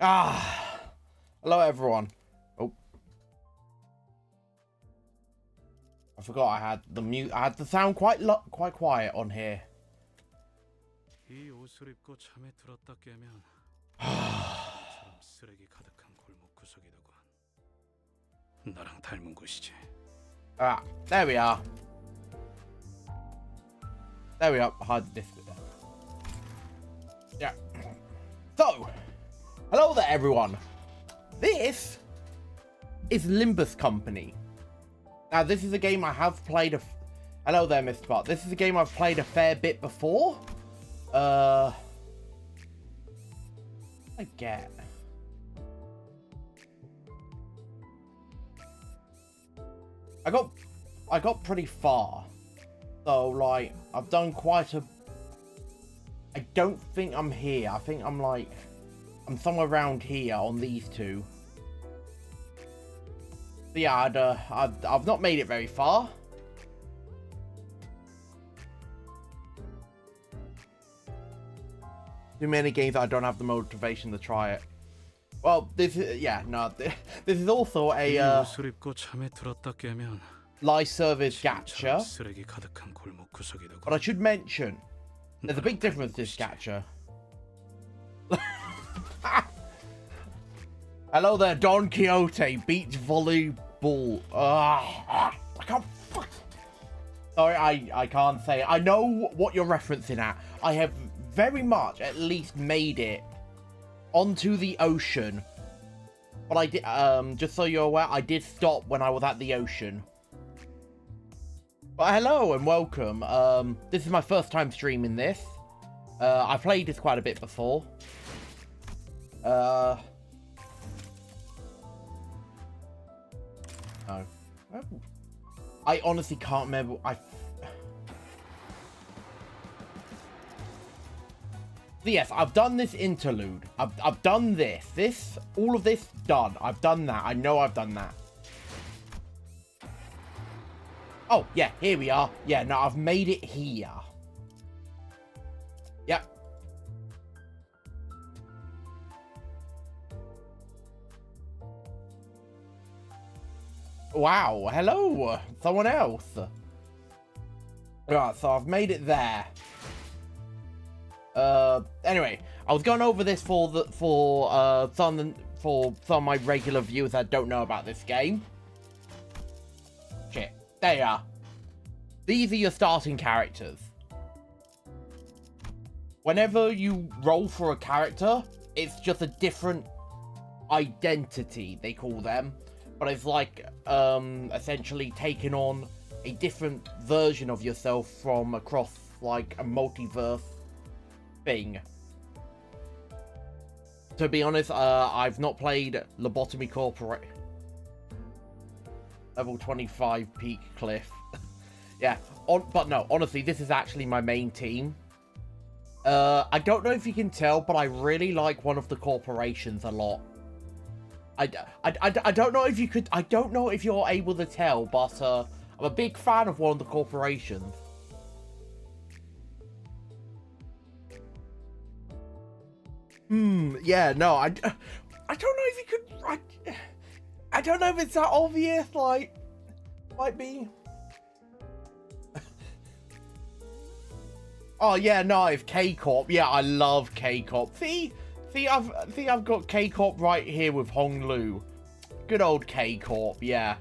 Hello everyone. Oh, I forgot I had the mute. I had the sound quite quiet on here. 이 옷을 입고 잠에 들었다 깨면 처럼 쓰레기 가득한 골목 구석이더군. 나랑 닮은 곳이지. There we are. There we are. Hide this bit there. Yeah. So, hello there everyone. This is Limbus Company. Now, this is a game I have played hello there, Mr. Bart. This is a game I've played a fair bit before. I get. I got pretty far. So, like, I've done quite a... I don't think I'm here. I think I'm somewhere around here on these two. So yeah, I've not made it very far. Too many games I don't have the motivation to try it. Well, this is this is also a 옷을 입고 잠에 들었다 깨면 live service gacha. 쓰레기 가득한 골목 구석이더군. But I should mention, there's a big difference with this gacha. Hello there, Don Quixote, beach volleyball. I can't. Sorry, I can't say it. I know what you're referencing at. I have very much at least made it onto the ocean. But I did, just so you're aware, I did stop when I was at the ocean. But hello and welcome. This is my first time streaming this. I played this quite a bit before. No. I honestly can't remember. So yes, I've done this interlude. I've done this. All of this done. I've done that. I know I've done that. Oh, yeah, here we are. Yeah, no, I've made it here. Yep. Wow, hello, someone else. Right, so I've made it there. Anyway, I was going over this for some of my regular viewers that don't know about this game. Shit, there you are. These are your starting characters. Whenever you roll for a character, it's just a different identity, they call them. But it's like, essentially taking on a different version of yourself from across, like, a multiverse thing. To be honest, I've not played Lobotomy Corporate. Level 25 Peak Cliff. Yeah, but no, honestly, this is actually my main team. I don't know if you can tell, but I really like one of the corporations a lot. I don't know if you could... I don't know if you're able to tell, but I'm a big fan of one of the corporations. Yeah, no, I don't know if you could... I don't know if it's that obvious, like... Might be... Oh, yeah, no, it's K-Corp. Yeah, I love K-Corp. See, I've got K-Corp right here with Hong Lu. Good old K-Corp, yeah.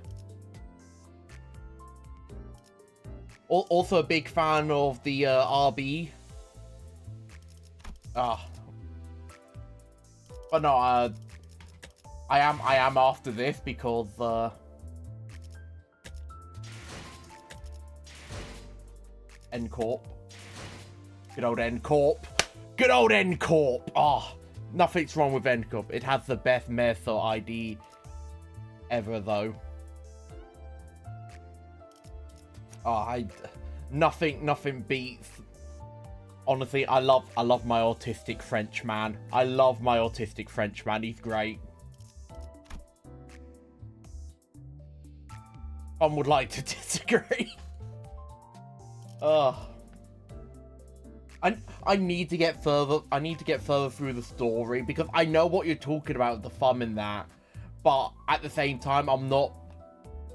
Also a big fan of the RB. But no, I am after this because N-Corp. Good old N-Corp. Good old N-Corp. Nothing's wrong with N-Corp. It has the best Mercer ID ever, though. Nothing beats. Honestly, I love my autistic French man. I love my autistic French man. He's great. Some would like to disagree. I need to get further. I need to get further through the story because I know what you're talking about, the fun in that, but at the same time, I'm not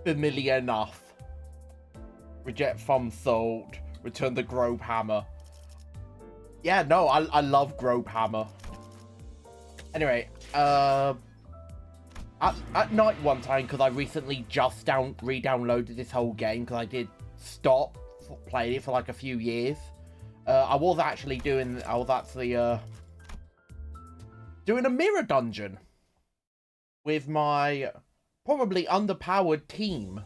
familiar enough. Reject thumb sold. Return the Grobe Hammer. Yeah, no, I love Grobe Hammer. Anyway, at night one time, because I recently just re-downloaded this whole game because I did stop playing it for like a few years. I was actually doing a mirror dungeon with my probably underpowered team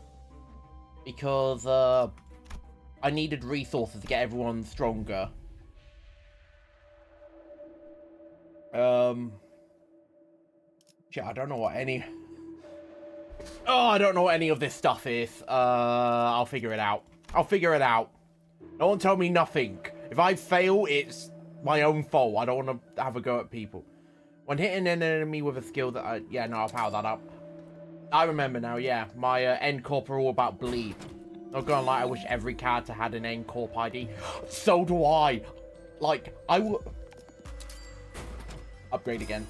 because I needed resources to get everyone stronger. Shit, I don't know what any of this stuff is. I'll figure it out. No one tell me nothing. If I fail, it's my own fault. I don't want to have a go at people. When hitting an enemy with a skill that yeah, no, I'll power that up. I remember now, yeah. My end corp are all about bleed. Not gonna lie, I wish every character had an end corp ID. So do I. Like, I will... Upgrade again.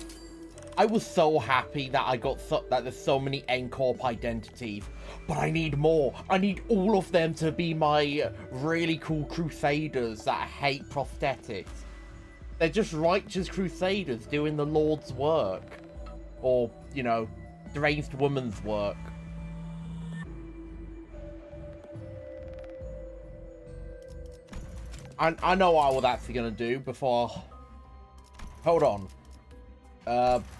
I was so happy that that there's so many end corp identities. But I need more. I need all of them to be my really cool crusaders that hate prosthetics. They're just righteous crusaders doing the Lord's work. Or, you know, deranged woman's work. I know what I was actually going to do before... Hold on.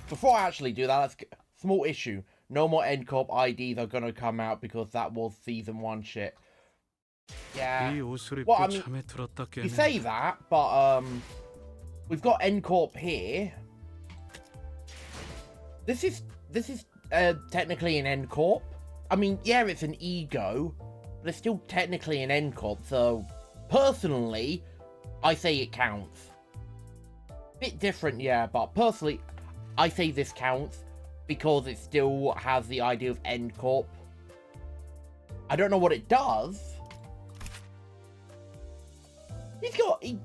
Before I actually do that, let's... Small issue. No more end corp IDs are going to come out because that was season 1 shit. Yeah. Well, I mean, you say that, but, we've got end corp here. This is technically an end corp. I mean, yeah, it's an ego, but it's still technically an end corp, so personally, I say it counts. Bit different, yeah, but personally, I say this counts because it still has the idea of end corp. I don't know what it does.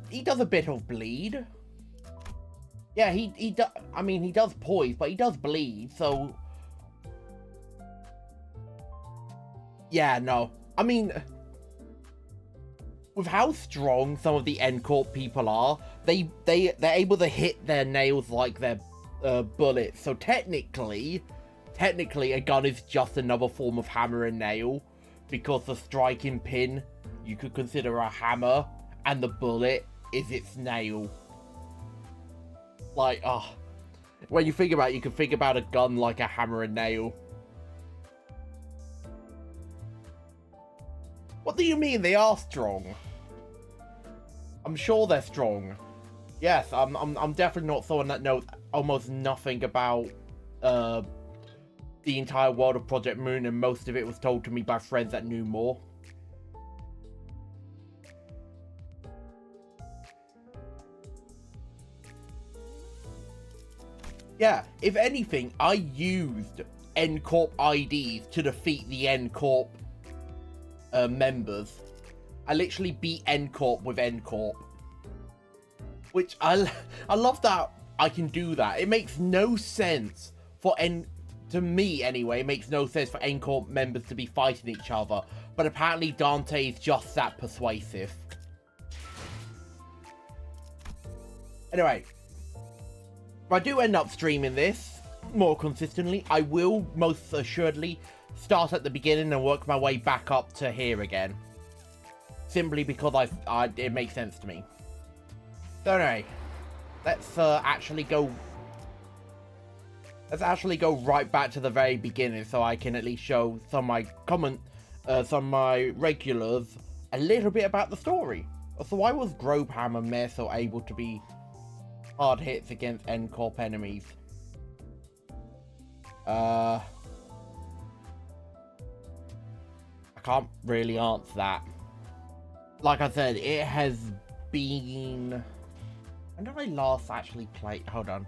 He does a bit of bleed. Yeah, he does. I mean, he does poise, but he does bleed. So, yeah, no. I mean, with how strong some of the end corp people are, they're able to hit their nails like they're bullets. So technically, a gun is just another form of hammer and nail, because the striking pin you could consider a hammer, and the bullet is its nail. Like, when you think about it, you can think about a gun like a hammer and nail. What do you mean they are strong? I'm sure they're strong. Yes, I'm definitely not someone that knows almost nothing about the entire world of Project Moon, and most of it was told to me by friends that knew more. Yeah, if anything, I used End Corp IDs to defeat the End Corp members. I literally beat End Corp with End Corp. Which, I love that I can do that. It makes no sense for to me anyway, it makes no sense for End Corp members to be fighting each other. But apparently Dante is just that persuasive. Anyway. If I do end up streaming this more consistently, I will most assuredly start at the beginning and work my way back up to here again. Simply because it makes sense to me. So anyway, let's actually go right back to the very beginning so I can at least show some of my regulars a little bit about the story. So why was Grobehammer Mare so able to be hard hits against End Corp enemies? I can't really answer that. Like I said, it has been... When did I last actually play? Hold on,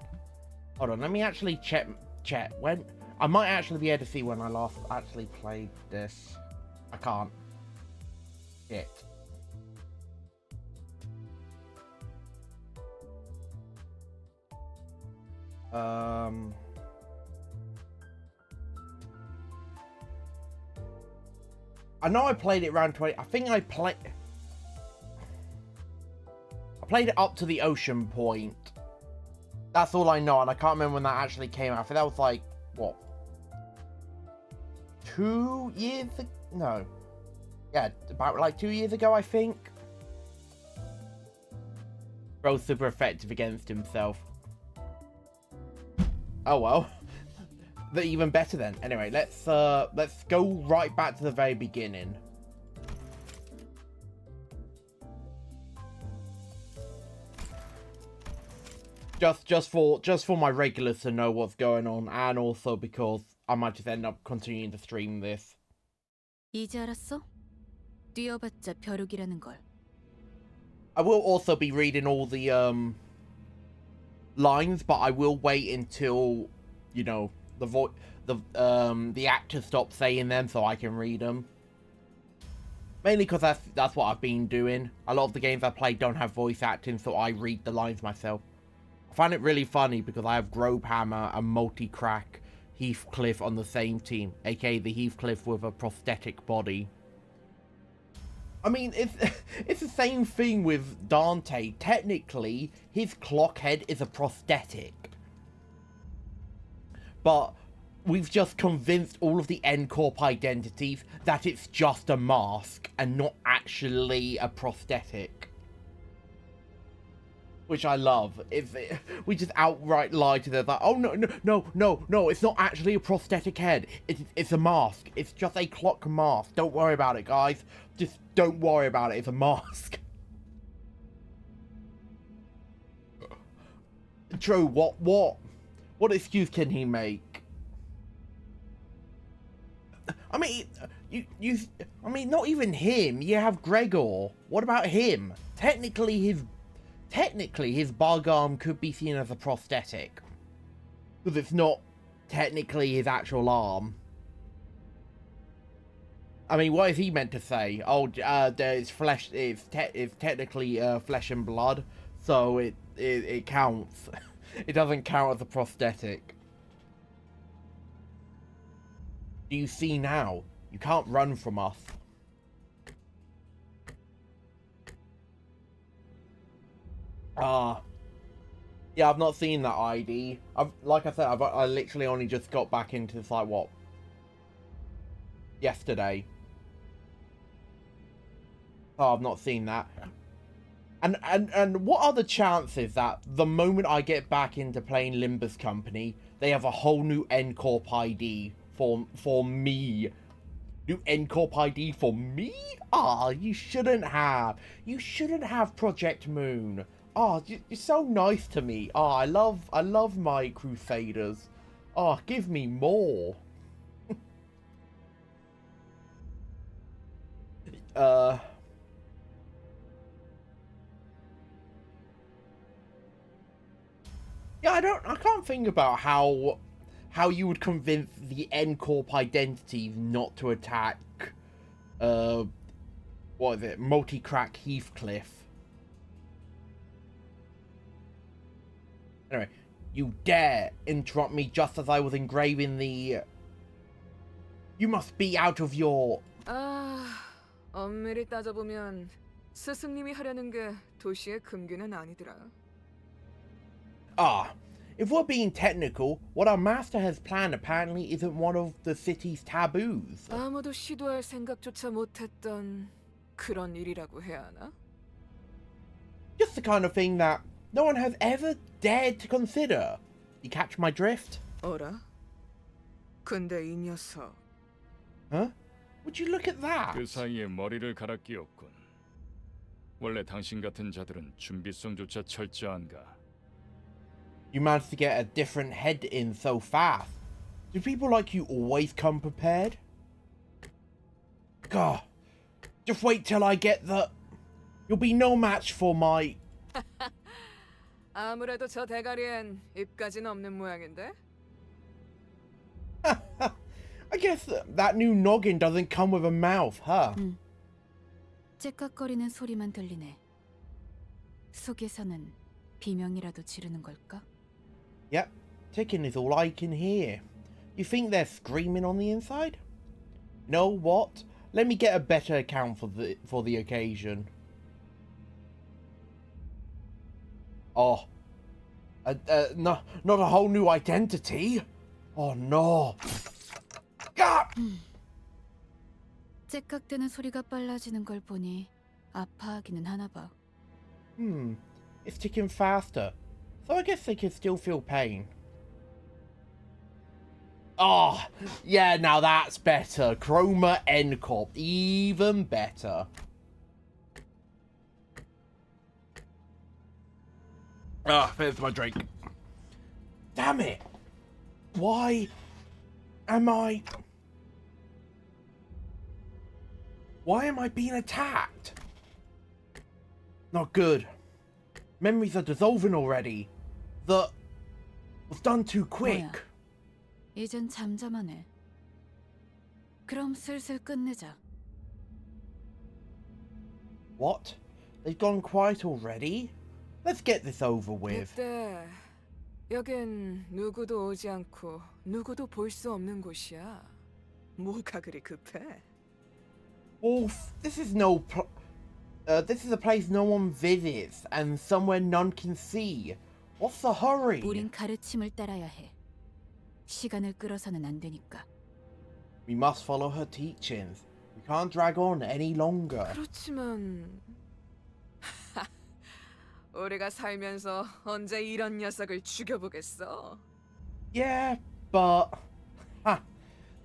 let me actually check when... I might actually be able to see when I last actually played this. I can't. Shit. I know I played it around 20. I think I played it up to the ocean point. That's all I know, and I can't remember when that actually came out. I think that was like, what? 2 years ago? No. Yeah, about like 2 years ago, I think. Bro's super effective against himself. Oh well. They're even better then. Anyway, let's go right back to the very beginning. Just for my regulars to know what's going on, and also because I might just end up continuing to stream this. 이제 알았어? 뛰어봤자 벼룩이라는 걸. I will also be reading all the lines, but I will wait until, you know, the actor stops saying them so I can read them. Mainly because that's what I've been doing. A lot of the games I play don't have voice acting, so I read the lines myself. I find it really funny because I have Grobhammer and Multi-Crack Heathcliff on the same team, aka the Heathcliff with a prosthetic body. I mean, it's the same thing with Dante. Technically, his clock head is a prosthetic. But we've just convinced all of the N-Corp identities that it's just a mask and not actually a prosthetic. Which I love. We just outright lie to them, like, oh no, it's not actually a prosthetic head. It's a mask. It's just a clock mask. Don't worry about it, guys. Just don't worry about it. It's a mask. True. What excuse can he make? I mean, I mean, not even him. You have Gregor. What about him? Technically, his bug arm could be seen as a prosthetic, because it's not technically his actual arm. I mean, what is he meant to say? Oh, there's flesh. It's technically flesh and blood, so it counts. It doesn't count as a prosthetic. Do you see now? You can't run from us. Yeah, I've not seen that ID. Like I said, I literally only just got back into this, like, what? Yesterday. Oh, I've not seen that. And what are the chances that the moment I get back into playing Limbus Company, they have a whole new N-Corp ID for me? New N-Corp ID for me? Ah, you shouldn't have. You shouldn't have Project Moon. Oh, you're so nice to me. Oh, I love my Crusaders. Oh, give me more. Yeah, I can't think about how you would convince the N-Corp identities not to attack, what is it, Multi-Crack Heathcliff. Anyway, you dare interrupt me just as I was engraving the... You must be out of your... 엄밀히 따져보면 스승님이 하려는 게 도시의 금기는 아니더라. If we're being technical, what our master has planned apparently isn't one of the city's taboos. 아무도 시도할 생각조차 못했던 그런 일이라고 해야 하나? Just the kind of thing that no one has ever dared to consider. You catch my drift? 어라? 근데 이 녀석... Huh? Would you look at that? 그 사이에 머리를 갈아 끼웠군. 원래 당신 같은 자들은 준비성조차 철저한가? You managed to get a different head in so fast. Do people like you always come prepared? God, just wait till I get the... You'll be no match for my... 아무래도 저 대가리엔 입까지는 없는 모양인데? I guess that new noggin doesn't come with a mouth, huh? 째깍거리는 소리만 들리네. 속에서는 비명이라도 지르는 걸까? Yep. Ticking is all I can hear. You think they're screaming on the inside? Know what? Let me get a better account for the occasion. Oh. Not a whole new identity? Oh no. Ah! 째깍대는 소리가 빨라지는 걸 보니 아파하기는 하나 봐. It's ticking faster. So I guess they can still feel pain. Oh, yeah, now that's better. Chroma NCorp, even better. Ah, there's my drink. Damn it. Why am I being attacked? Not good. Memories are dissolving already. That was done too quick. 뭐야? 이젠 잠잠하네. 그럼 슬슬 끝내자. What? They've gone quiet already? Let's get this over with. 그때 여긴 누구도 오지 않고 누구도 볼 수 없는 곳이야. 뭐가 그리 급해? Wolf, this is this is a place no one visits and somewhere none can see. What's the hurry? 우린 가르침을 따라야 해. 시간을 끌어서는 안 되니까. We must follow her teachings. We can't drag on any longer. 그렇지만 우리가 살면서 언제 이런 녀석을 죽여보겠어? Yeah, but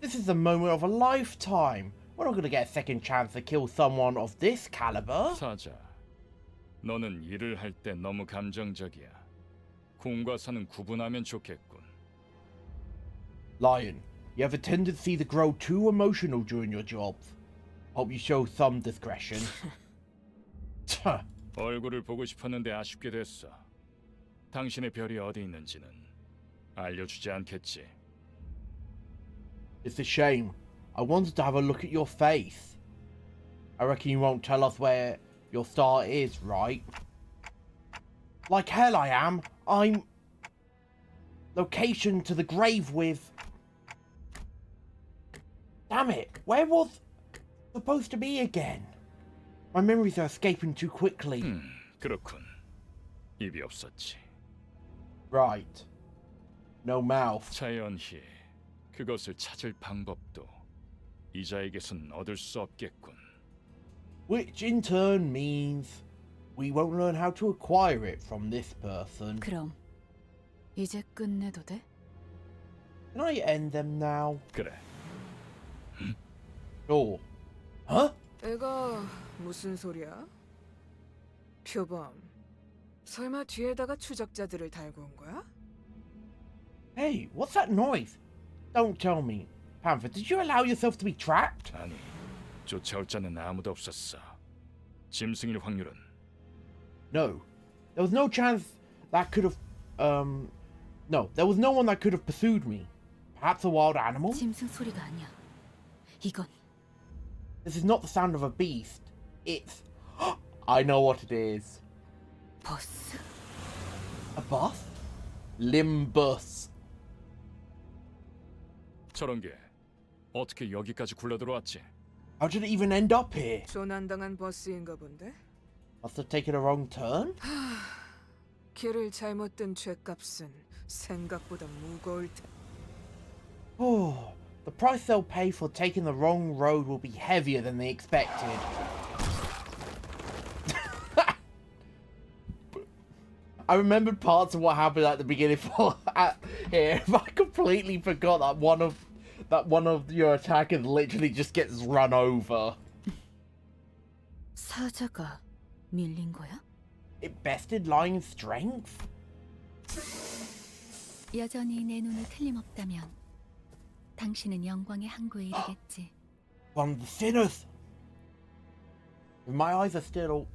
this is the moment of a lifetime. We're not gonna get a second chance to kill someone of this caliber. 사자, 너는 일을 할 때 너무 감정적이야. 공과 사는 구분하면 좋겠군. Lion, you have a tendency to grow too emotional during your jobs. Hope you show some discretion. 얼굴을 보고 싶었는데 아쉽게 됐어. 당신의 별이 어디 있는지는 알려주지 않겠지. It's a shame. I wanted to have a look at your face. I reckon you won't tell us where your star is, right? Like hell I am. I'm... Location to the grave with... Damn it. Where was... supposed to be again? My memories are escaping too quickly. 그렇군. 입이 없었지. Right. No mouth. 자연히 그것을 찾을 방법도 이자에게선 얻을 수 없겠군. Which in turn means we won't learn how to acquire it from this person. 그럼 이제 끝내도 돼? Can I end them now? 그래. Sure. Huh? 이거 무슨 소리야? 표범, 설마 뒤에다가 추적자들을 달고 온 거야? Hey, what's that noise? Don't tell me. Panther, did you allow yourself to be trapped? 아니, 쫓아올 자는 아무도 없었어. 짐승일 확률은 No. There was no chance that could have... No, there was no one that could have pursued me. Perhaps a wild animal? 짐승 소리가 아니야. 이건 This is not the sound of a beast. It's... I know what it is. 버스? A bus? Limbus. 저런 게 어떻게 여기까지 굴러들어왔지? How did it even end up here? 조난당한 버스인가 본데? Must have taken a wrong turn? 길을 잘못 든 죗값은 생각보다 무거울 테. Oh, the price they'll pay for taking the wrong road will be heavier than they expected. I remembered parts of what happened at the beginning here. I completely forgot that one of your attackers literally just gets run over. 사자가 밀린 거야? It bested Lion's strength? 여전히 내 눈이 틀림없다면 당신은 영광의 항구에 이르겠지. One of the sinners. If my eyes are still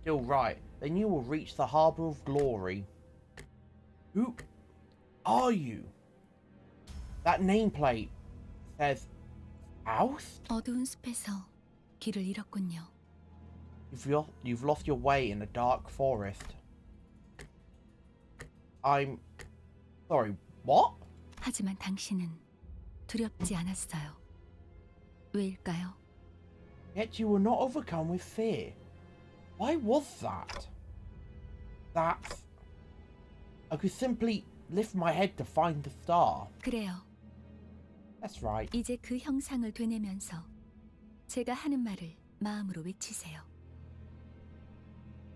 right, then you will reach the harbour of glory. Who are you? That nameplate says House? 어두운 숲에서 길을 잃었군요. You've lost your way in a dark forest. I'm sorry, What? 하지만 당신은 두렵지 않았어요. 왜일까요? Yet you were not overcome with fear. Why was that? That's... I could simply lift my head to find the star. 그래요. That's right. 이제 그 형상을 되뇌면서 제가 하는 말을 마음으로 외치세요.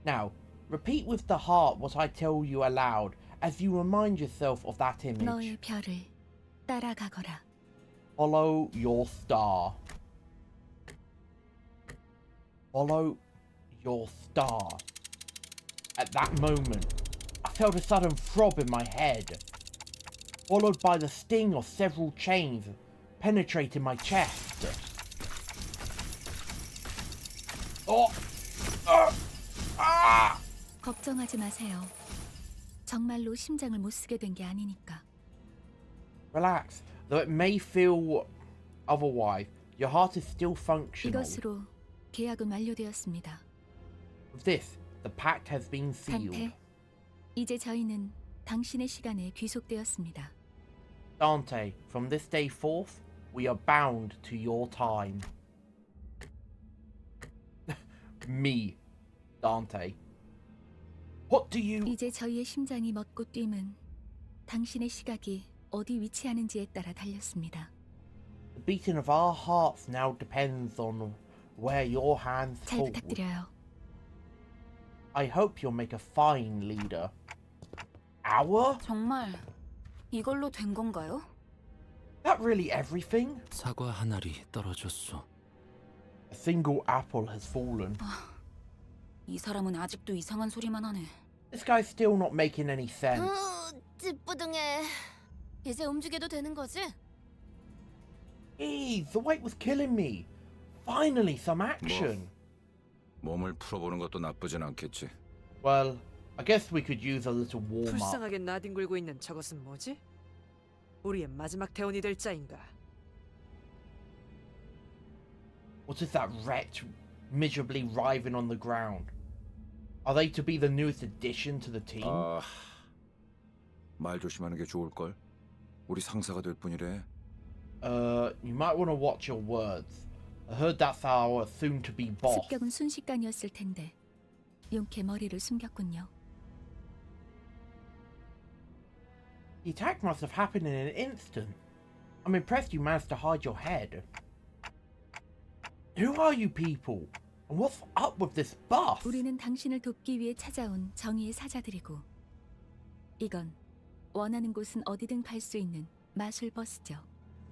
Now, repeat with the heart what I tell you aloud as you remind yourself of that image. 너의 별을 따라가거라. Follow your star. Follow your star. At that moment, I felt a sudden throb in my head, followed by the sting of several chains penetrating my chest. Oh! Ah! 걱정하지 마세요. 정말로 심장을 못 쓰게 된 게 아니니까. Relax. Though it may feel otherwise, your heart is still functional. 이것으로 계약은 완료되었습니다. With this, the pact has been sealed. 단테, 이제 저희는 당신의 시간에 귀속되었습니다. Dante, from this day forth, we are bound to your time. Me, Dante. What do you... 이제 저희의 심장이 멎고 뛰면 당신의 시각이 어디 위치하는지에 따라 달렸습니다. The beating of our hearts now depends on where your hands 잘 fall. 부탁드려요. I hope you'll make a fine leader. Our? 정말 이걸로 된 건가요? That really everything? 사과 한 알이 떨어졌어. A single apple has fallen. 이 사람은 아직도 이상한 소리만 하네. This guy's still not making any sense. 찌뿌둥해. 이제 움직여도 되는 거지? Ease, the weight was killing me. Finally, some action. 몸을 풀어보는 것도 나쁘진 않겠지. Well, I guess we could use a little warm-up. 불쌍하게 나뒹굴고 있는 저것은 뭐지? 우리의 마지막 대원이 될 자인가? What is that wretch miserably writhing on the ground? Are they to be the newest addition to the team? 말 조심하는 게 좋을 걸. 우리 상사가 될 뿐이래. You might want to watch your words. I heard that's our soon-to-be boss. 습격은 순식간이었을 텐데 용케 머리를 숨겼군요. The attack must have happened in an instant. I'm impressed you managed to hide your head. Who are you people? And what's up with this bus? 우리는 당신을 돕기 위해 찾아온 정의의 사자들이고 이건 원하는 곳은 어디든 갈 수 있는 마술 버스죠.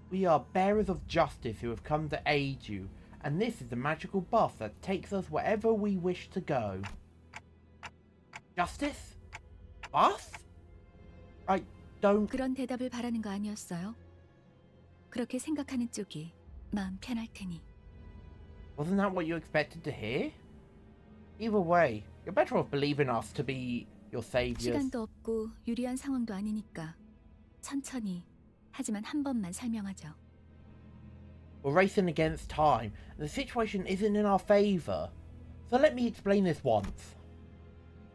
We are bearers of justice who have come to aid you, and this is the magical bus that takes us wherever we wish to go. Justice? Bus? I don't... 그런 대답을 바라는 거 아니었어요? 그렇게 생각하는 쪽이 마음 편할 테니. Wasn't that what you expected to hear? Either way, you're better off believing us to be your saviors. 시간도 없고 유리한 상황도 아니니까 천천히 하지만 한 번만 설명하죠. We're racing against time, and the situation isn't in our favour. So let me explain this once.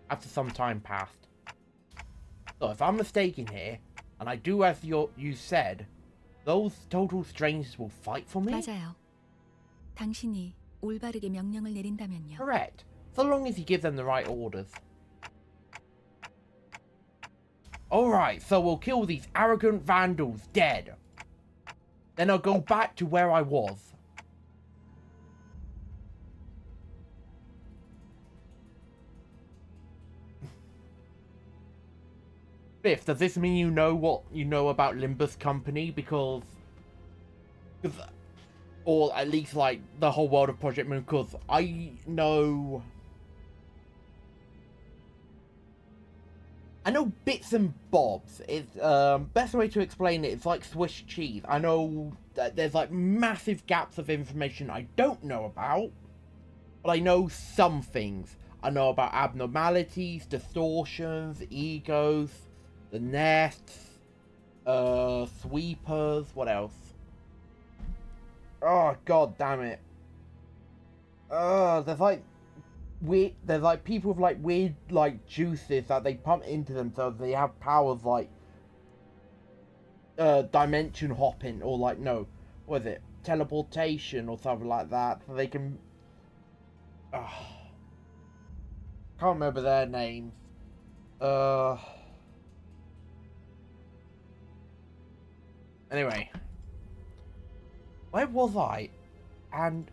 After some time passed. So if I'm mistaken here, and I do as you said, those total strangers will fight for me? 맞아요. 당신이 올바르게 명령을 내린다면요. Correct. So long as you give them the right orders. Alright, so we'll kill these arrogant vandals dead. Then I'll go back to where I was. Biff, does this mean you know what you know about Limbus Company? Because or at least like the whole world of Project Moon, because I know bits and bobs. It's best way to explain it, it's like Swiss cheese. I know that there's like massive gaps of information I don't know about, but I know some things. I know about abnormalities, distortions, egos, the nests, sweepers, what else? Oh god damn it. There's like weird, there's like people with like weird like juices that they pump into them so they have powers like dimension hopping, or like, no, what is it, teleportation or something like that, so they can can't remember their names. Anyway, where was I? And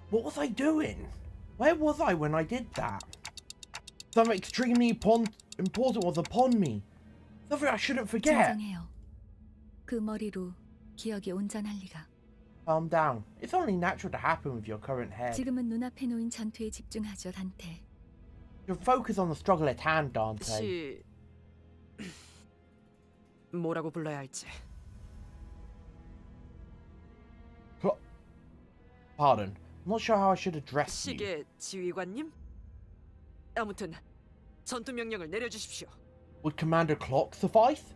what was I doing? Where was I when I did that? Something extremely important was upon me. Something I shouldn't forget. 진정해요. 그 머리로 기억이 온전할 리가. Calm down. It's only natural to happen with your current head. 지금은 눈앞에 놓인 전투에 집중하죠, 단테. You focus on the struggle at hand, Dante. 시... 뭐라고 불러야 할지. Pardon. I'm not sure how I should address you. 시계 지휘관님? 아무튼 전투 명령을 내려주십시오. Would Commander Clock suffice?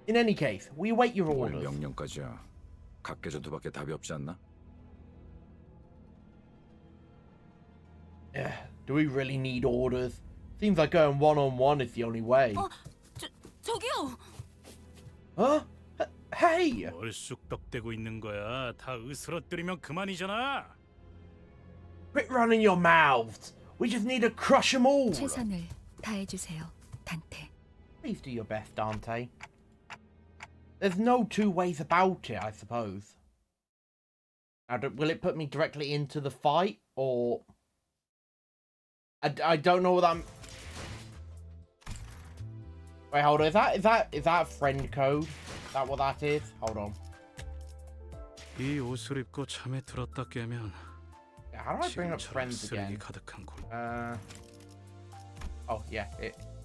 In any case, we await your 뭘 orders. 명령까지야. 각계 전투밖에 답이 없지 않나? Yeah, do we really need orders? Seems like going one-on-one is the only way. 저기요. Huh? Hey! 뭘 쑥덕대고 있는 거야? 다 으스러뜨리면 그만이잖아. Quit running your mouths. We just need to crush them all. 최선을 다해주세요, 단테. Please do your best, Dante. There's no two ways about it, I suppose. Now, will it put me directly into the fight, or... I don't know what I'm... Wait, hold on. Is that a friend code? Is that what that is? Hold on. 이 옷을 입고 잠에 들었다 깨면 Yeah, how do I bring up 지금처럼 friends 쓰레기 again? 가득한 곳. Oh, yeah.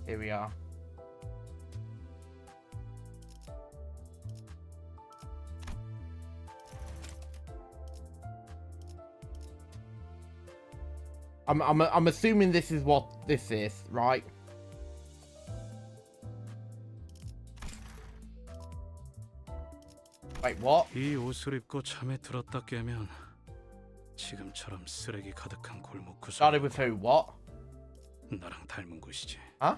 Here we are. I'm assuming this is what this is, right? Wait, what? 이 옷을 입고 잠에 들었다 깨면 지금처럼 쓰레기 가득한 골목 구석. Started with who? What? 나랑 닮은 곳이지. Huh?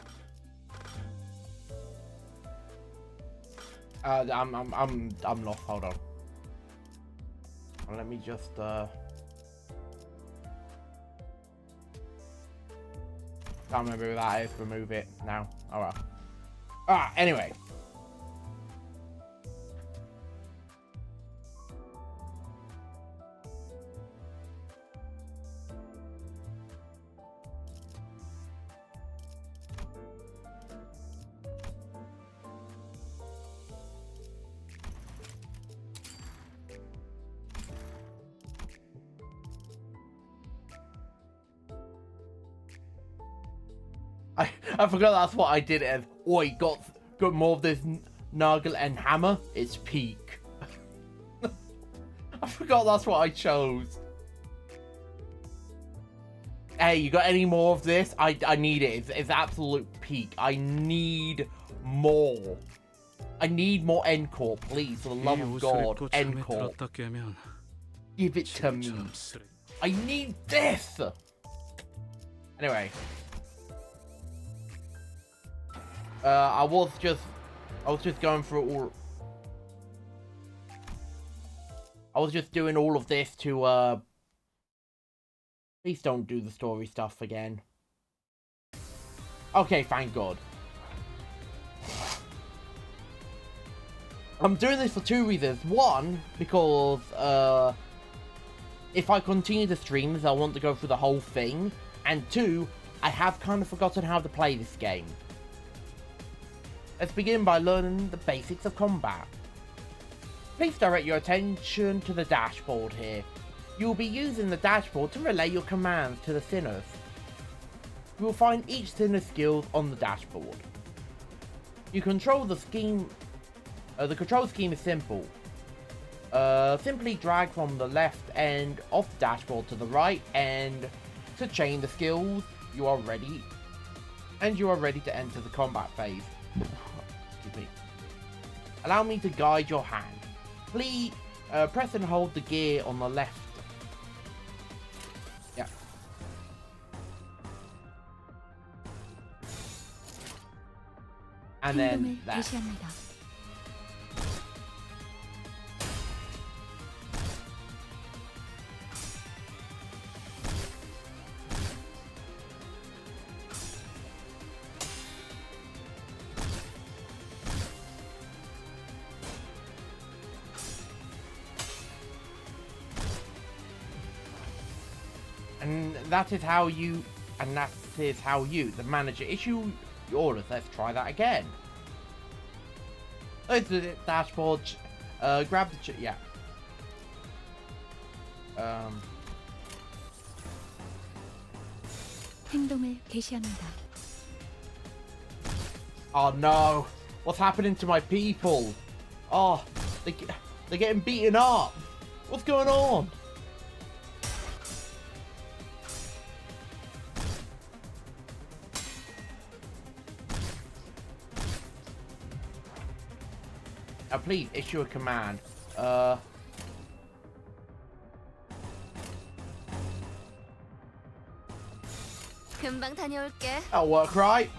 I'm lost. Hold on. Let me just can't remember who that is. Remove it now. Alright. Anyway. I forgot that's what I did as. Oi, got more of this Nagel and hammer. It's peak. I forgot that's what I chose. Hey, you got any more of this? I need it. It's absolute peak. I need more. I need more Encore, please, for the love 이 of 옷을 God. 입고 잠에 Encore. 들었다 깨면 Give it to me. 지금처럼 쓰레기. I need this. Anyway. I was just going through all. I was just doing all of this to please don't do the story stuff again. Okay, thank God. I'm doing this for two reasons. One, because if I continue the streams, I want to go through the whole thing. And two, I have kind of forgotten how to play this game. Let's begin by learning the basics of combat. Please direct your attention to the dashboard here. You will be using the dashboard to relay your commands to the sinners. You will find each sinner's skills on the dashboard. You control the scheme. The control scheme is simple. Simply drag from the left end of the dashboard to the right, and to chain the skills, you are ready. And you are ready to enter the combat phase. Excuse me. Allow me to guide your hand. Please press and hold the gear on the left. Yeah. And then 행동을 that. 개시합니다. And that is how you, the manager, issue orders. Let's try that again. Let's do it. Dashboard. Grab the yeah. 행동을 개시합니다. Oh no! What's happening to my people? Oh, they're getting beaten up. What's going on? Now please issue a command. 금방 다녀올게. That'll work, right?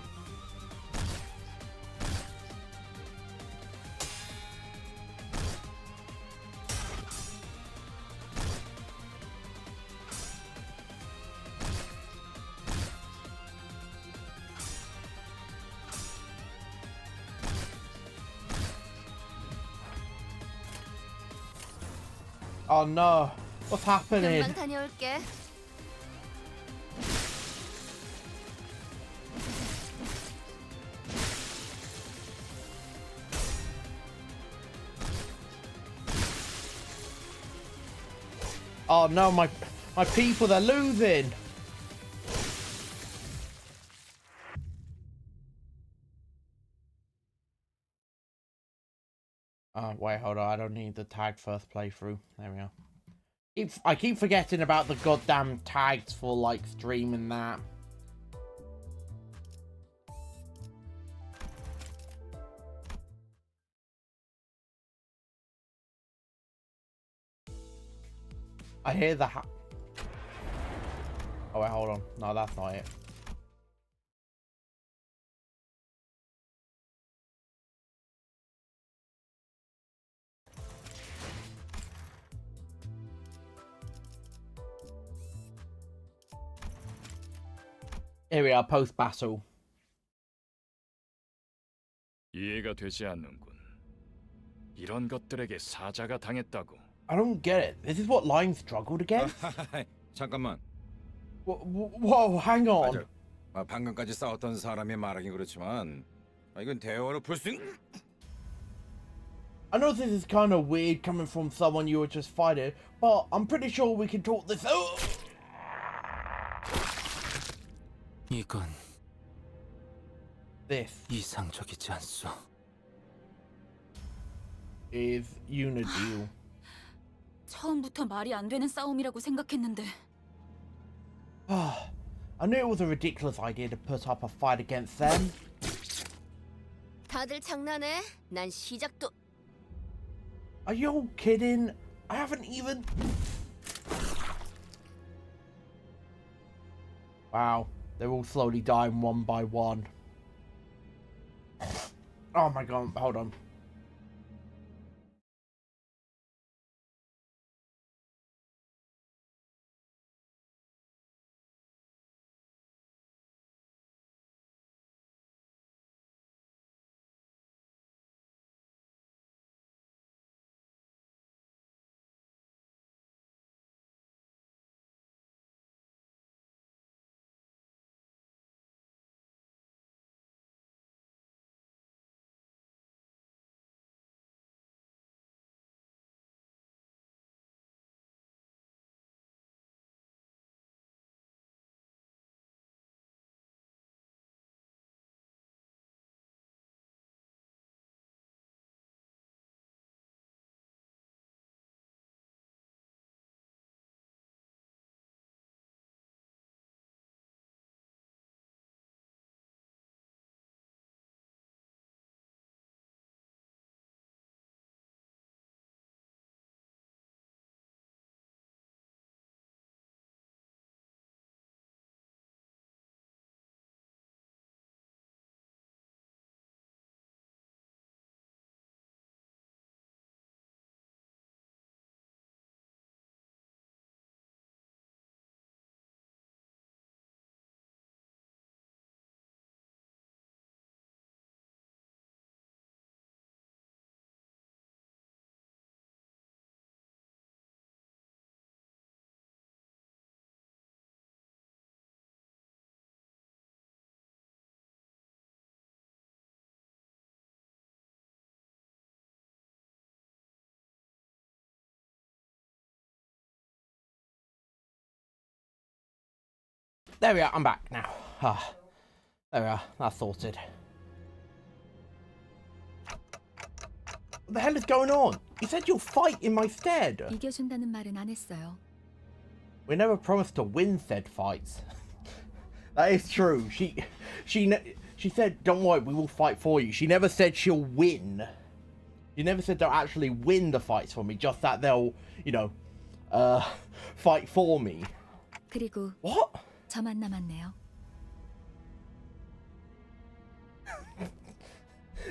Oh no, what's happening? 금방 다녀올게. Oh no, my people, they're losing. Wait, hold on. I don't need the tag first playthrough. There we go. I keep forgetting about the goddamn tags for like streaming that. I hear the oh wait, hold on. No, that's not it. Here we are, post battle. 이해가 되지 않는군. 이런 것들에게 사자가 당했다고. I don't get it. This is what Lion struggled against? 잠깐만. Whoa, hang on. 방금까지 싸웠던 사람이 말하긴 그렇지만 이건 대화로 풀 수 있는. I know this is kind of weird coming from someone you were just fighting, but I'm pretty sure we can talk this out. 이건 This 이상적이지 않소. is Unideal. 처음부터 말이 안 되는 싸움이라고 생각했는데 I knew it was a ridiculous idea to put up a fight against them. 다들 장난해? 난 시작도. Are you all kidding? I haven't even... Wow, they're all slowly dying one by one. Oh my god, hold on. There we are, I'm back now. There we are, that's sorted. What the hell is going on? You said you'll fight in my stead. 이겨준다는 말은 안 했어요. We never promised to win said fights. That is true. She said, don't worry, we will fight for you. She never said she'll win. She never said they'll actually win the fights for me, just that they'll, you know, fight for me. 그리고 What? 저만 남았네요.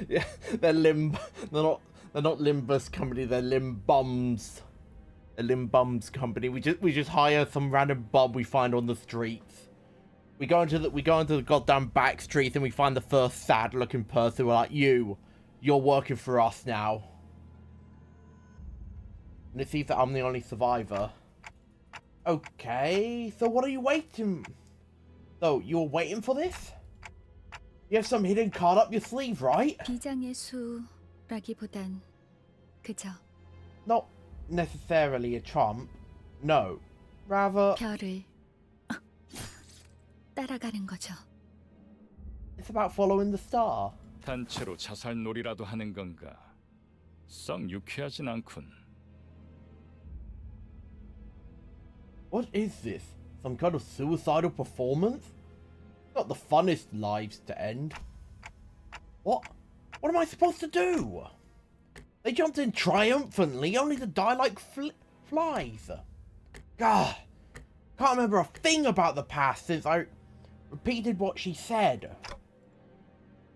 Yeah, they're not Limbus Company, they're Limbums. A Limbums Company. We just hire some random bum we find on the streets. We go into the goddamn back streets and we find the first sad looking person. We're like, you're working for us now. And it seems that I'm the only survivor. Okay, so what are you waiting? So you're waiting for this? You have some hidden card up your sleeve, right? 비장의 수라기보단 그저 Not necessarily a trump. No. Rather, 별을 따라가는 거죠. it's about following the star. 단체로 자살놀이라도 하는 건가? 썩 유쾌하진 않군. What is this? Some kind of suicidal performance? Not the funnest lives to end. What? What am I supposed to do? They jumped in triumphantly, only to die like flies. God, can't remember a thing about the past since I repeated what she said.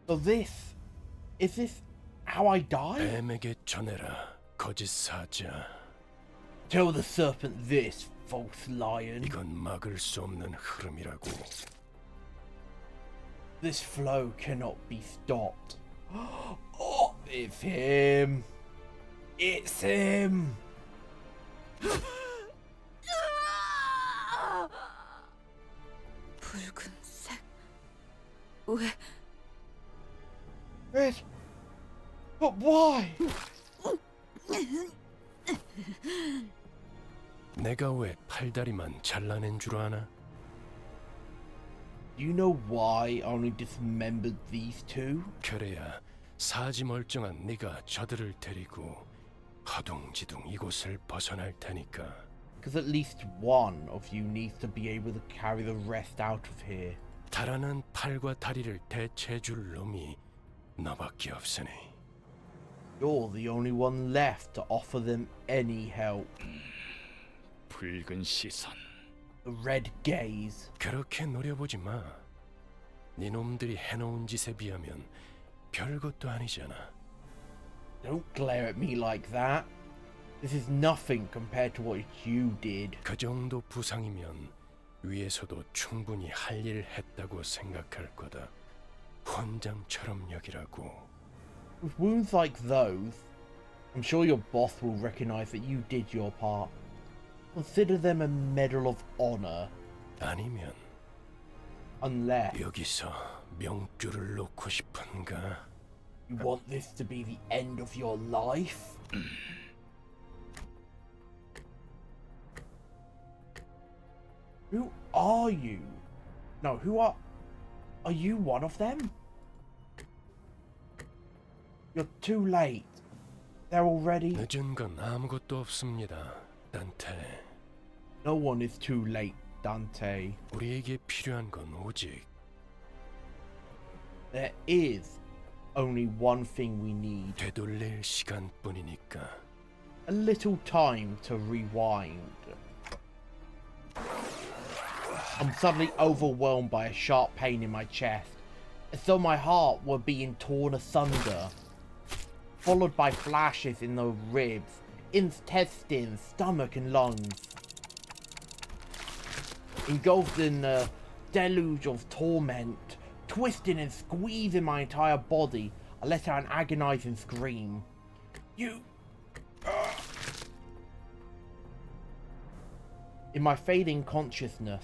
So is this how I die? 뱀에게 전해라, 거짓 사자. Tell the serpent this, false lion. 이건 막을 수 없는 흐름이라고. This flow cannot be stopped. Oh, it's him. It's him. 붉은색. 왜? Red. But why? 내가 왜 팔다리만 잘라낸 줄 아나? Do you know why I only dismembered these two? 그래야 사지 멀쩡한 네가 저들을 데리고 허둥지둥 이곳을 벗어날 테니까. Because at least one of you needs to be able to carry the rest out of here. 달아난 팔과 다리를 대체해줄 놈이 너밖에 없으니. You're the only one left to offer them any help. 붉은 시선. The red gaze. 그렇게 노려보지 마. 네 놈들이 해놓은 짓에 비하면 별것도 아니잖아. Don't glare at me like that. This is nothing compared to what you did. 그 정도 부상이면 위에서도 충분히 할 일 했다고 생각할 거다. 훈장처럼 여기라고. With wounds like those, I'm sure your boss will recognize that you did your part. Consider them a medal of honor. 아니면 Unless 여기서 명줄을 놓고 싶은가? you want this to be the end of your life. Who are you? No, who are you one of them? You're too late. They're already... 늦은 건 아무것도 없습니다, 단테. No one is too late, Dante. 우리에게 필요한 건 오직 There is only one thing we need. 되돌릴 시간뿐이니까. A little time to rewind. I'm suddenly overwhelmed by a sharp pain in my chest, as though my heart were being torn asunder, followed by flashes in the ribs, intestines, stomach and lungs. Engulfed in a deluge of torment, twisting and squeezing my entire body, I let out an agonizing scream. You... In my fading consciousness,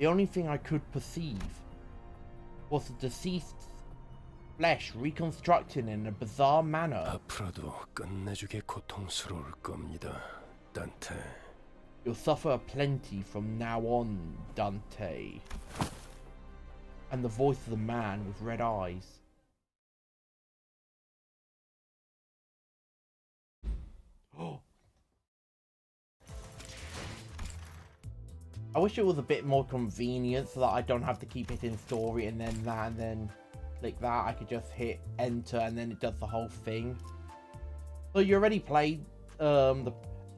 the only thing I could perceive was the deceased's flesh reconstructing in a bizarre manner. 앞으로도 끝내주게 고통스러울 겁니다, 단테. You'll suffer plenty from now on, Dante. And the voice of the man with red eyes. Oh. I wish it was a bit more convenient so that I don't have to keep hitting story and then that and then click that. I could just hit enter and then it does the whole thing. So you already played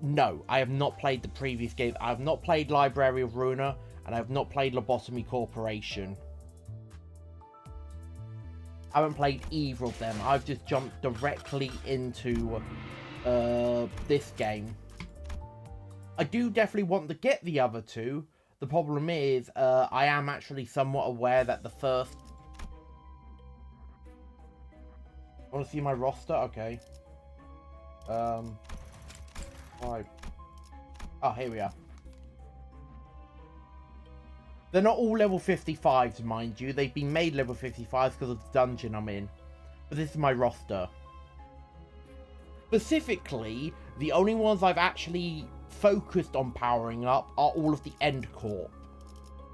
No, I have not played the previous game. I have not played Library of Runa and I have not played Lobotomy Corporation. I haven't played either of them. I've just jumped directly into this game. I do definitely want to get the other two. The problem is, I am actually somewhat aware that the first... Want to see my roster? Okay. Right. Oh, here we are. They're not all level 55s, mind you. They've been made level 55s because of the dungeon I'm in. But this is my roster. Specifically, the only ones I've actually focused on powering up are all of the End Corp.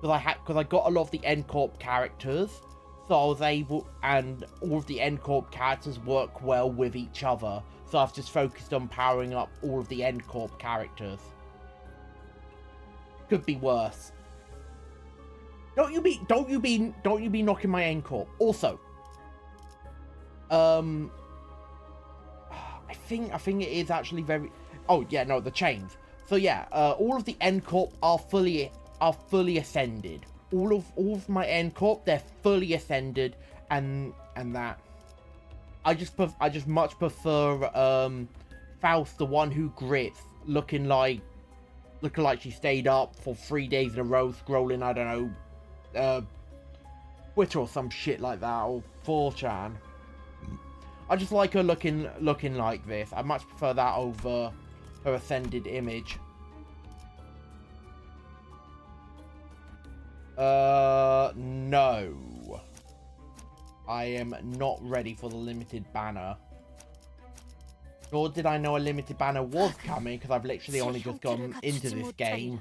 Because I got a lot of the End Corp characters. So I was able... And all of the End Corp characters work well with each other. So I've just focused on powering up all of the End Corp characters. Could be worse. Don't you be knocking my End Corp. Also, I think it is actually very... Oh yeah, no, the chains. So yeah, all of the End Corp are fully ascended. All of my End Corp, they're fully ascended, and that. I just much prefer Faust, the one who grits, looking like she stayed up for 3 days in a row scrolling, I don't know, Twitter or some shit like that, or 4chan. I just like her looking like this. I much prefer that over her ascended image. No. I am not ready for the limited banner. Nor did I know a limited banner was coming, because I've literally only just gone into this game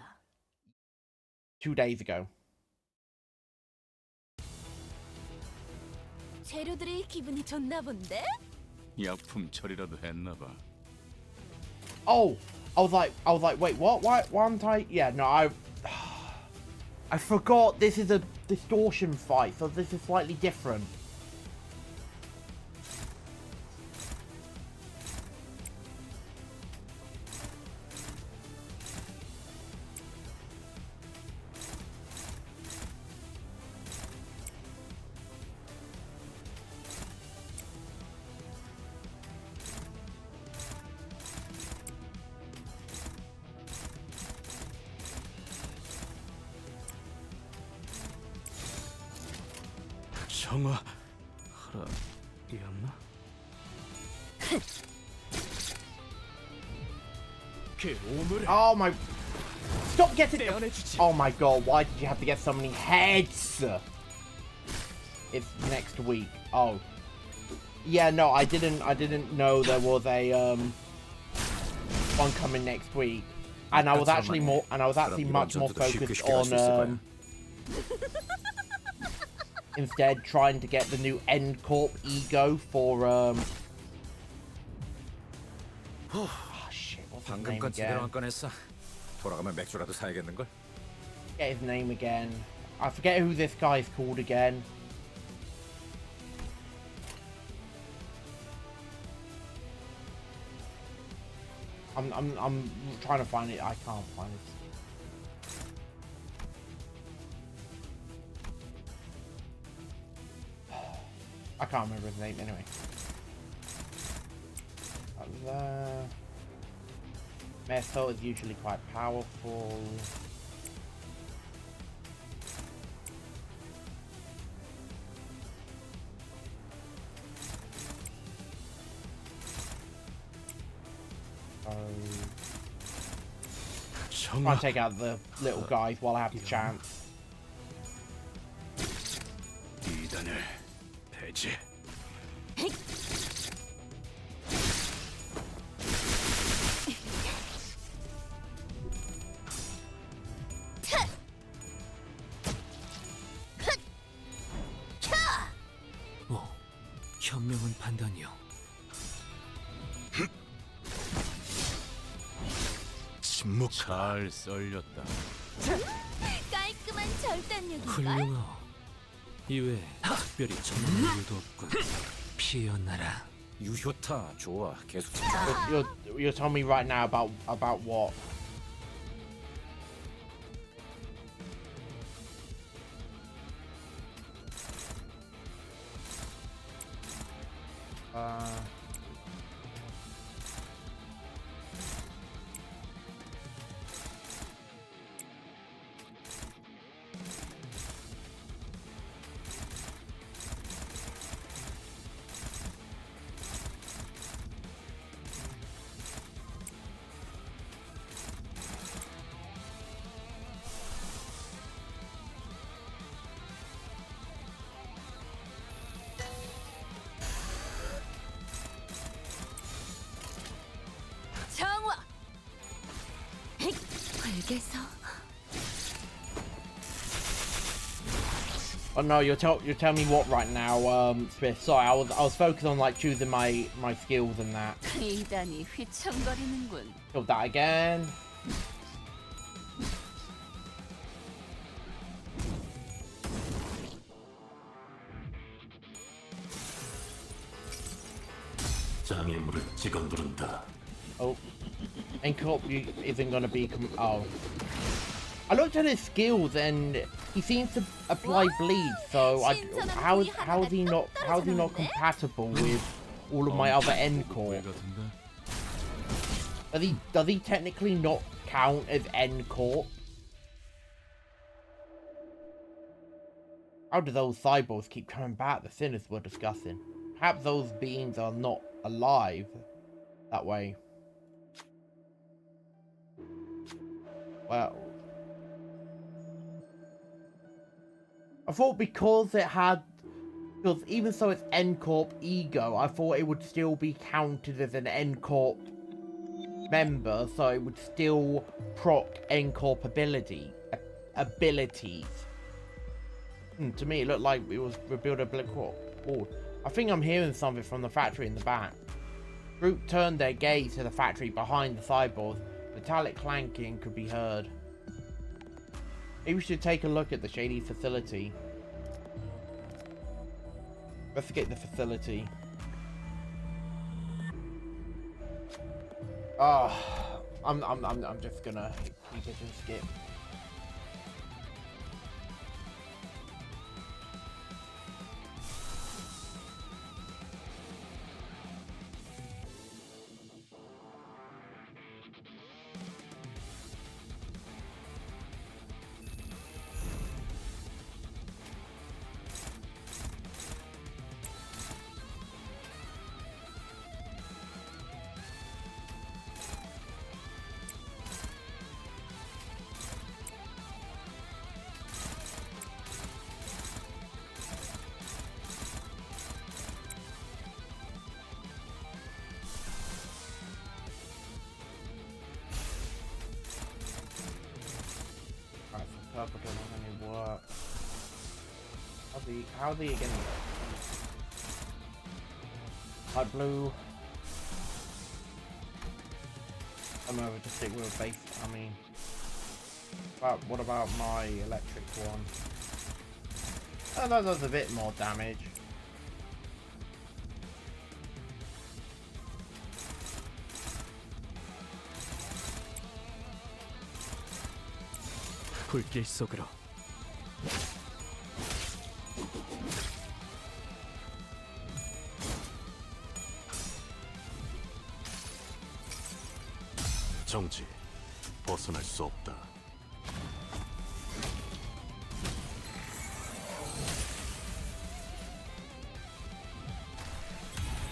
2 days ago. 재료들이 기분이 좋나 본데? 약품 처리라도 했나 봐. Oh, I was like, wait, what? Why aren't I? Yeah, no, I forgot this is a distortion fight, so this is slightly different. 정화하라였나? Oh my... Stop getting... Oh my god, why did you have to get so many heads? It's next week. Oh. Yeah, no, I didn't know there was a one coming next week. And I was actually much more focused on instead trying to get the new End Corp ego for oh shit, what's his name 방금 건 제대로 again? 안 꺼냈어. 돌아가면 맥주라도 사야겠는걸? Get his name again. I forget who this guy is called again. I'm trying to find it. I can't find it. I can't remember his name anyway. Meso is usually quite powerful. Try and take out the little guys while I have the chance. 이단을 배제. 현명한 판단이요. 잘 썰렸다. 깔끔한 절단력인걸? 훌륭하오. 이외에 특별히 전문한 이유도 없군. 피어나라. 유효타 좋아. 계속 You're telling me right now about what? 정화. 벌게서 Oh no, you're telling me what right now, Smith. Sorry, I was focused on like choosing my skills and that. 이단이 휘청거리는군. Killed that again. 장애물을 찍어 누른다. Oh, Incorp isn't gonna be. Oh, I looked at his skills and he seems to apply bleed. So how's he not compatible with all of my other end core? Does he technically not count as end core? How do those cyborgs keep coming back? The sinners were discussing. Perhaps those beings are not alive that way. Well, I thought because even so it's NCorp ego, I thought it would still be counted as an NCorp member, so it would still proc NCorp abilities. To me, it looked like it was rebuild a black board. I think I'm hearing something from the factory in the back. Group turned their gaze to the factory behind the cyborgs. Metallic clanking could be heard. Maybe we should take a look at the shady facility. Investigate the facility. I'm just gonna keep it and skip. Purple doesn't really work. How's he again? Light blue. I'm over to stick with a base. I mean, but what about my electric one? Oh, that does a bit more damage. 불길 속으로. 정지. 벗어날 수 없다.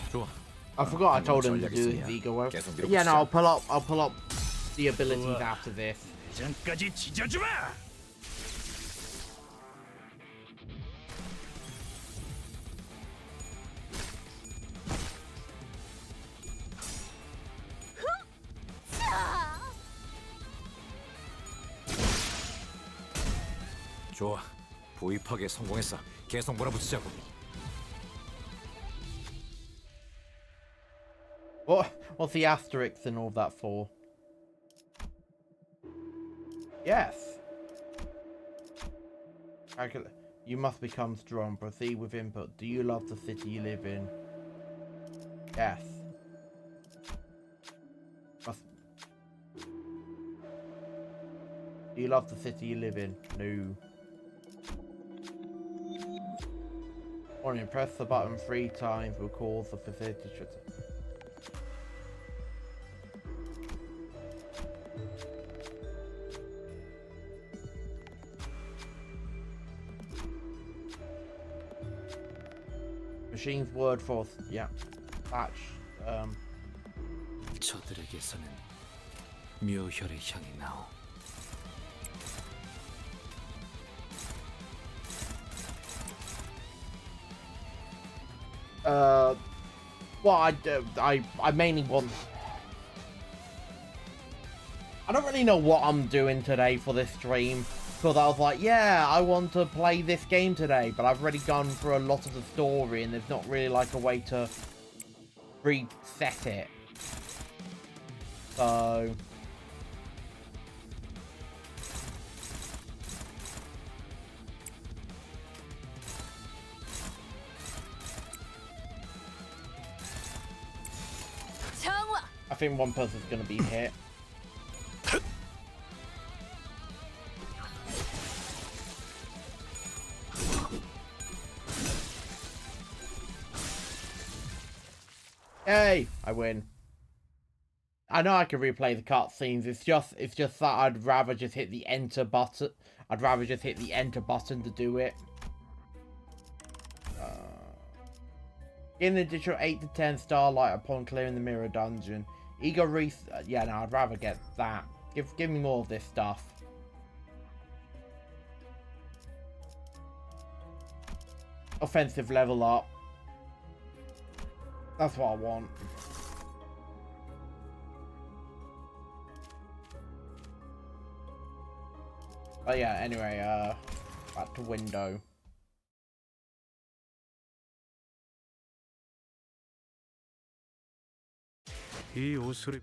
좋아. I forgot I told him to do his ego work. Yeah, no, I'll pull up the abilities after this. 대장까지 지져주마! 좋아. 부입하게 성공했어. 계속 몰아붙이자고. What's the asterisk and all that for? Yes. You must become strong. Proceed with input. Do you love the city you live in? Yes. Must... Do you love the city you live in? No. Warning, press the button 3 times will cause the facility to... Machine's word force, yeah. Patch, 저들에게서는 묘혈의 향이 나오. Well, I mainly want... I don't really know what I'm doing today for this stream. Because I was like, yeah, I want to play this game today. But I've already gone through a lot of the story. And there's not really like a way to reset it. So... I think one person's going to be hit. Hey, I win. I know I can replay the cutscenes. It's just that I'd rather just hit the enter button. I'd rather just hit the enter button to do it. Gain an additional 8 to 10 starlight upon clearing the mirror dungeon. Ego yeah, no, I'd rather get that. Give me more of this stuff. Offensive level up. That's what I want. But yeah, anyway, back to window. 이 옷을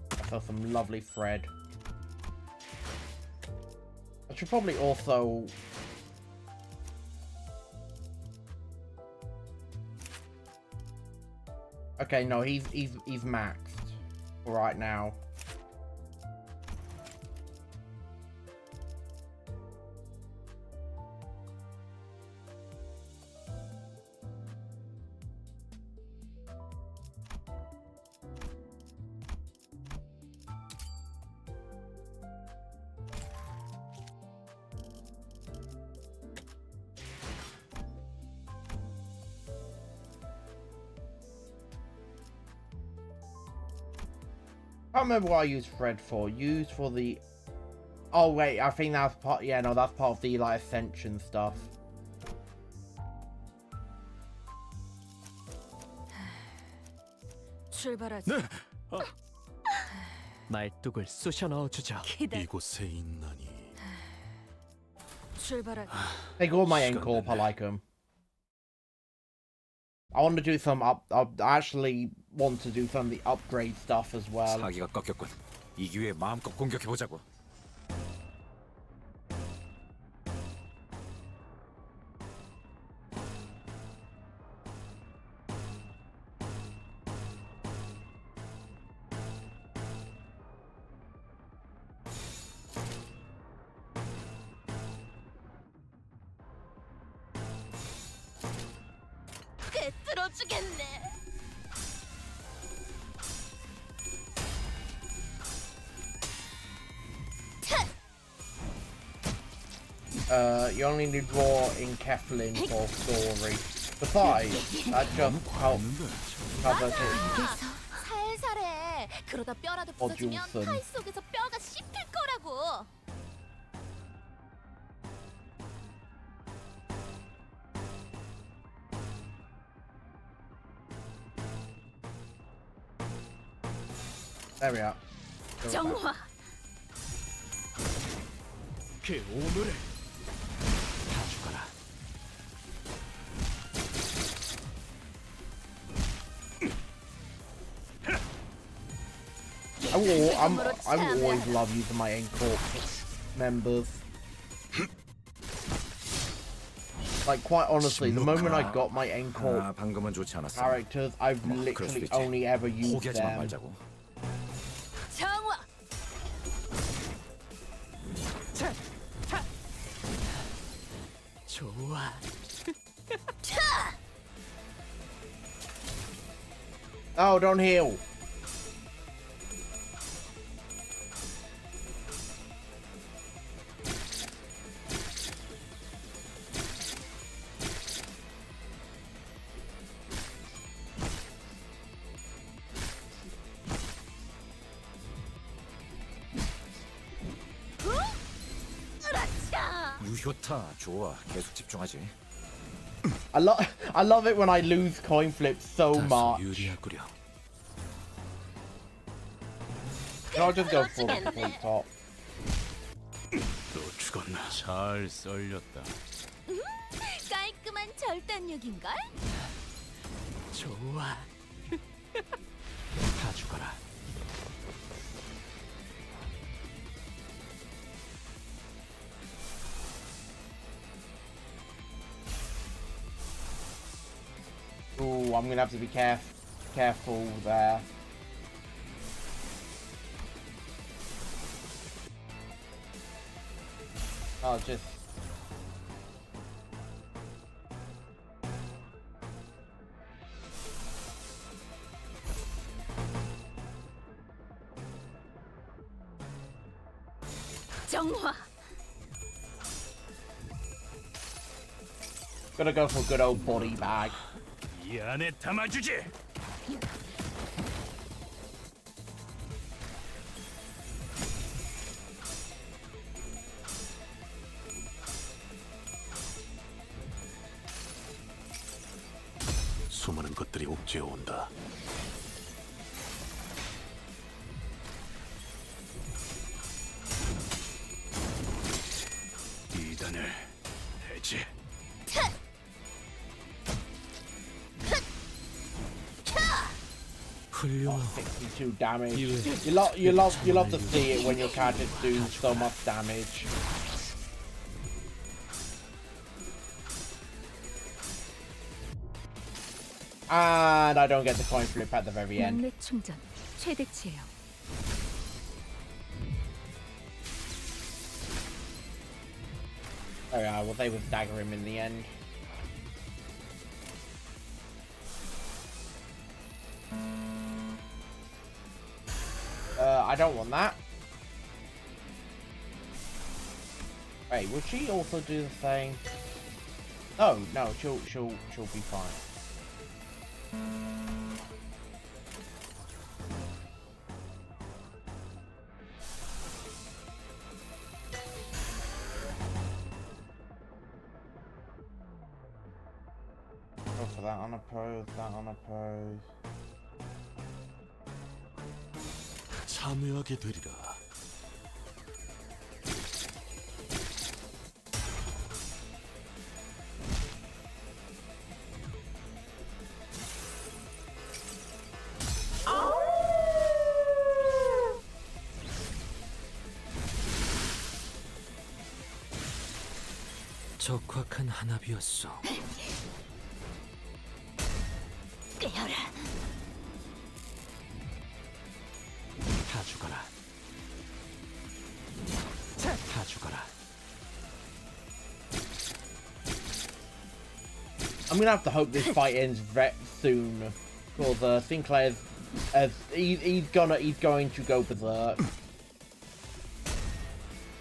I saw some lovely thread. I should probably also... Okay, no, he's maxed right now. I can't remember what I used Fred for. Used for the... Oh wait, I think that's part... Yeah, no, that's part of the like ascension stuff. 출발하지. 말뚝을 쑤셔 넣어주자. 이곳에 있나니. 출발하지. Take all my N-Corp, I like them. I want to do some I actually want to do some of the upgrade stuff as well. 사기가 꺾였군. 이 기회에 마음껏 공격해 보자고. You only need raw in Keflin for story. Besides, that just covers it. 살살해. 그러다 뼈라도 부서지면 줄슨. 타이 속에서 뼈가 씹힐 거라고. There we are. 정화. 그 오물을 I'm always love using my N-Corp members. Like, quite honestly, the moment I got my N-Corp 방금은 좋지 않았어. characters, I've literally only ever used 포기하지 them. 말자고. 정화. 좋아. Oh, don't heal. 유효타 좋아. 계속 집중하지. I love it when I lose coin flips so 다소 much. 유리하구려. I'll just go for the full top. 또 죽었나? 잘 썰렸다. 깔끔한 절단력인걸? 좋아. 다 죽어라. Ooh, I'm gonna have to be careful there. I'll just... 정화. Gotta go for a good old body bag. 이 안에 담아주지. 수많은 것들이 옥죄어 온다. 이단을 해제. 훌륭. 62 damage. You love to see it when your characters do so much damage. And I don't get the coin flip at the very end. 능력 충전 최대치예요. Oh yeah, I was able to dagger him in the end. I don't want that. Wait, would she also do the same? Oh no, she'll be fine. Go for that unopposed, that unopposed. 참여하게 되리라. 적확한 한압이었어. 깨어라. 다 죽어라. 다 죽어라. I'm gonna have to hope this fight ends soon, because Sinclair's he's going to go berserk.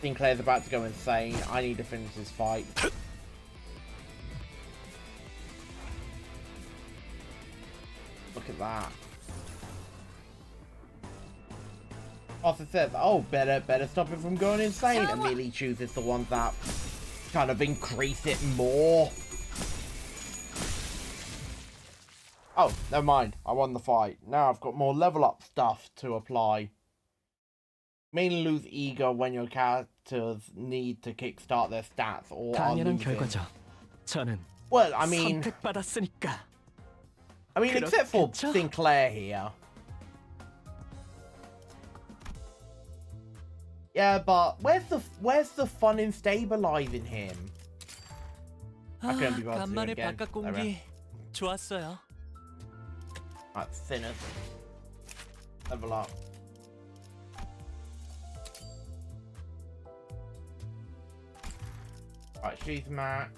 Sinclair's about to go insane. I need to finish this fight. Look at that. Arthur says, "Oh, better stop it from going insane." Immediately chooses the ones that kind of increase it more. Oh, never mind. I won the fight. Now I've got more level up stuff to apply. Mainly lose ego when your characters need to kickstart their stats or are 당연한 losing. 결과죠. 저는 Well, I mean, 선택받았으니까. except for 그렇겠죠? Sinclair here. Yeah, but where's the fun in stabilizing him? I couldn't be bothered to do it 간만에 again. 바깥 공기 좋았어요. Alright, sinners. Level up. Right, she's maxed.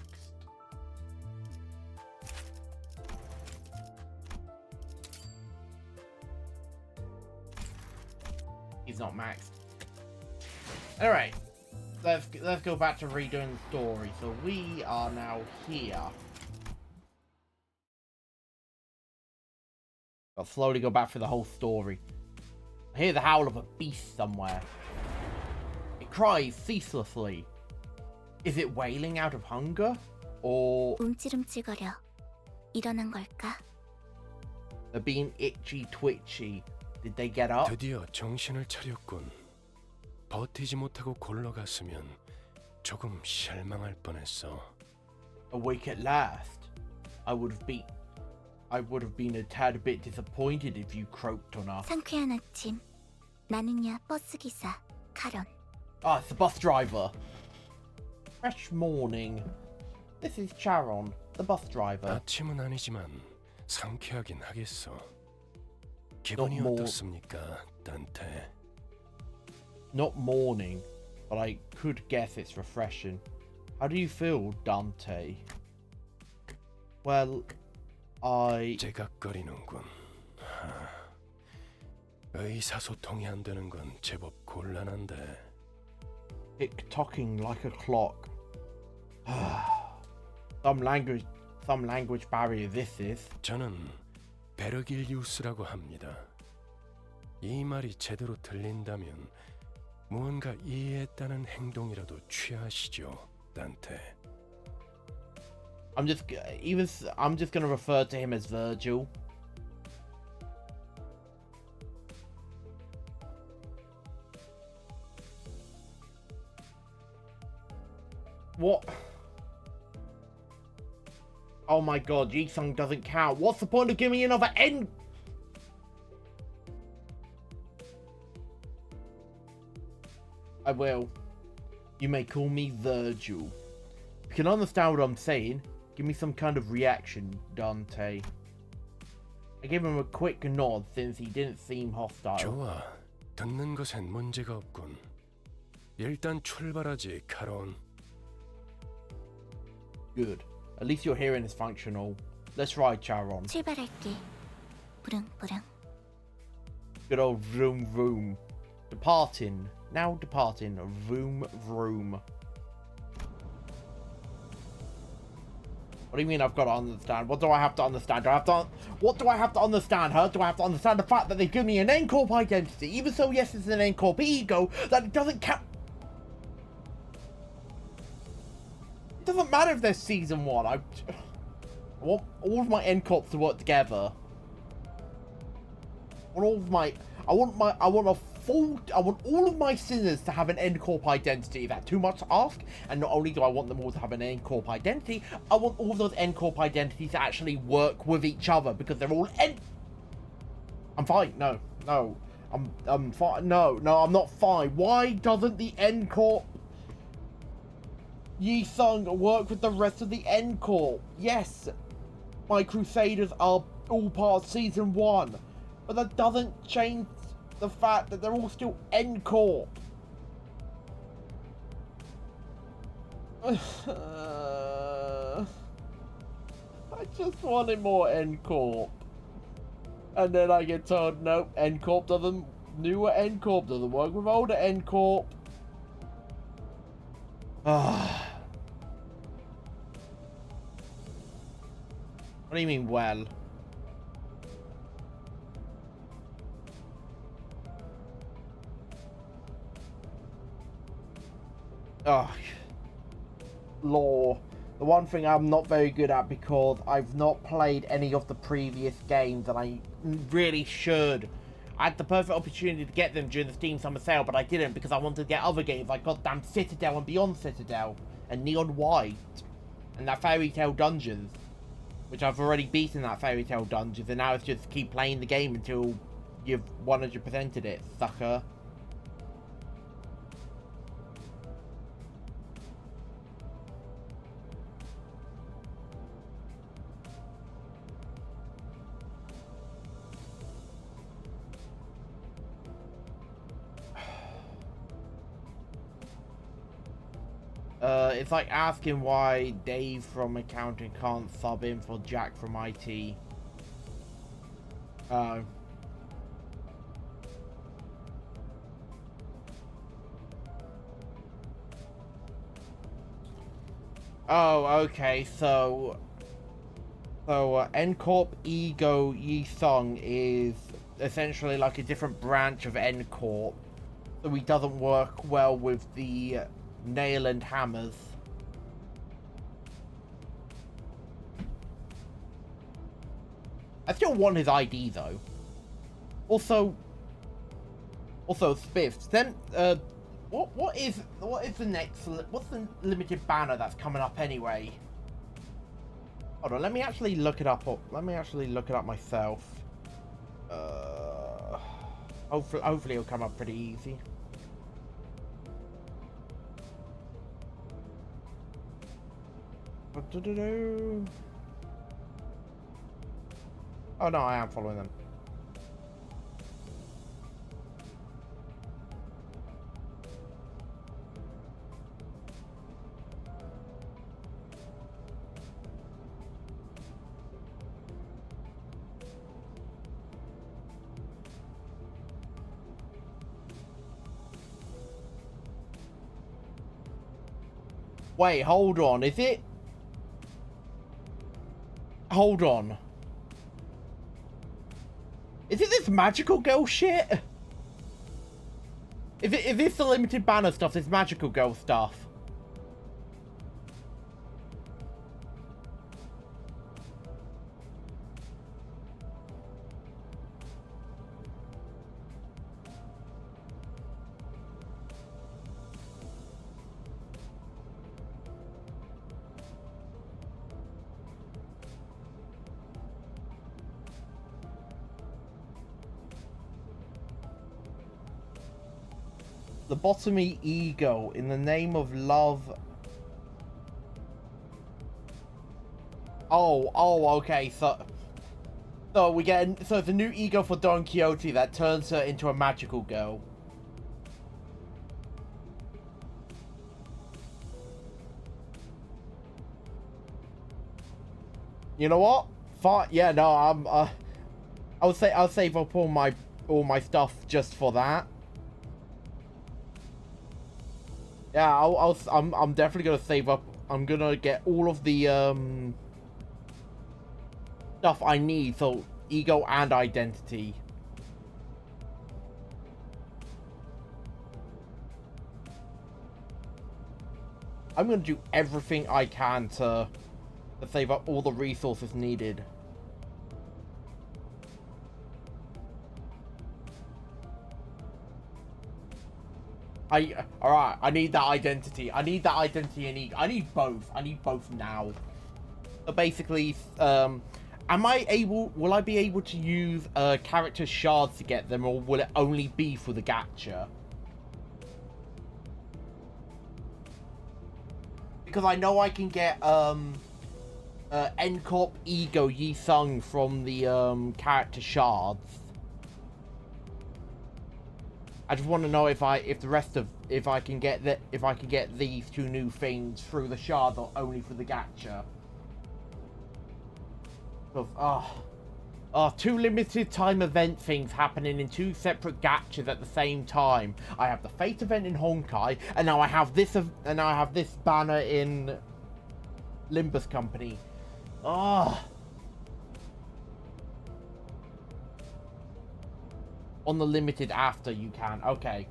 He's not maxed. Alright. Let's go back to redoing the story. So we are now here. I'll slowly go back through the whole story. I hear the howl of a beast somewhere. It cries ceaselessly. Is it wailing out of hunger? Or 움찔움찔거려. 일어난 걸까? they're being itchy twitchy? Did they get up? 드디어 정신을 차렸군. 버티지 못하고 골러갔으면 조금 실망할 뻔했어. Awake at last. I would have been a tad bit disappointed if you croaked on us. 상쾌한 아침. 나는야 버스 기사 카런. Ah, it's the bus driver. Fresh morning. This is Charon, the bus driver. 아침은 아니지만 상쾌하긴 하겠어. 기분이 more- 어떻습니까, 단테? Not morning, but I could guess it's refreshing. How do you feel, Dante? Well, 제각거리는군. 의사소통이 안 되는 건 제법 곤란한데. tick-tocking like a clock. Some language barrier this is. 저는 베르길리우스라고 합니다. 이 말이 제대로 들린다면 무언가 이해했다는 행동이라도 취하시죠, 단테. I'm just gonna refer to him as Virgil. What? Oh my god, Yi-sung doesn't count. What's the point of giving me another N? I will. You may call me Virgil. You can understand what I'm saying. Give me some kind of reaction, Dante. I gave him a quick nod since he didn't seem hostile. 좋아, 듣는 것엔 문제가 없군. 일단 출발하지, 카론. Good. At least your hearing is functional. Let's ride, Charon. 출발할게. 부릉부릉. Good old vroom vroom. Departing. Now departing. Vroom vroom. What do you mean I've got to understand? What do I have to understand? What do I have to understand, huh? Do I have to understand the fact that they've given me an N-Corp identity? Even so, yes, it's an N-Corp ego, that it doesn't count. It doesn't matter if there's season 1. I want all of my N-Corps to work together. I want all of my sinners to have an N-Corp identity. Is that too much to ask? And not only do I want them all to have an N-Corp identity, I want all of those N-Corp identities to actually work with each other because they're all N. I'm fine. No. I'm fine. No, I'm not fine. Why doesn't the N-Corp Yi-sung work with the rest of the N-Corp? Yes, my Crusaders are all part of season 1, but that doesn't change the fact that they're all still N-Corp. I just wanted more N-Corp. And then I get told, nope, N-Corp doesn't, newer N-Corp doesn't work with older N-Corp. What do you mean, well? Lore. The one thing I'm not very good at because I've not played any of the previous games and I really should. I had the perfect opportunity to get them during the Steam Summer Sale, but I didn't because I wanted to get other games like goddamn Citadel and Beyond Citadel and Neon White and that Fairy Tale Dungeons, which I've already beaten that Fairy Tale Dungeons, and now it's just keep playing the game until you've 100%ed it, sucker. it's like asking why Dave from accounting can't sub in for Jack from IT. Oh. Oh, okay, so NCorp Ego Yi Sung is essentially like a different branch of NCorp, so he doesn't work well with the nail and hammers. I still want his ID though. Also Spiffs. Then what is the next? What's the limited banner that's coming up anyway? Hold on, let me actually look it up. Let me actually look it up myself. Hopefully it'll come up pretty easy. Oh no, I am following them. Wait, hold on. Is it? Hold on. Is it this magical girl shit? Is this the limited banner stuff? This magical girl stuff? Lobotomy ego in the name of love. Oh, okay. So we get so it's a new ego for Don Quixote that turns her into a magical girl. You know what? Fine. Yeah, no, I'll save up all my stuff just for that. Yeah, I'm definitely gonna save up. I'm gonna get all of the stuff I need, so ego and identity. I'm gonna do everything I can to save up all the resources needed. Alright, I need that identity. I need both. I need both now. So basically, will I be able to use character shards to get them, or will it only be for the gacha? Because I know I can get NCorp Ego Yi Sung from the character shards. I just want to know if I can get these two new things through the shard or only for the gacha. Two limited time event things happening in two separate gachas at the same time. I have the Fate event in Honkai, and now I have this banner in Limbus Company. On the limited after you can. Okay.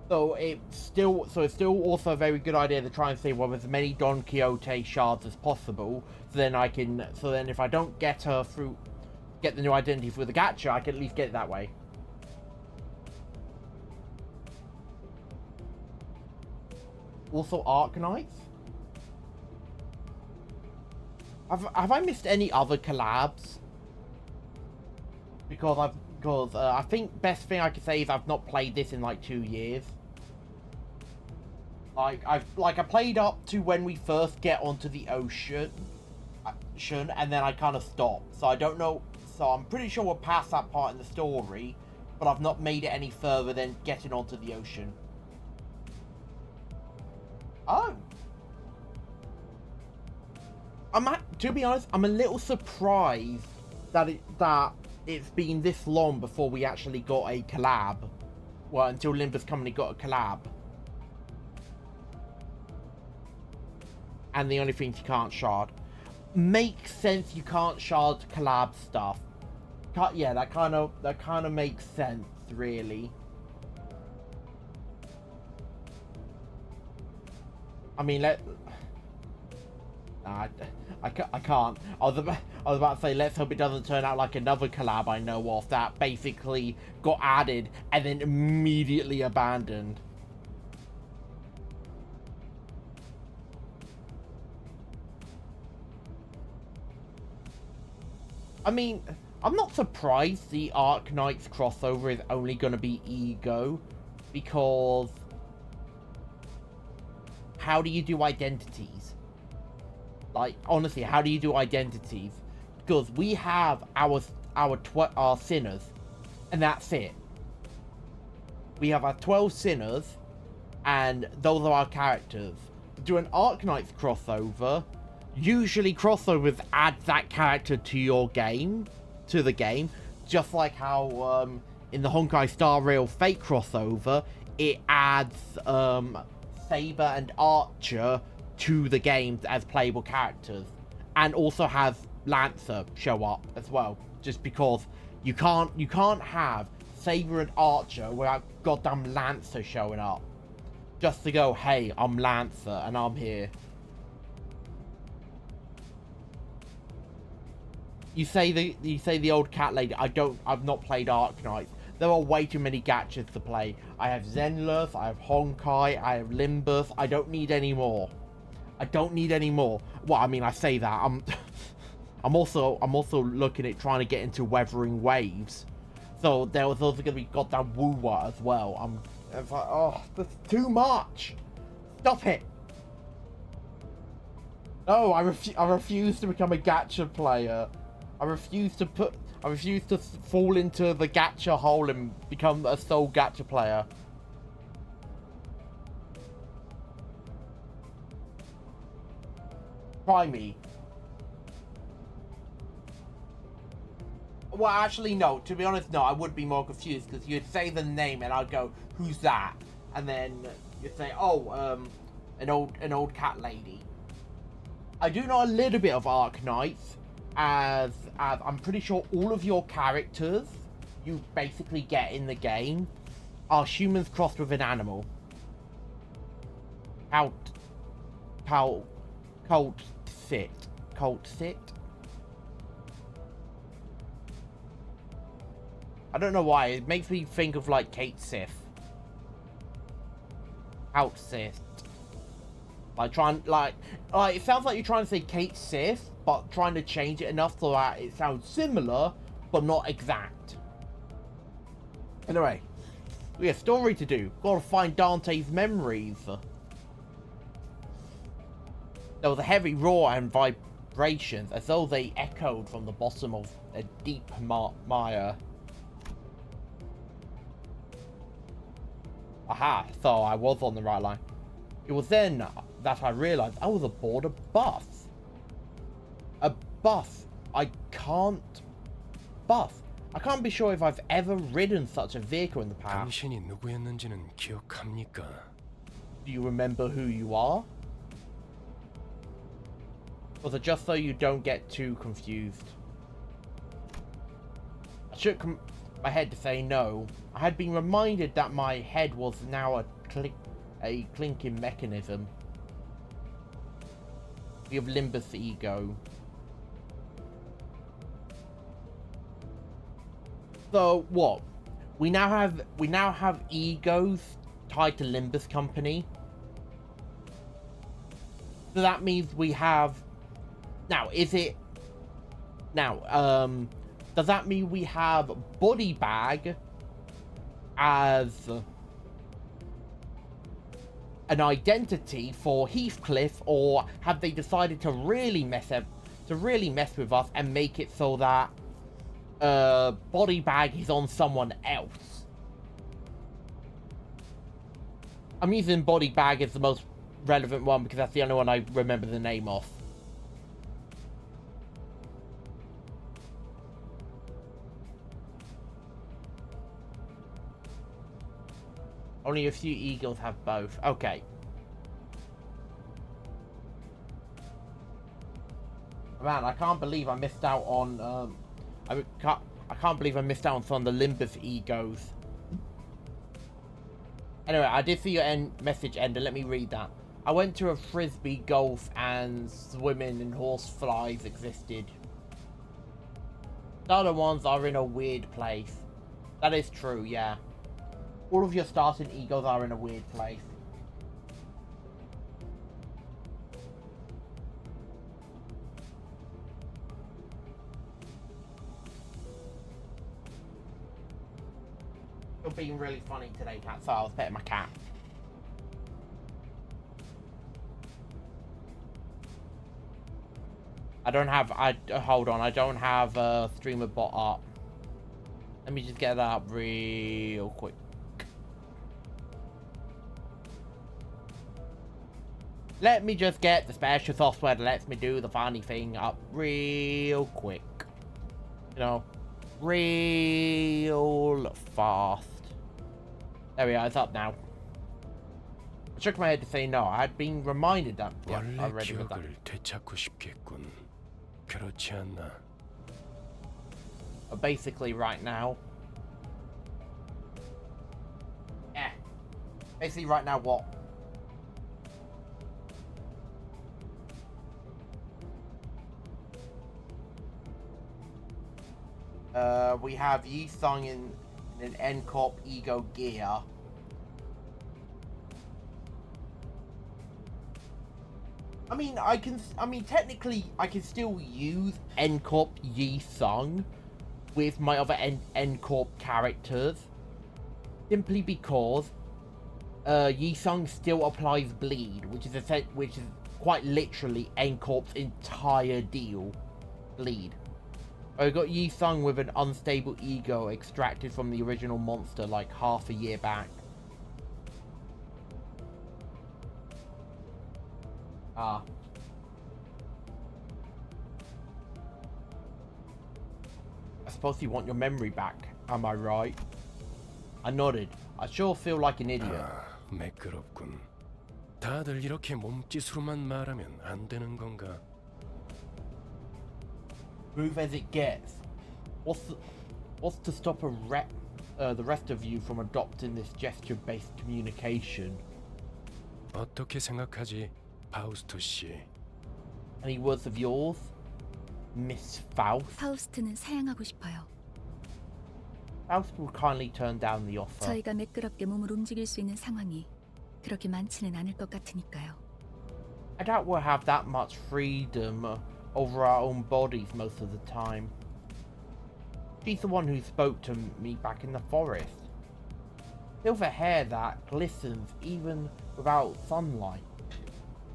So it's still also a very good idea to try and save as many Don Quixote shards as possible. So then if I don't get the new identity through the gacha, I can at least get it that way. Also Arknights. Have I missed any other collabs? Because I think best thing I could say is I've not played this in like 2 years. I played up to when we first get onto the ocean, and then I kind of stopped. So I don't know. So I'm pretty sure we're past that part in the story, but I've not made it any further than getting onto the ocean. Oh. To be honest, I'm a little surprised that it's been this long before we actually got a collab. Well, until Limbus Company got a collab. And the only thing you can't shard. Makes sense you can't shard collab stuff. Yeah, that kind of makes sense, really. I mean, I can't. I was about to say, let's hope it doesn't turn out like another collab I know of that basically got added and then immediately abandoned. I mean, I'm not surprised the Arc Knights crossover is only going to be ego, because how do you do identities? Like, honestly, how do you do identities? Because we have our sinners, and that's it. We have our 12 sinners, and those are our characters. Do an Arc Knights crossover. Usually crossovers add that character to your game, just like how in the Honkai Star Rail Fate crossover, it adds Saber and Archer to the game as playable characters, and also has Lancer show up as well, just because you can't have Saber and Archer without goddamn Lancer showing up, just to go, hey, I'm Lancer and I'm here. You say the old cat lady. I've not played Arc Knights. There are way too many gachas to play. I have Zenless, I have Honkai, I have Limbus. I don't need any more. Well, I mean, I say that. I'm also looking at trying to get into Weathering Waves. So there was also gonna be goddamn Woowa as well. It's like, oh, that's too much. Stop it. No, I refuse to become a gacha player. I refuse to fall into the gacha hole and become a sole gacha player. Try me. Well, actually, no. To be honest, no. I would be more confused because you'd say the name and I'd go, "Who's that?" And then you'd say, "Oh, an old cat lady." I do know a little bit of Arc Knights, as I'm pretty sure all of your characters you basically get in the game are humans crossed with an animal. Colt sit. I don't know why, it makes me think of like Kate Sith. Colt sit. Like it sounds like you're trying to say Kate Sith, but trying to change it enough so that it sounds similar, but not exact. Anyway, we have a story to do. Gotta find Dante's memories. There was a heavy roar and vibrations, as though they echoed from the bottom of a deep mire. Aha, so I was on the right line. It was then that I realized I was aboard a bus. A bus. I can't be sure if I've ever ridden such a vehicle in the past. 당신이 누구였는지는 기억합니까? Do you remember who you are? Was it just so you don't get too confused? I shook my head to say no. I had been reminded that my head was now a clinking mechanism. We have Limbus ego. So what? We now have egos tied to Limbus Company. So that means we have. Now, does that mean we have Body Bag as an identity for Heathcliff, or have they decided to really mess with us and make it so that Body Bag is on someone else? I'm using Body Bag as the most relevant one because that's the only one I remember the name of. Only a few eagles have both. Okay. Man, I can't believe I missed out on I can't believe I missed out on some of the Limbus egos. Anyway, I did see your message end, and let me read that. I went to a frisbee golf and swimming and horse flies existed. The other ones are in a weird place. That is true, yeah. All of your starting egos are in a weird place. You're being really funny today, cat, so I was petting my cat. I don't have, hold on, I don't have a streamer bot up. Let me just get that up real quick. Let me just get the special software that lets me do the funny thing up real quick. You know, real fast. There we are, it's up now. I shook my head to say no. I had been reminded that. Yeah, I 원래 already read that. 기억을 되찾고 싶겠군. 그렇지 않나? But basically, right now. Yeah. Basically, right now, what? We have Yi Sung in an N-Corp Ego gear. I mean, technically, I can still use N-Corp Yi Sung with my other N-Corp characters. Simply because Yi Sung still applies bleed, which is quite literally N-Corp's entire deal. Bleed. I got Yi Sung with an unstable ego extracted from the original monster like half a year back. Ah. I suppose you want your memory back, am I right? I nodded. I sure feel like an idiot. 아, 매끄럽군. 다들 이렇게 몸짓으로만 말하면 안 되는 건가? Move as it gets. What's to stop the rest of you from adopting this gesture-based communication? 어떻게 생각하지, 파우스트 씨? Any words of yours, Miss Faust? 파우스트는 사양하고 싶어요. Faust will kindly turn down the offer. 저희가 매끄럽게 몸을 움직일 수 있는 상황이 그렇게 많지는 않을 것 같으니까요. I doubt we'll have that much freedom over our own bodies most of the time. She's the one who spoke to me back in the forest. Silver hair that glistens even without sunlight.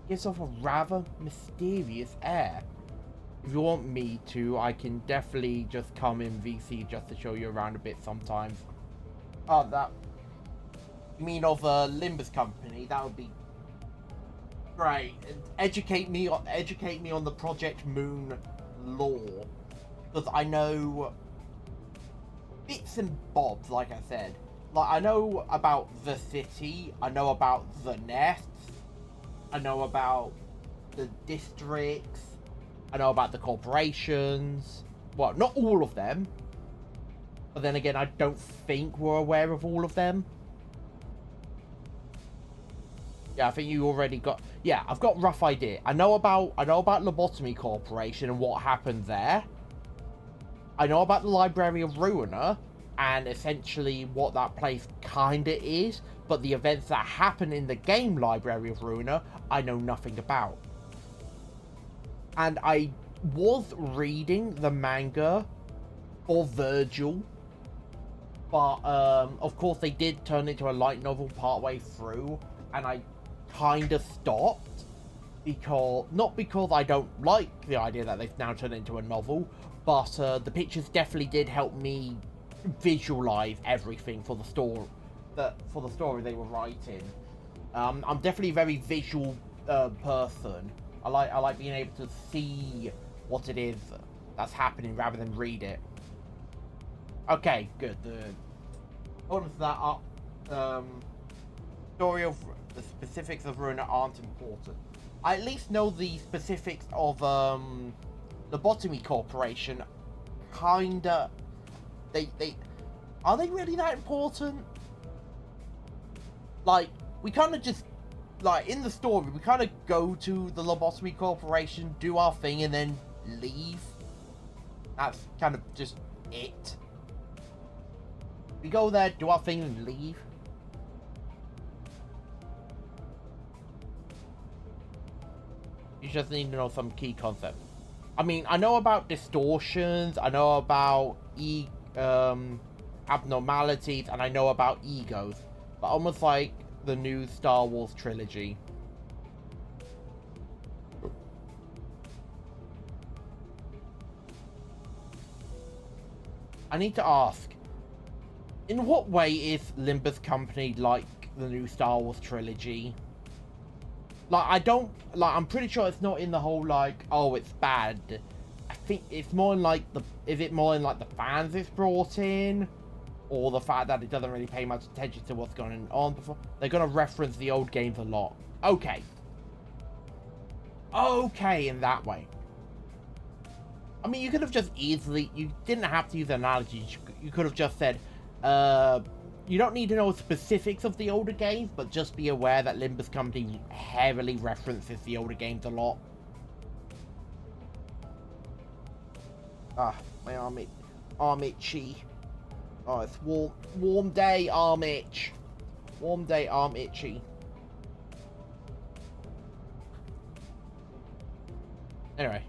Gives off a rather mysterious air. If you want me to, I can definitely just come in VC just to show you around a bit sometimes. Oh, that... You mean of Limbus Company? That would be great. Educate me on the Project Moon lore, because I know bits and bobs. Like I said, like I know about the city, I know about the nests, I know about the districts, I know about the corporations. Well, not all of them, but then again, I don't think we're aware of all of them. Yeah, I think you already got... Yeah, I've got a rough idea. I know about Lobotomy Corporation and what happened there. I know about the Library of Ruiner and essentially what that place kinda is, but the events that happen in the game Library of Ruiner, I know nothing about. And I was reading the manga for Virgil, but of course they did turn it into a light novel partway through, and I kind of stopped because not because I don't like the idea that they've now turned it into a novel, but the pictures definitely did help me visualize everything for the story they were writing. I'm definitely a very visual person. I like being able to see what it is that's happening rather than read it. Okay, good. The elements of that are, story of the specifics of Runa aren't important. I at least know the specifics of Lobotomy Corporation. Kinda. They are they really that important? Like, we kind of just, like, in the story, we kind of go to the Lobotomy Corporation, do our thing, and then leave. That's kind of just it. We go there, do our thing, and leave. You just need to know some key concepts. I mean, I know about distortions, I know about abnormalities, and I know about egos. But almost like the new Star Wars trilogy. I need to ask, in what way is Limbus Company like the new Star Wars trilogy? Like, I'm pretty sure it's not in the whole, like, oh, it's bad. I think it's more in, like, is it more in, like, the fans it's brought in? Or the fact that it doesn't really pay much attention to what's going on before? They're going to reference the old games a lot. Okay. Okay, in that way. I mean, you could have just easily, you didn't have to use analogies. You could have just said, you don't need to know specifics of the older games, but just be aware that Limbus Company heavily references the older games a lot. Ah, my arm itchy. Oh, it's warm day, arm itch. Warm day, arm itchy. Anyway.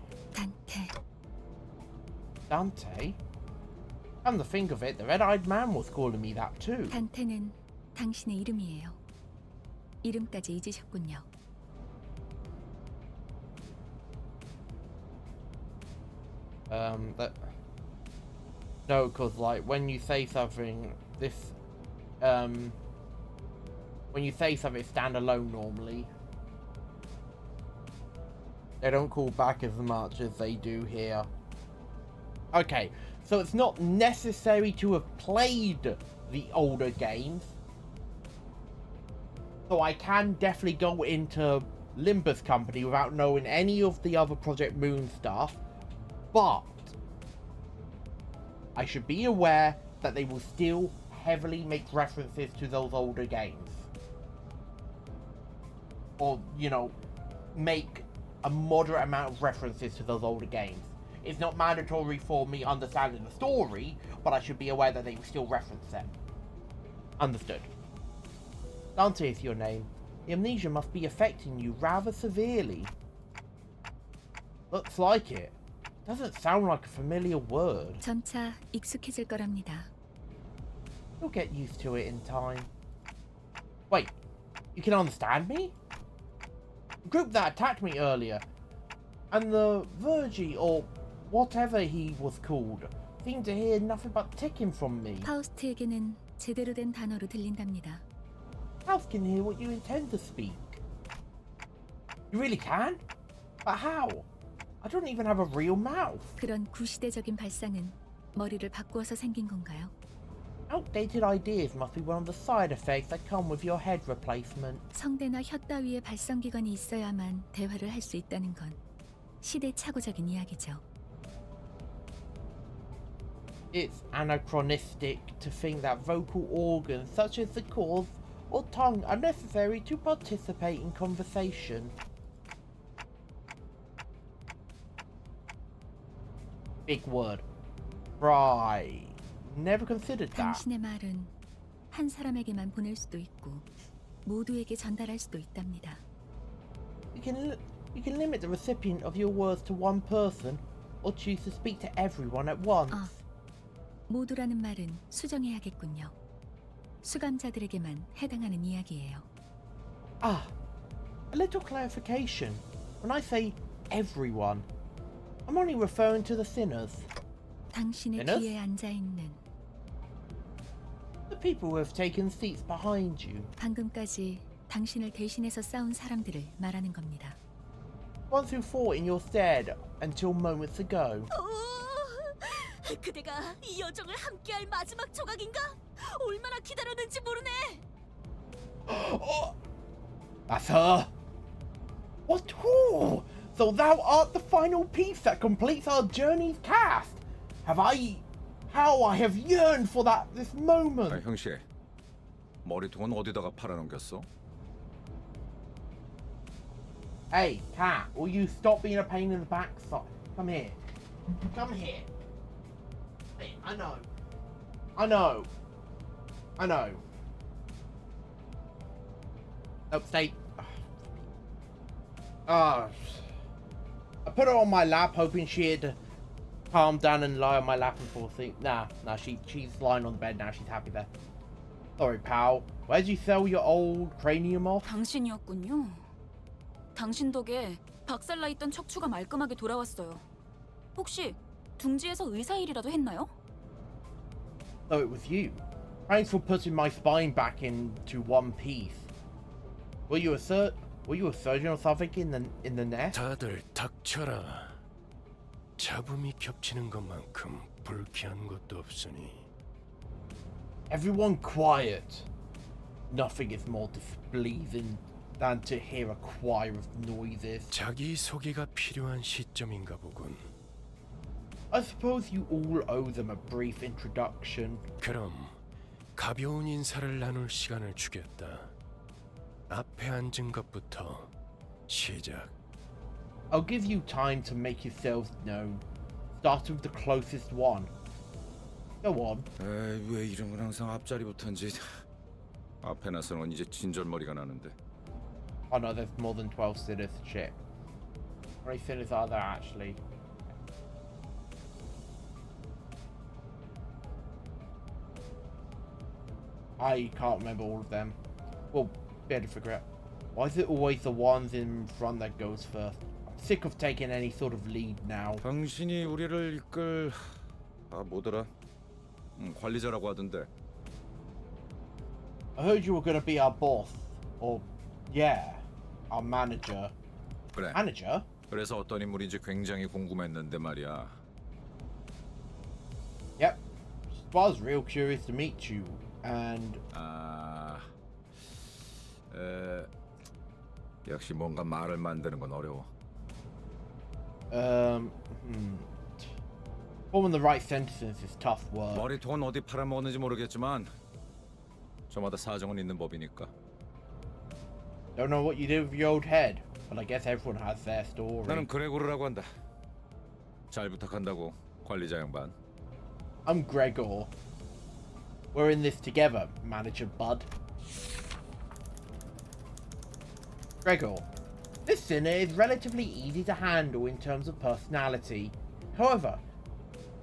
Dante? Come to think of it, the red-eyed man was calling me that too. 단테는 당신의 이름이에요. 이름까지 잊으셨군요. No, because, like, when you say something, when you say something standalone normally, they don't call back as much as they do here. Okay, so it's not necessary to have played the older games. So I can definitely go into Limbus Company without knowing any of the other Project Moon stuff, but I should be aware that they will still heavily make references to those older games. Or, you know, make a moderate amount of references to those older games. It's not mandatory for me understanding the story, but I should be aware that they will still reference them. Understood. Dante is your name. The amnesia must be affecting you rather severely. Looks like it. Doesn't sound like a familiar word. 점차 익숙해질 거랍니다. You'll get used to it in time. Wait, you can understand me? The group that attacked me earlier, and the Virgie, or whatever he was called, seemed to hear nothing but ticking from me. 파우스트에게는 제대로 된 단어로 들린답니다. House can hear what you intend to speak. You really can? But how? I don't even have a real mouth. 그런 구시대적인 발상은 머리를 바꾸어서 생긴 건가요? Outdated ideas must be one of the side effects that come with your head replacement. 성대나 혀 따위의 발성기관이 있어야만 대화를 할 수 있다는 건 시대착오적인 이야기죠. It's anachronistic to think that vocal organs such as the cords or tongue are necessary to participate in conversation. Big word. Right. Never considered that. 당신의 말은 한 사람에게만 보낼 수도 있고 모두에게 전달할 수도 있답니다. You can limit the recipient of your words to one person or choose to speak to everyone at once. 모두라는 말은 수정해야겠군요. 수감자들에게만 해당하는 이야기예요. Ah, a little clarification. When I say everyone, I'm only referring to the sinners. 당신의 sinners? 뒤에 앉아 있는 The people who have taken seats behind you. 방금까지 당신을 대신해서 싸운 사람들을 말하는 겁니다. Ones who fought in your stead until moments ago. 그대가 이 여정을 함께할 마지막 조각인가? 얼마나 기다렸는지 모르네. That's her. What? Oh, so thou art the final piece that completes our journey's cast. How I have yearned for this moment. 아, 형씨, 머리통은 어디다가 팔아넘겼어? Hey, cat, will you stop being a pain in the backside? Come here. Come here. Hey, I know. Nope, stay. I put her on my lap, hoping she'd calm down and lie on my lap and fall asleep. Nah, she's lying on the bed now. She's happy there. Sorry, pal. Where'd you sell your old cranium off? 당신이었군요. 당신 덕에 박살나 있던 척추가 말끔하게 돌아왔어요. 혹시 둥지에서 의사 일이라도 했나요? So it was you. Thanks for putting my spine back into one piece. Were you a surgeon or something in the nest? 다들 닥쳐라. 잡음이 겹치는 것만큼 불쾌한 것도 없으니. Everyone quiet. Nothing is more displeasing than to hear a choir of noises. 자기 소개가 필요한 시점인가 보군. I suppose you all owe them a brief introduction. 그럼 가벼운 인사를 나눌 시간을 주겠다. 앞에 앉은 것부터 시작. I'll give you time to make yourselves known. Start with the closest one. Go on. 에이, 왜 이런 건 항상 앞자리부터인지. 앞에 나서는 건 이제 진절머리가 나는데. Oh no, there's more than 12 sinners. Shit. How many sinners are there actually? I can't remember all of them. Well, be able to figure out. Why is it always the ones in front that goes first? I'm sick of taking any sort of lead now. 당신이 우리를 이끌 뭐더라? 관리자라고 하던데. I heard you were gonna be our boss. Or, yeah, our manager. 그래. Manager? 그래서 어떤 인물인지 굉장히 궁금했는데 말이야. Yep. I was real curious to meet you. And 역시 뭔가 말을 만드는 건 어려워. forming the right sentences is tough work. 머리통은 어디 팔아먹었는지 모르겠지만 저마다 사정은 있는 법이니까. Don't know what you did with your old head, but I guess everyone has their story. 나는 그레고르라고 한다. 잘 부탁한다고 관리자 양반. I'm Gregor. We're in this together, Manager Bud. Gregor, this sinner is relatively easy to handle in terms of personality. However,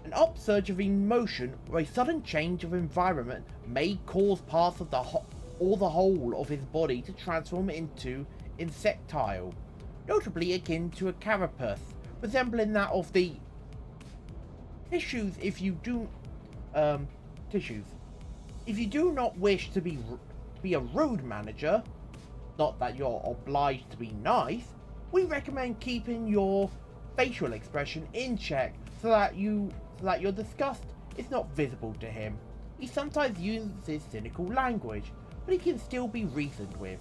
an upsurge of emotion or a sudden change of environment may cause parts of the whole of his body to transform into insectile, notably akin to a carapace, resembling that of the tissues. If you do not wish to be a rude manager, not that you're obliged to be nice, we recommend keeping your facial expression in check so that your disgust is not visible to him. He sometimes uses cynical language, but he can still be reasoned with,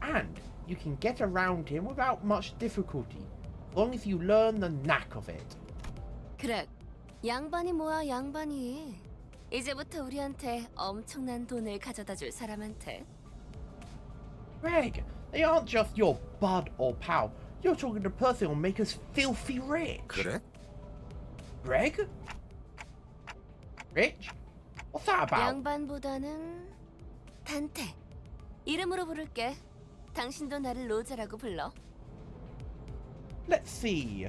and you can get around him without much difficulty, as long as you learn the knack of it. 그래, 양반이 뭐야 양반이. 이제부터 우리한테 엄청난 돈을 가져다 줄 사람한테. Greg, they aren't just your bud or pal. You're talking to the person who'll make us filthy rich. 그래? Greg? Rich? What's that about? 양반보다는 단테. 이름으로 부를게. 당신도 나를 로제라고 불러. Let's see.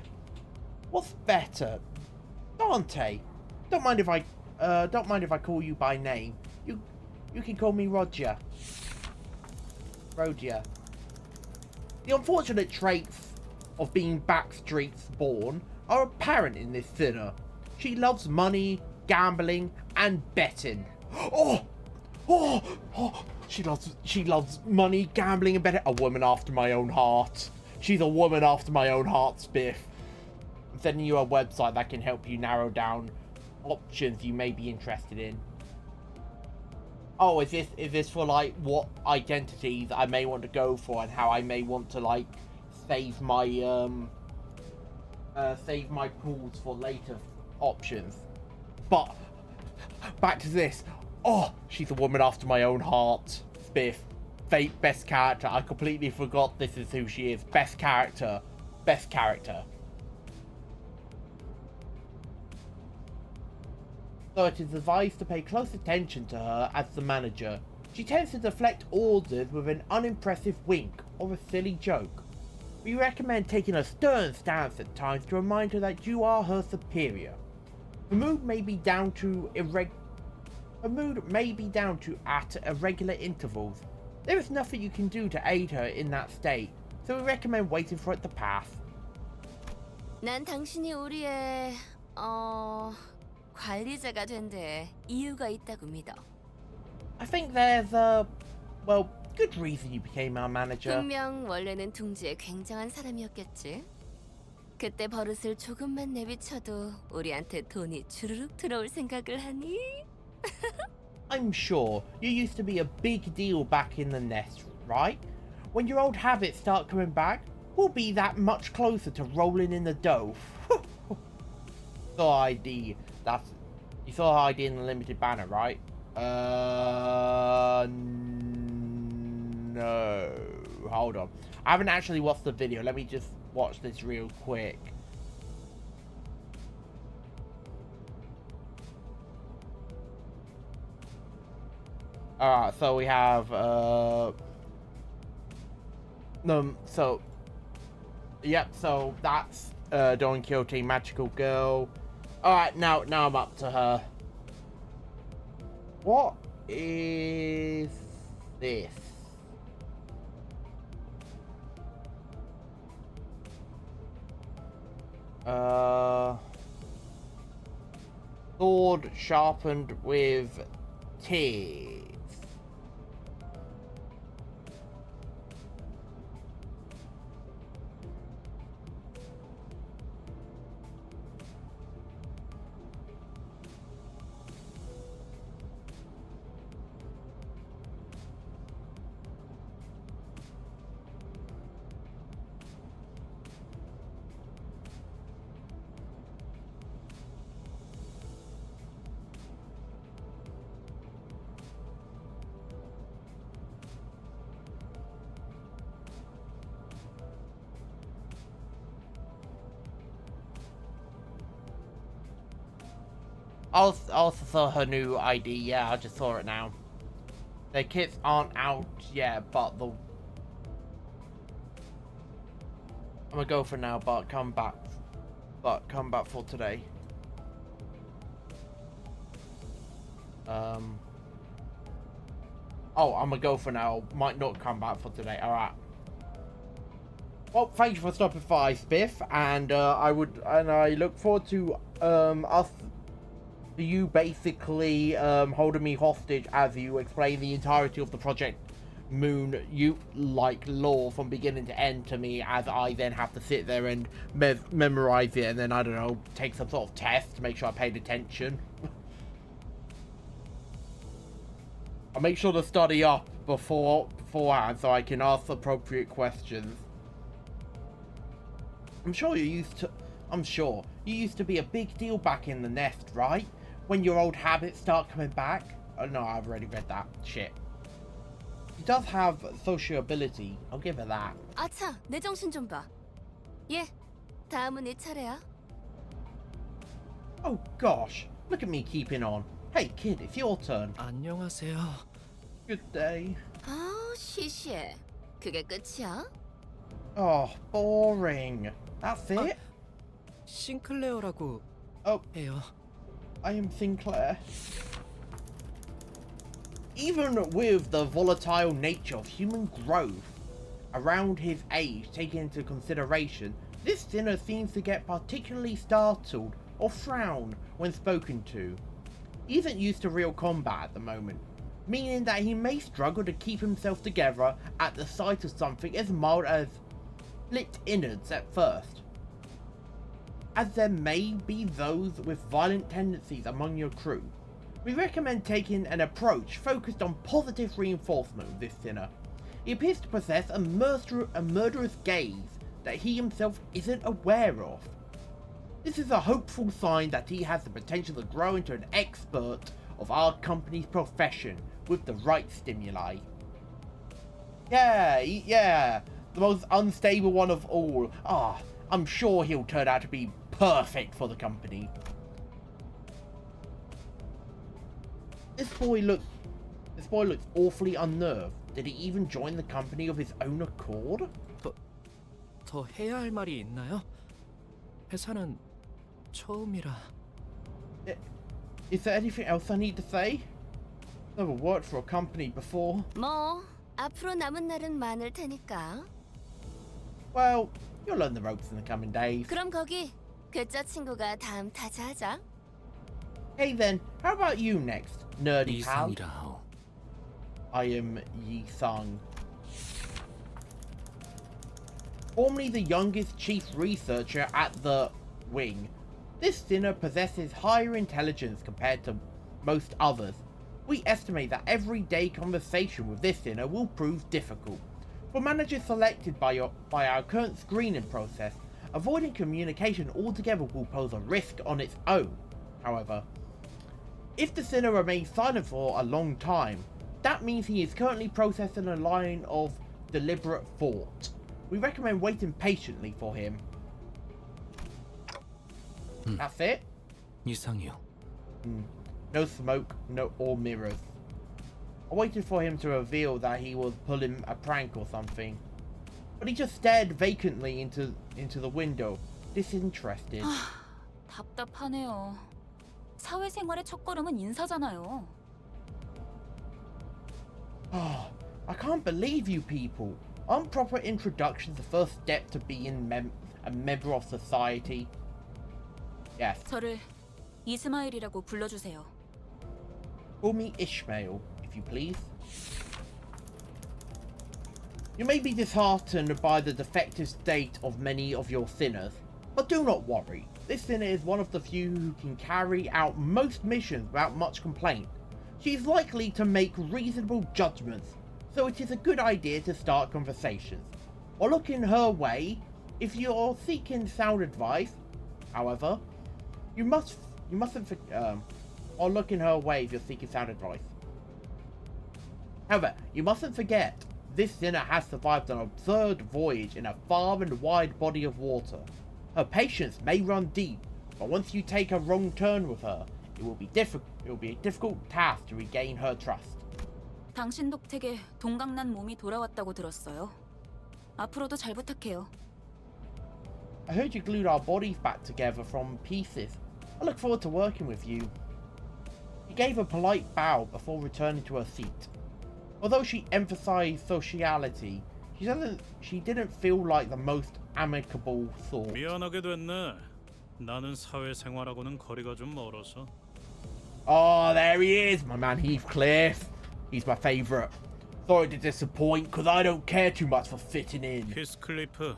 What's better? Dante. Don't mind if I call you by name. You can call me Roger. Roger. The unfortunate traits of being backstreets born are apparent in this sinner. She loves money, gambling, and betting. Oh! She loves money, gambling, and betting. A woman after my own heart. She's a woman after my own heart, Spiff. I'm sending you a website that can help you narrow down options you may be interested in. Oh, is this for like what identities I may want to go for and how I may want to like save my pools for later options? But back to this. Oh, she's a woman after my own heart. Spiff. Fate, best character. I completely forgot this is who she is. Best character. Best character. So it is advised to pay close attention to her as the manager. She tends to deflect orders with an unimpressive wink or a silly joke. We recommend taking a stern stance at times to remind her that you are her superior. Her mood may be down to at irregular intervals. There is nothing you can do to aid her in that state, so we recommend waiting for it to pass. 난 당신이 우리의 관리자가 된 데 이유가 있다고 믿어. I think there's a good reason you became our manager. 분명 원래는 둥지에 굉장한 사람이었겠지. 그때 버릇을 조금만 내비쳐도 우리한테 돈이 주르륵 들어올 생각을 하니? I'm sure you used to be a big deal back in the nest, right? When your old habits start coming back, we'll be that much closer to rolling in the dough. You saw ID in the limited banner, right? No. Hold on. I haven't actually watched the video. Let me just watch this real quick. Alright, so we have, so that's, Don Quixote, Magical Girl. Alright, now I'm up to her. What is this? Sword sharpened with tears. I also saw her new ID. Yeah, I just saw it now. Their kits aren't out yet, but I'm gonna go for now. But come back for today. Oh, I'm gonna go for now. Might not come back for today. All right. Well, thank you for stopping by, Spiff, and I look forward to you basically holding me hostage as you explain the entirety of the Project Moon lore from beginning to end to me, as I then have to sit there and memorize it, and then I don't know, take some sort of test to make sure I paid attention. I'll make sure to study up beforehand so I can ask appropriate questions. I'm sure you used to be a big deal back in the nest, right? When your old habits start coming back. Oh no, I've already read that. Shit. She does have sociability. I'll give her that. 아차, 내 정신 좀 봐. 예, 다음은 네 차례야. Oh gosh, look at me keeping on. Hey kid, it's your turn. 안녕하세요. Good day. 아우, 시시해. 그게 끝이야? Oh, boring. That's it? 싱클레어라고 Oh, 해요. I am Sinclair. Even with the volatile nature of human growth around his age taken into consideration, this sinner seems to get particularly startled or frown when spoken to. He isn't used to real combat at the moment. meaning that he may struggle to keep himself together at the sight of something as mild as split innards at first. As there may be those with violent tendencies among your crew, we recommend taking an approach focused on positive reinforcement with this sinner. He appears to possess a murderous gaze that he himself isn't aware of. This is a hopeful sign that he has the potential to grow into an expert of our company's profession with the right stimuli. Yeah, the most unstable one of all. I'm sure he'll turn out to be perfect for the company. This boy looks awfully unnerved. Did he even join the company of his own accord? 더 해야 할 말이 있나요? 회사는 처음이라. Is there anything else I need to say? Never worked for a company before. 뭐 앞으로 남은 날은 많을 테니까. Well, you'll learn the ropes in the coming days. 그럼 거기 괴짜 친구가 다음 타자하자. Hey then, how about you next, nerdy pal? 이상이라 하오. I am Yi Sung. Formerly the youngest chief researcher at the Wing, this sinner possesses higher intelligence compared to most others. We estimate that everyday conversation with this sinner will prove difficult. For managers selected by our current screening process, avoiding communication altogether will pose a risk on its own. However, if the sinner remains silent for a long time, that means he is currently processing a line of deliberate thought. We recommend waiting patiently for him. That's it? 이상이요. No smoke, or mirrors. I waited for him to reveal that he was pulling a prank or something, but he just stared vacantly into the window, disinterested. 답답하네요. 사회생활의 첫걸음은 인사잖아요. I can't believe you people. Aren't proper introductions the first step to being a member of society? Yes. 저를 이스마일이라고 불러주세요. Call me Ishmael, if you please. You may be disheartened by the defective state of many of your sinners, but do not worry. This sinner is one of the few who can carry out most missions without much complaint. She is likely to make reasonable judgments, so it is a good idea to start conversations. Or look in her way if you're seeking sound advice. However, you mustn't or look in her way if you're seeking sound advice. However, you mustn't forget, this sinner has survived an absurd voyage in a far and wide body of water. Her patience may run deep, but once you take a wrong turn with her, it will be a difficult task to regain her trust. 당신 덕택에 동강난 몸이 돌아왔다고 들었어요. 앞으로도 잘 부탁해요. I heard you glued our bodies back together from pieces. I look forward to working with you. She gave a polite bow before returning to her seat. Although she emphasized sociality, she didn't feel like the most amicable sort. 미안하게 됐네. 나는 사회생활하고는 거리가 좀 멀어서. Oh, there he is, my man Heathcliff. He's my favourite. Sorry to disappoint, because I don't care too much for fitting in. 히스클리프.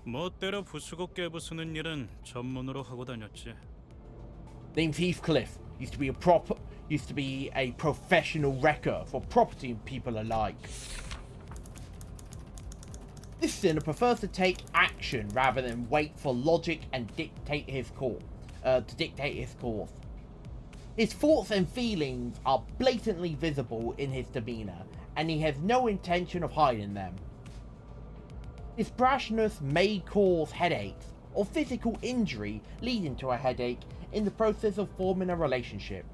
멋대로 부수고 깨부수는 일은 전문으로 하고 다녔지. Name's Heathcliff. Used to be a professional wrecker for property and people alike. This sinner prefers to take action rather than wait for logic and dictate his course. His thoughts and feelings are blatantly visible in his demeanor, and he has no intention of hiding them. His brashness may cause headaches or physical injury, leading to a headache in the process of forming a relationship.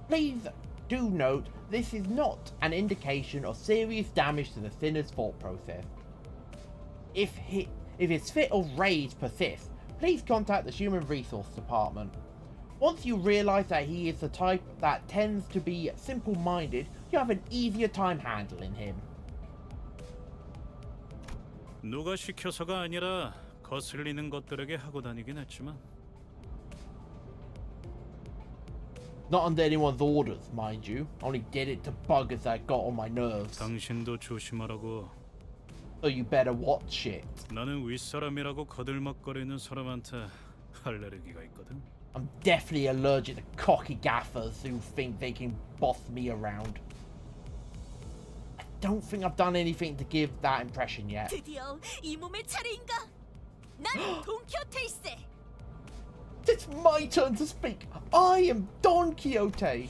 Please do note this is not an indication of serious damage to the sinner's thought process. If his fit of rage persists, please contact the Human Resource Department. Once you realize that he is the type that tends to be simple-minded, you have an easier time handling him. 누가 시켜서가 아니라 거슬리는 것들에게 하고 다니긴 했지만. Not under anyone's orders, mind you. Only did it to buggers that got on my nerves. 당신도 조심하라고. So you better watch it. 나는 윗사람이라고 거들먹거리는 사람한테 알레르기가 있거든. I'm definitely allergic to cocky gaffers who think they can boss me around. I don't think I've done anything to give that impression yet. 드디어 이 몸의 차례인가? 난 돈키호테일세. It's my turn to speak. I am Don Quixote.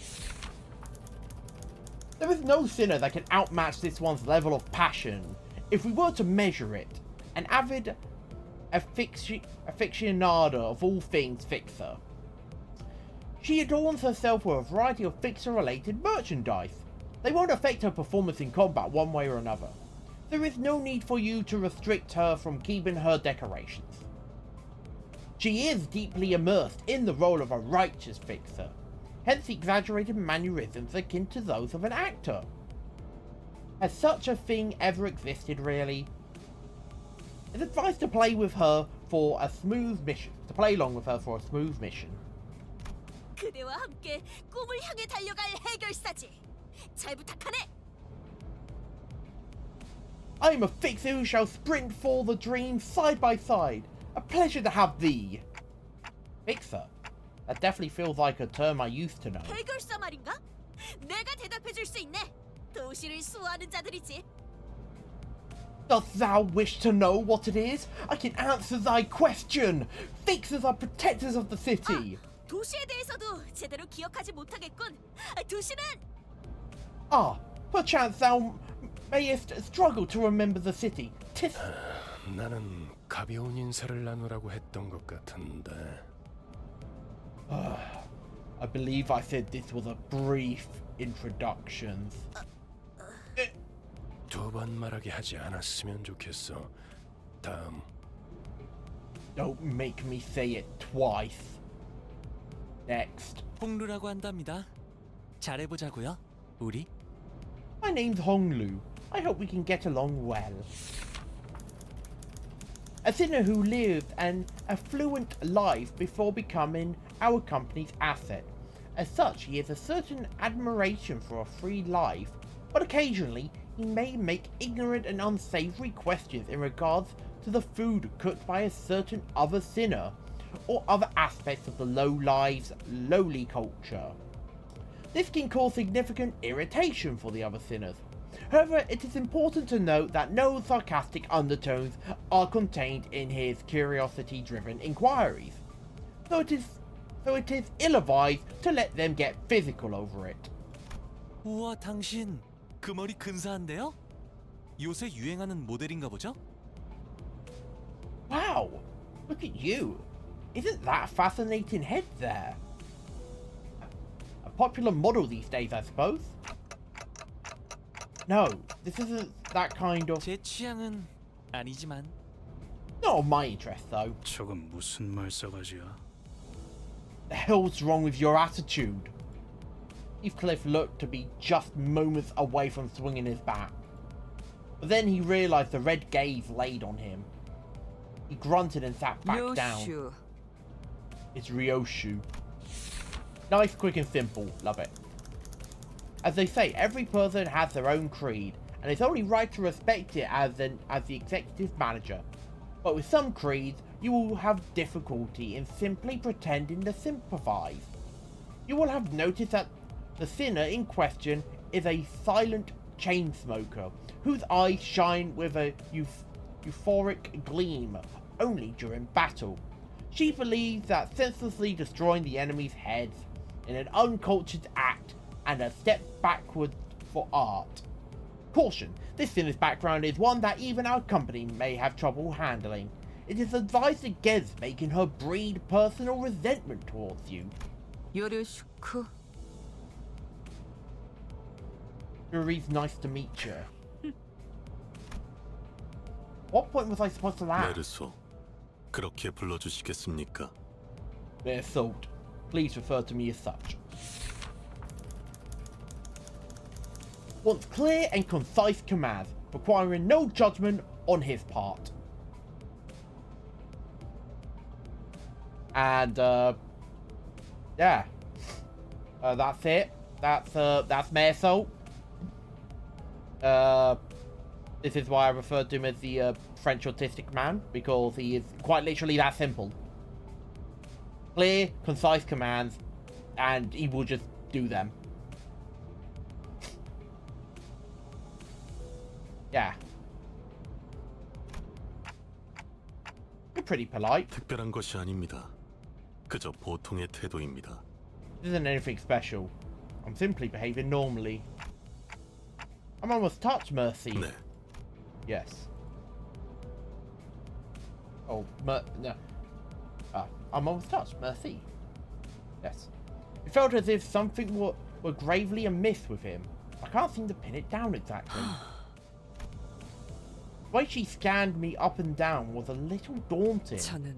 There is no sinner that can outmatch this one's level of passion. If we were to measure it, an avid aficionado of all things Fixer. She adorns herself with a variety of Fixer-related merchandise. They won't affect her performance in combat one way or another. There is no need for you to restrict her from keeping her decorations. She is deeply immersed in the role of a righteous Fixer, hence the exaggerated mannerisms akin to those of an actor. Has such a thing ever existed, really? It's advised to play with her for a smooth mission. To play along with her for a smooth mission. 그대와 함께 꿈을 향해 달려갈 해결사지. 잘 부탁하네. I am a Fixer who shall sprint for the dream side by side. A pleasure to have thee. Fixer? That definitely feels like a term I used to know. 해결사 말인가? 내가 대답해줄 수 있네. 도시를 수호하는 자들이지. Dost thou wish to know what it is? I can answer thy question. Fixers are protectors of the city. 도시에 대해서도 제대로 기억하지 못하겠군. 도시는 Ah, perchance thou mayest struggle to remember the city. Tis 나는 가벼운 인사를 나누라고 했던 것 같은데. I believe I said this was a brief introduction. 두 번 말하게 하지 않았으면 좋겠어. 다음. Don't make me say it twice. Next. 홍루라고 한답니다. 잘해보자고요, 우리. My name's Honglu. I hope we can get along well. A sinner who lived an affluent life before becoming our company's asset. As such, he has a certain admiration for a free life, but occasionally he may make ignorant and unsavory questions in regards to the food cooked by a certain other sinner, or other aspects of the low lives, lowly culture. This can cause significant irritation for the other sinners. However, it is important to note that no sarcastic undertones are contained in his curiosity-driven inquiries, so it is ill-advised to let them get physical over it. 우와, 당신 그 머리 근사한데요? 요새 유행하는 모델인가 보죠? Wow, look at you. Isn't that a fascinating head there? A popular model these days, I suppose? No, this isn't that kind of... 제 취향은 아니지만. Not of my interest, though. 저건 무슨 말싸가지야? The hell's wrong with your attitude? Heathcliff looked to be just moments away from swinging his bat. But then he realised the red gaze laid on him. He grunted and sat back down. 요슈. It's Ryoshu. Nice, quick and simple. Love it. As they say, every person has their own creed, and it's only right to respect it as the executive manager. But with some creeds, you will have difficulty in simply pretending to sympathize. You will have noticed that the sinner in question is a silent chain smoker, whose eyes shine with a euphoric gleam only during battle. She believes that senselessly destroying the enemy's heads in an uncultured act and a step backward for art. Caution, this sinner's background is one that even our company may have trouble handling. It is advised against making her breed personal resentment towards you. 요르슈크. Yuri's nice to meet you. What point was I supposed to laugh? 메르소, 그렇게 불러주시겠습니까? Their salt. Please refer to me as such. Wants clear and concise commands, requiring no judgment on his part. And, yeah. That's it. That's Meso. This is why I referred to him as the French autistic man, because he is quite literally that simple. Clear, concise commands, and he will just do them. Yeah. You're pretty polite. 특별한 것이 아닙니다. 그저 보통의 태도입니다. This isn't anything special. I'm simply behaving normally. I'm almost touched, Mercy. 네. Yes. Oh, no. I'm almost touched, Mercy. Yes. It felt as if something were gravely amiss with him. I can't seem to pin it down exactly. The way she scanned me up and down was a little daunting. 저는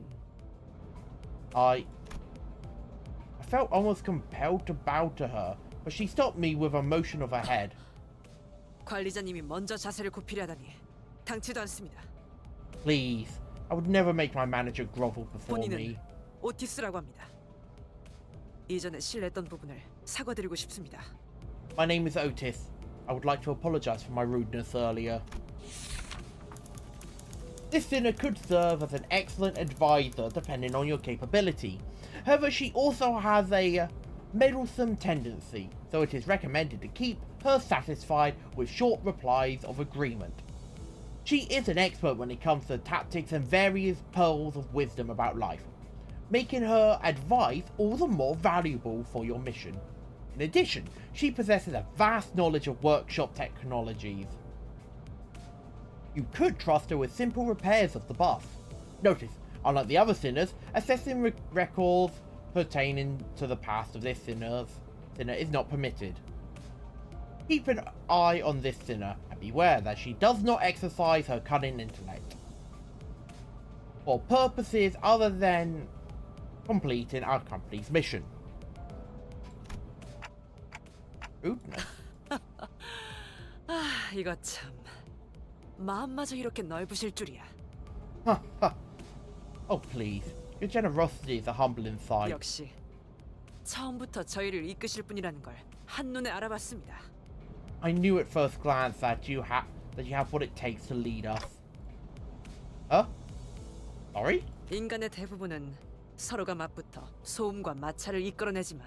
I felt almost compelled to bow to her, but she stopped me with a motion of her head. 관리자님이 먼저 자세를 굽히려 하다니 당치도 않습니다. Please, I would never make my manager grovel before 본인은 me. 오티스라고 합니다. 이전에 실례했던 부분을 사과드리고 싶습니다. My name is Otis. I would like to apologize for my rudeness earlier. This sinner could serve as an excellent advisor depending on your capability. However, she also has a meddlesome tendency, so it is recommended to keep her satisfied with short replies of agreement. She is an expert when it comes to tactics and various pearls of wisdom about life, making her advice all the more valuable for your mission. In addition, she possesses a vast knowledge of workshop technologies. You could trust her with simple repairs of the bus. Notice, unlike the other sinners, assessing records pertaining to the past of this sinner is not permitted. Keep an eye on this sinner and beware that she does not exercise her cunning intellect for purposes other than completing our company's mission. Rudeness. 아, 이거 참 마음마저 이렇게 넓으실 줄이야. Oh please, your generosity is a humbling sight. 역시 처음부터 저희를 이끄실 분이라는 걸 한눈에 알아봤습니다. I knew at first glance that you have what it takes to lead us. Huh? Sorry? 인간의 대부분은 서로가 맞붙어 소음과 마찰을 이끌어내지만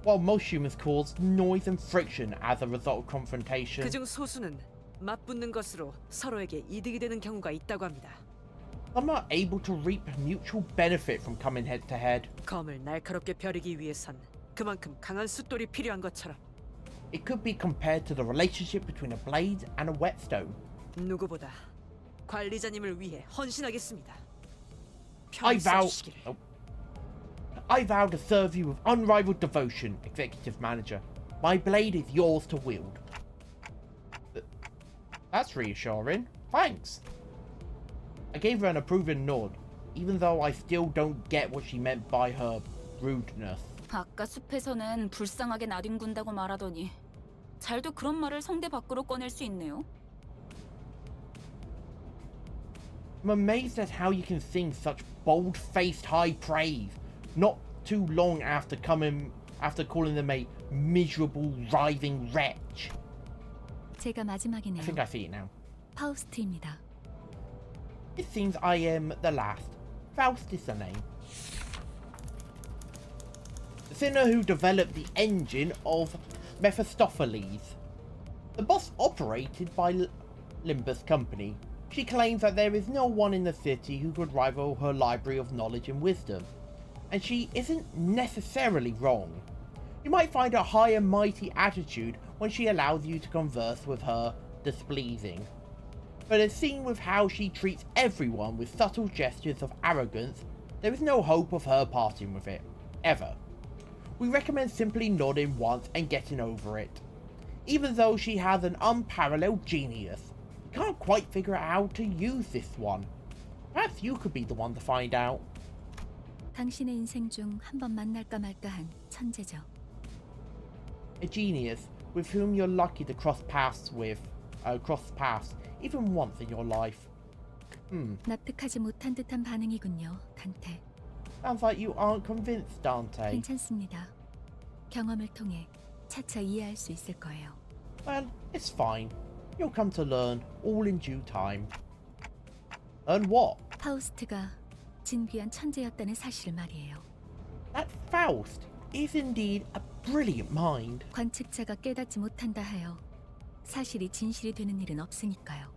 While most humans cause noise and friction as a result of confrontation, 그중 소수는 맞붙는 것으로 서로에게 이득이 되는 경우가 있다고 합니다. some are able to reap mutual benefit from coming head to head. 검을 날카롭게 벼르기 위해선 그만큼 강한 숫돌이 필요한 것처럼 It could be compared to the relationship between a blade and a whetstone. 누구보다 관리자님을 위해 헌신하겠습니다. I 편히 vow. 써주시기를. Oh. I vow to serve you with unrivaled devotion, Executive Manager. My blade is yours to wield. That's reassuring. Thanks. I gave her an approving nod, even though I still don't get what she meant by her rudeness. 아까 숲에서는 불쌍하게 나뒹군다고 말하더니 잘도 그런 말을 성대 밖으로 꺼낼 수 있네요. I'm amazed at how you can sing such bold-faced high praise, not too long after calling them a miserable, writhing wretch. 제가 I 마지막이네요. think I see it now. 파우스트입니다. It seems I am the last. Faust is the name. The sinner who developed the engine of Mephistopheles. The bus operated by Limbus Company. She claims that there is no one in the city who could rival her library of knowledge and wisdom. And she isn't necessarily wrong. You might find her high and mighty attitude when she allows you to converse with her displeasing. But as seen with how she treats everyone with subtle gestures of arrogance, there is no hope of her parting with it. Ever. We recommend simply nodding once and getting over it. Even though she has an unparalleled genius, we can't quite figure out how to use this one. Perhaps you could be the one to find out. 당신의 인생 중 한 번 만날까 말까한 천재죠. A genius with whom you're lucky to cross paths even once in your life. 납득하지 못한 듯한 반응이군요, 단테. Sounds like you aren't convinced, Dante. 괜찮습니다. 경험을 통해 차차 이해할 수 있을 거예요. Well, it's fine. You'll come to learn all in due time. Learn what? 파우스트가 진귀한 천재였다는 사실을 말이에요. That Faust is indeed a brilliant mind. 관측자가 깨닫지 못한다 하여 사실이 진실이 되는 일은 없으니까요.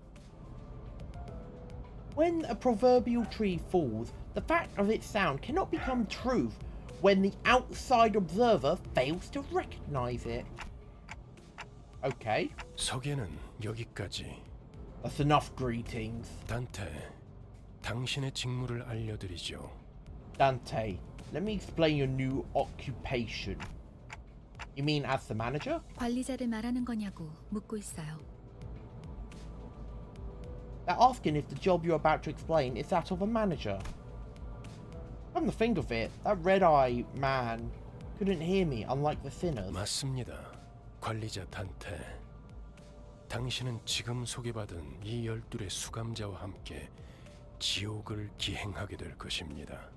When a proverbial tree falls, the fact of its sound cannot become truth when the outside observer fails to recognize it. Okay, 소개는 여기까지. that's enough greetings. 단테, 당신의 직무를 알려드리죠. Dante, let me explain your new occupation. You mean as the manager? 관리자를 말하는 거냐고 묻고 있어요. They're asking if the job you're about to explain is that of a manager. Come to think of it, that red-eye man couldn't hear me, unlike the sinners. 맞습니다. 관리자 단테. 당신은 지금 소개받은 이 12의 수감자와 함께 지옥을 기행하게 될 것입니다.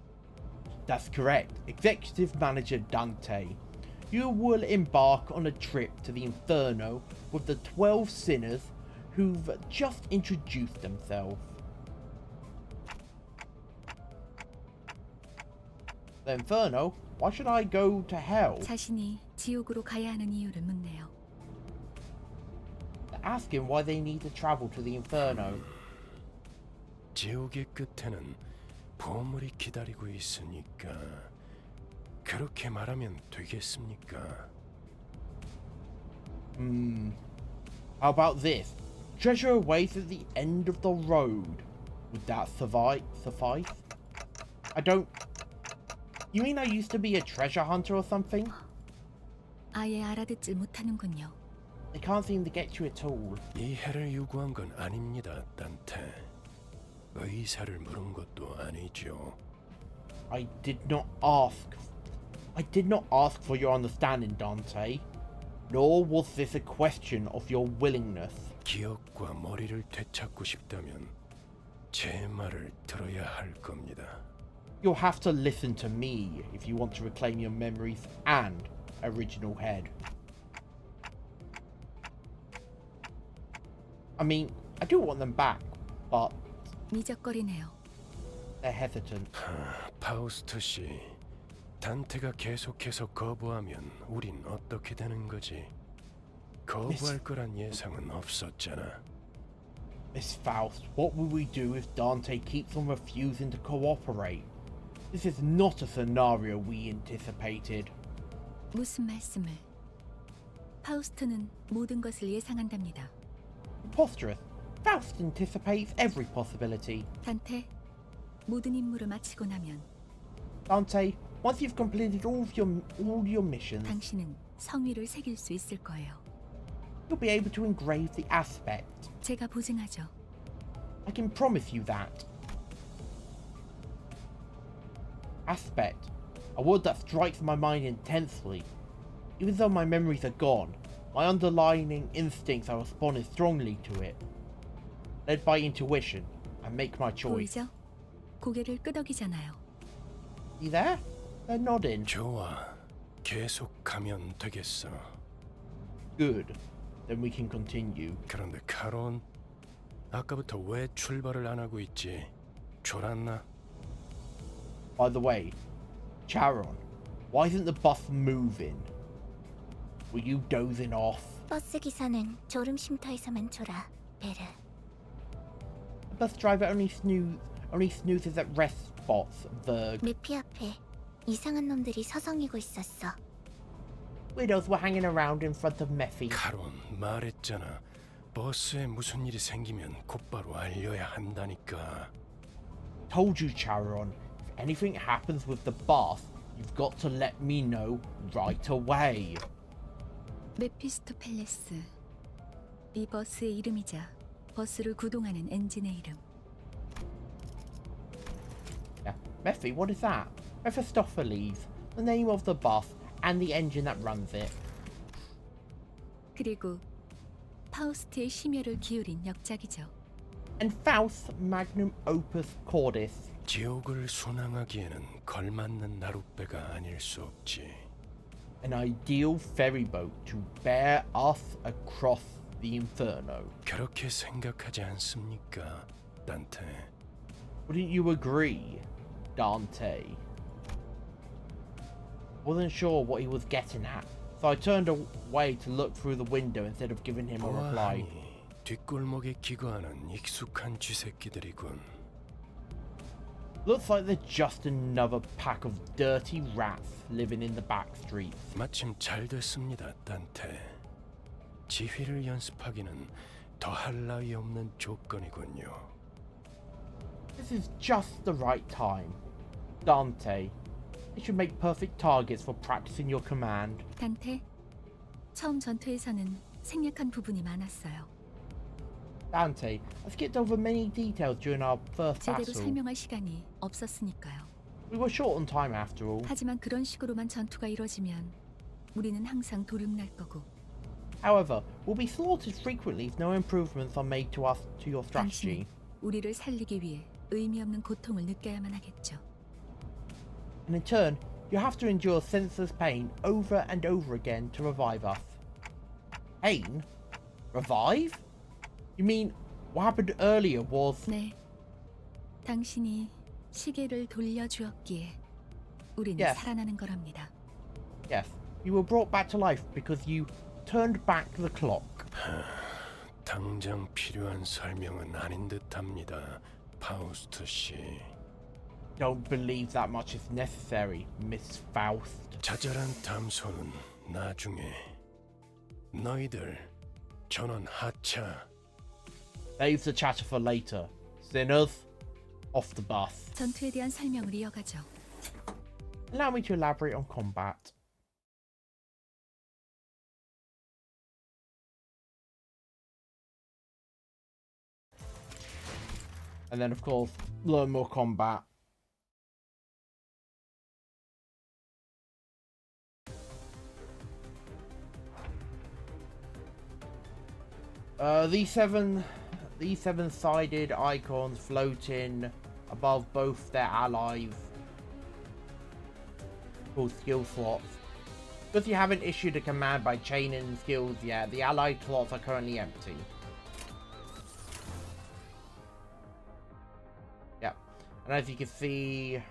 That's correct. Executive Manager Dante. You will embark on a trip to the Inferno with the 12 sinners who've just introduced themselves. The Inferno? Why should I go to hell? 자신이 지옥으로 가야 하는 이유를 묻네요. They're asking why they need to travel to the Inferno. 지옥의 끝에는 보물이 기다리고 있으니까 그렇게 말하면 되겠습니까? How about this? Treasure awaits at the end of the road. Would that suffice? I don't... You mean I used to be a treasure hunter or something? 아예 알아듣질 못하는군요. They can't seem to get you at all. 이해를 요구한 건 아닙니다, 단테. 의사를 물은 것도 아니죠. I did not ask for your understanding, Dante. Nor was this a question of your willingness. 기억과 머리를 되찾고 싶다면 제 말을 들어야 할 겁니다. You'll have to listen to me if you want to reclaim your memories and original head. I mean, I do want them back, but 미적거리네요. they're hesitant. 파우스트 씨, 단테가 계속해서 거부하면 우린 어떻게 되는 거지? 거부할 거란 예상은 없었잖아. Miss Faust, what will we do if Dante keeps on refusing to cooperate? This is not a scenario we anticipated. 무슨 말씀을? 파우스트는 모든 것을 예상한답니다. Preposterous. Faust anticipates every possibility. 단테, 모든 임무를 마치고 나면 Dante, once you've completed all your missions, 당신은 성위를 새길 수 있을 거예요. you'll be able to engrave the aspect. 제가 보증하죠. I can promise you that. Aspect. A word that strikes my mind intensely. Even though my memories are gone, my underlying instincts are responding strongly to it. Led by intuition, I make my choice. 보이죠? 고개를 끄덕이잖아요. You there? They're nodding. 좋아, 계속 가면 되겠어. Good. Then we can continue. 그런데 카론, 아까부터 왜 출발을 안 하고 있지? 졸았나? By the way, Charon, why isn't the bus moving? Were you dozing off? 버스 기사는 졸음 쉼터에서만 졸아, 베르. The bus driver only snoozes at rest spots, Verg. 메피 앞에 이상한 놈들이 서성이고 있었어. Widows were hanging around in front of Mephi. 카론, 말했잖아. 버스에 무슨 일이 생기면 곧바로 알려야 한다니까. Told you, Charon. If anything happens with the bus, you've got to let me know right away. 메피스토펠레스. 이 버스의 이름이자 버스를 구동하는 엔진의 이름. Yeah. Mephi, what is that? Mephistopheles, the name of the bus and the engine that runs it. 그리고 파우스트의 심혈을 기울인 역작이죠. And Faust's magnum opus cordis. 지옥을 순항하기에는 걸맞는 나룻배가 아닐 수 없지. An ideal ferry boat to bear us across the inferno. 그렇게 생각하지 않습니까, 단테? Wouldn't you agree, Dante? Wasn't sure what he was getting at, so I turned away to look through the window instead of giving him a reply. 보아하니 뒷골목에 기거하는 익숙한 쥐새끼들이군. Looks like they're just another pack of dirty rats living in the back streets. 마침 잘 됐습니다, 단테. 지휘를 연습하기는 더할 나위 없는 조건이군요. This is just the right time. Dante, you should make perfect targets for practicing your command. 단테, 처음 전투에서는 생략한 부분이 많았어요. Dante, I skipped over many details during our first 제대로 battle. 설명할 시간이 없었으니까요. We were short on time after all. 하지만 그런 식으로만 전투가 이루어지면 우리는 항상 도륙날 거고 However, we'll be slaughtered frequently if no improvements are made to your strategy. 당신은 우리를 살리기 위해 의미 없는 고통을 느껴야만 하겠죠. And in turn, you have to endure senseless pain over and over again to revive us. Pain? Revive? You mean what happened earlier was... 네, 당신이 시계를 돌려주었기에 우리는 Yes. 살아나는 거랍니다. Yes, you were brought back to life because you turned back the clock. 당장 필요한 설명은 아닌 듯합니다, 파우스트 씨. Don't believe that much is necessary, Miss Faust. 자잘한 담소는 나중에. 너희들 전원 하차. Save the chatter for later. Sinners, off the bus. 전투에 대한 설명을 이어가죠. Allow me to elaborate on combat. And then, of course, learn more combat. These seven-sided icons floating above both their allies called skill slots. Because you haven't issued a command by chaining skills yet, the allied slots are currently empty. Yep. And as you can see...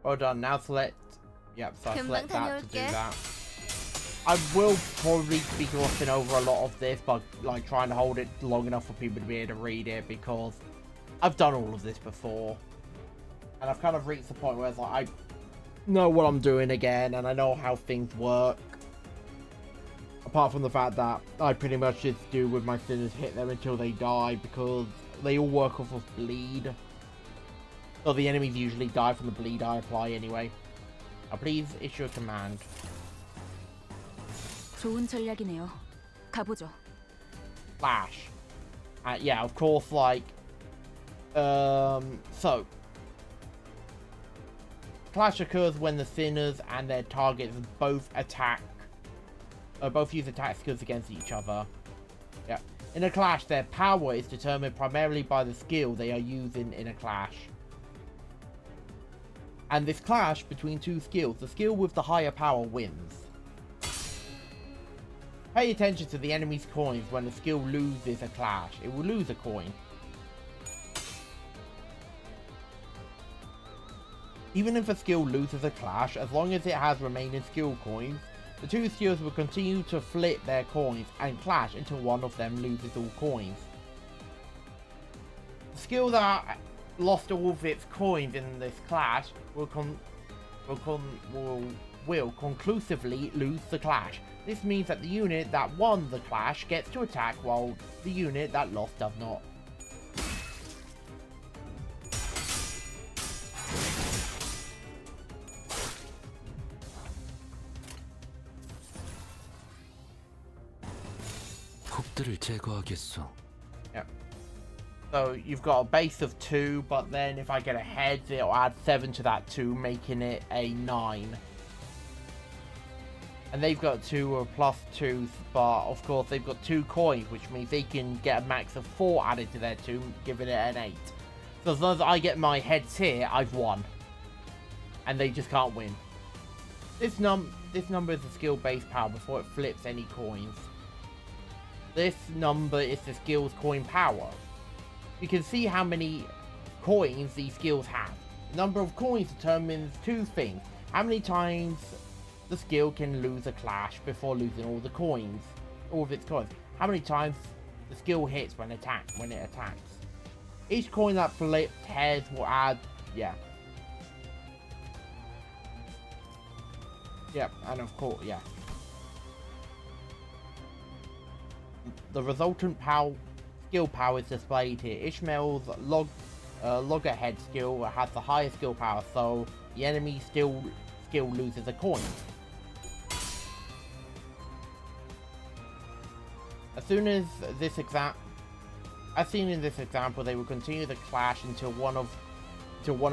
Well done. Now select... Yep, so I select that to do that. I will probably be glossing over a lot of this, but like trying to hold it long enough for people to be able to read it, because I've done all of this before. And I've kind of reached the point where it's like, I know what I'm doing again, and I know how things work. Apart from the fact that I pretty much just do with my sinners hit them until they die, because they all work off of bleed. So the enemies usually die from the bleed I apply anyway. Now please issue a command. 좋은 전략이네요. 가보죠. Flash. Yeah, of course, like... So... Clash occurs when the sinners and their targets both both use attack skills against each other. Yeah. In a clash, their power is determined primarily by the skill they are using in a clash. And this clash between two skills, the skill with the higher power wins. Pay attention to the enemy's coins when the skill loses a clash. It will lose a coin. Even if a skill loses a clash, as long as it has remaining skill coins, the two skills will continue to flip their coins and clash until one of them loses all coins. The skill that lost all of its coins in this clash will conclusively lose the clash. This means that the unit that won the clash gets to attack while the unit that lost does not. 폭들을 제거하겠소. Yep. So you've got a base of 2, but then if I get a head, it'll add 7 to that 2, making it a 9. And they've got 2 +2, but of course they've got 2 coins, which means they can get a max of 4 added to their 2, giving it an 8. So as long as I get my heads here, I've won. And they just can't win. This number is the skill base power before it flips any coins. This number is the skill's coin power. You can see how many coins these skills have. The number of coins determines 2 things. How many times the skill can lose a clash before losing all of its coins. How many times the skill hits when it attacks. Each coin that flipped heads will add, yeah. Yep, and of course, yeah. The resultant skill power is displayed here. Ishmael's loggerhead skill has the highest skill power, so the enemy skill loses a coin. As seen in this example, they will continue the clash until one of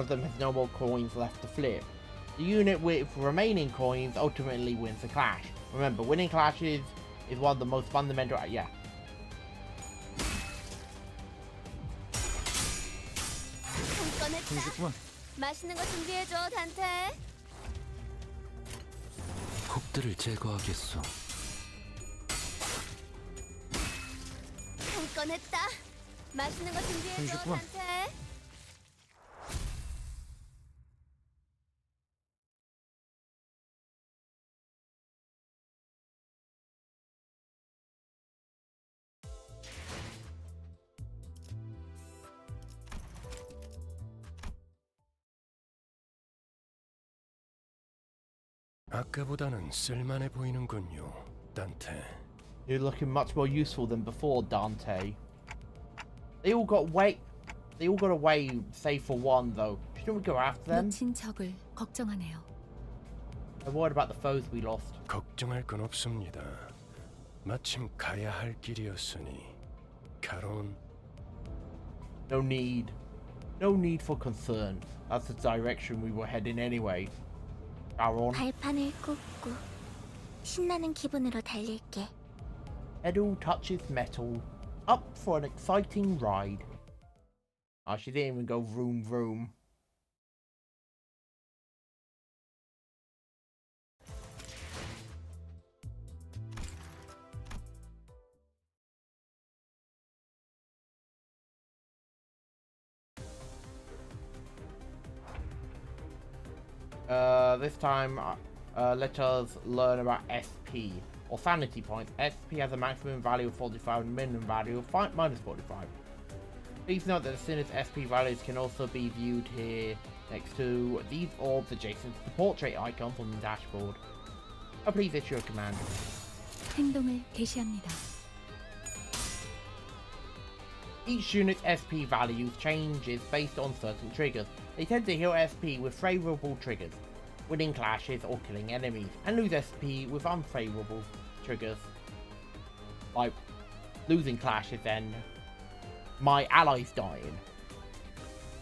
them has no more coins left to flip. The unit with remaining coins ultimately wins the clash. Remember, winning clashes is one of the most fundamental. Yeah. 맛있는 거 준비해줘, 단테. 폭들을 제거하겠소. 한 건 했다. 맛있는 거 준비해줘, 단테. 아까보다는 쓸만해 보이는군요, 단테. You're looking much more useful than before, Dante. They all got away, save for one though. Shouldn't we go after them? 놓친 적을 걱정하네요. I'm worried about the foes we lost. 걱정할 건 없습니다. 마침 가야 할 길이었으니. 가론. No need for concern. That's the direction we were heading anyway. Garon. 발판을 꽂고 신나는 기분으로 달릴게. Pedal touches metal. Up for an exciting ride. Oh, she didn't even go vroom vroom. This time, let us learn about SP, or sanity points. SP has a maximum value of 45 and a minimum value of minus 45. Please note that as soon as SP values can also be viewed here next to these orbs adjacent to the portrait icons on the dashboard. Please issue a command. 행동을 개시합니다. Each unit's SP value changes based on certain triggers. They tend to heal SP with favourable triggers, winning clashes or killing enemies, and lose SP with unfavourable triggers, like losing clashes and my allies dying.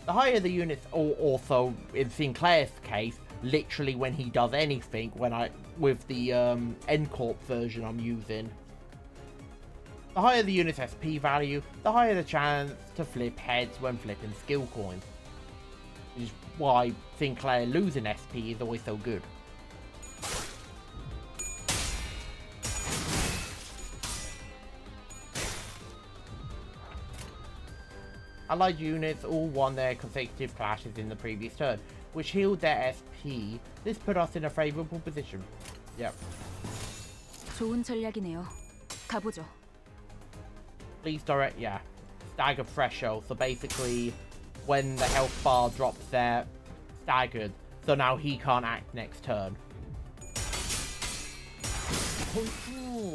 The higher the units, or also in Sinclair's case, literally when he does anything, with the N-Corp version I'm using. The higher the unit's SP value, the higher the chance to flip heads when flipping skill coins. Which is why Sinclair losing SP is always so good. Allied units all won their consecutive clashes in the previous turn, which healed their SP. This put us in a favourable position. Yep. 좋은 전략이네요. 가보죠. Please direct, yeah. Stagger threshold. So basically, when the health bar drops there, staggered. So now he can't act next turn.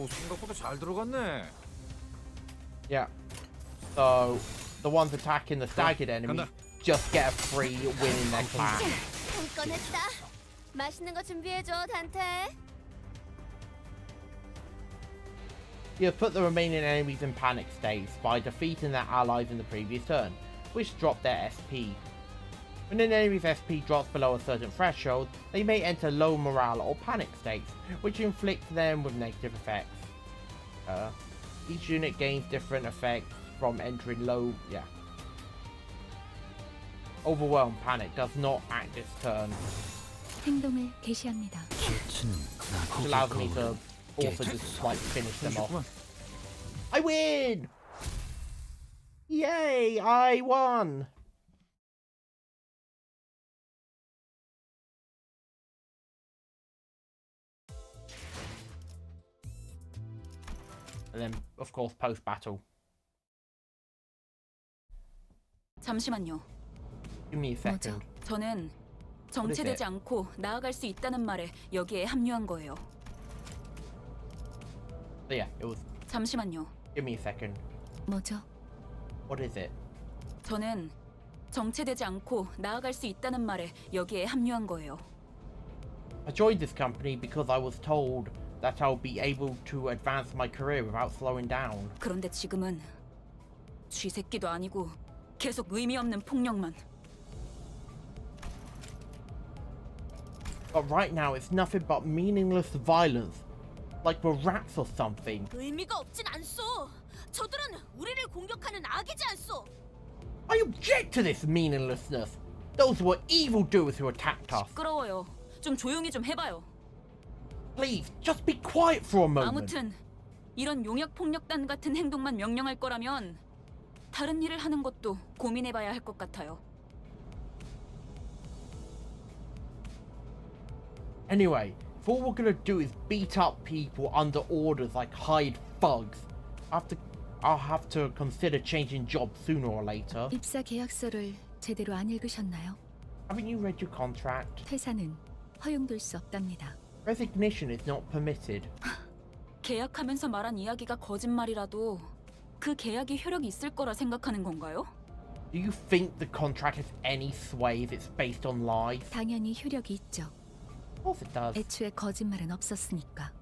생각보다 잘 들어갔네. Yeah. So the ones attacking the staggered enemies just get a free win in their class. 한 건 했다. 맛있는 거 준비해줘, 단테. You have put the remaining enemies in panic states by defeating their allies in the previous turn, which dropped their SP. When an enemy's SP drops below a certain threshold, they may enter low morale or panic states, which inflict them with negative effects. Each unit gains different effects from entering low... yeah. Overwhelmed panic does not act its turn. 행동을 개시합니다. Which allows me to also just like finish them off. I win! Yay! I won! And then, of course, post-battle. 잠시만요. Give me a second. 저는 정체되지 않고 나아갈 수 있다는 말에 여기에 합류한 거예요. So yeah, it was. 잠시만요. Give me a second. 뭐죠? What is it? 저는 정체되지 않고 나아갈 수 있다는 말에 여기에 합류한 거예요. I joined this company because I was told that I'll be able to advance my career without slowing down. 그런데 지금은 쥐새끼도 아니고 계속 의미 없는 폭력만. But right now it's nothing but meaningless violence, like we're rats or something. 의미가 없진 않소. 저들은 우리를 공격하는 악이지 않소. I object to this meaninglessness. Those were evildoers who attacked us. 시끄러워요. 좀 조용히 좀 해봐요. Please, just be quiet for a moment. 아무튼 이런 용역 폭력단 같은 행동만 명령할 거라면 다른 일을 하는 것도 고민해봐야 할 것 같아요. Anyway, if all we're gonna do is beat up people under orders like hired thugs, I'll have to consider changing jobs sooner or later. 입사 계약서를 제대로 안 읽으셨나요? Haven't you read your contract? 퇴사는 허용될 수 없답니다. Resignation is not permitted. 계약하면서 말한 이야기가 거짓말이라도 그 계약이 효력이 있을 거라 생각하는 건가요? Do you think the contract has any sway if it's based on lies? 당연히 효력이 있죠. Of course it does. 애초에 거짓말은 없었으니까.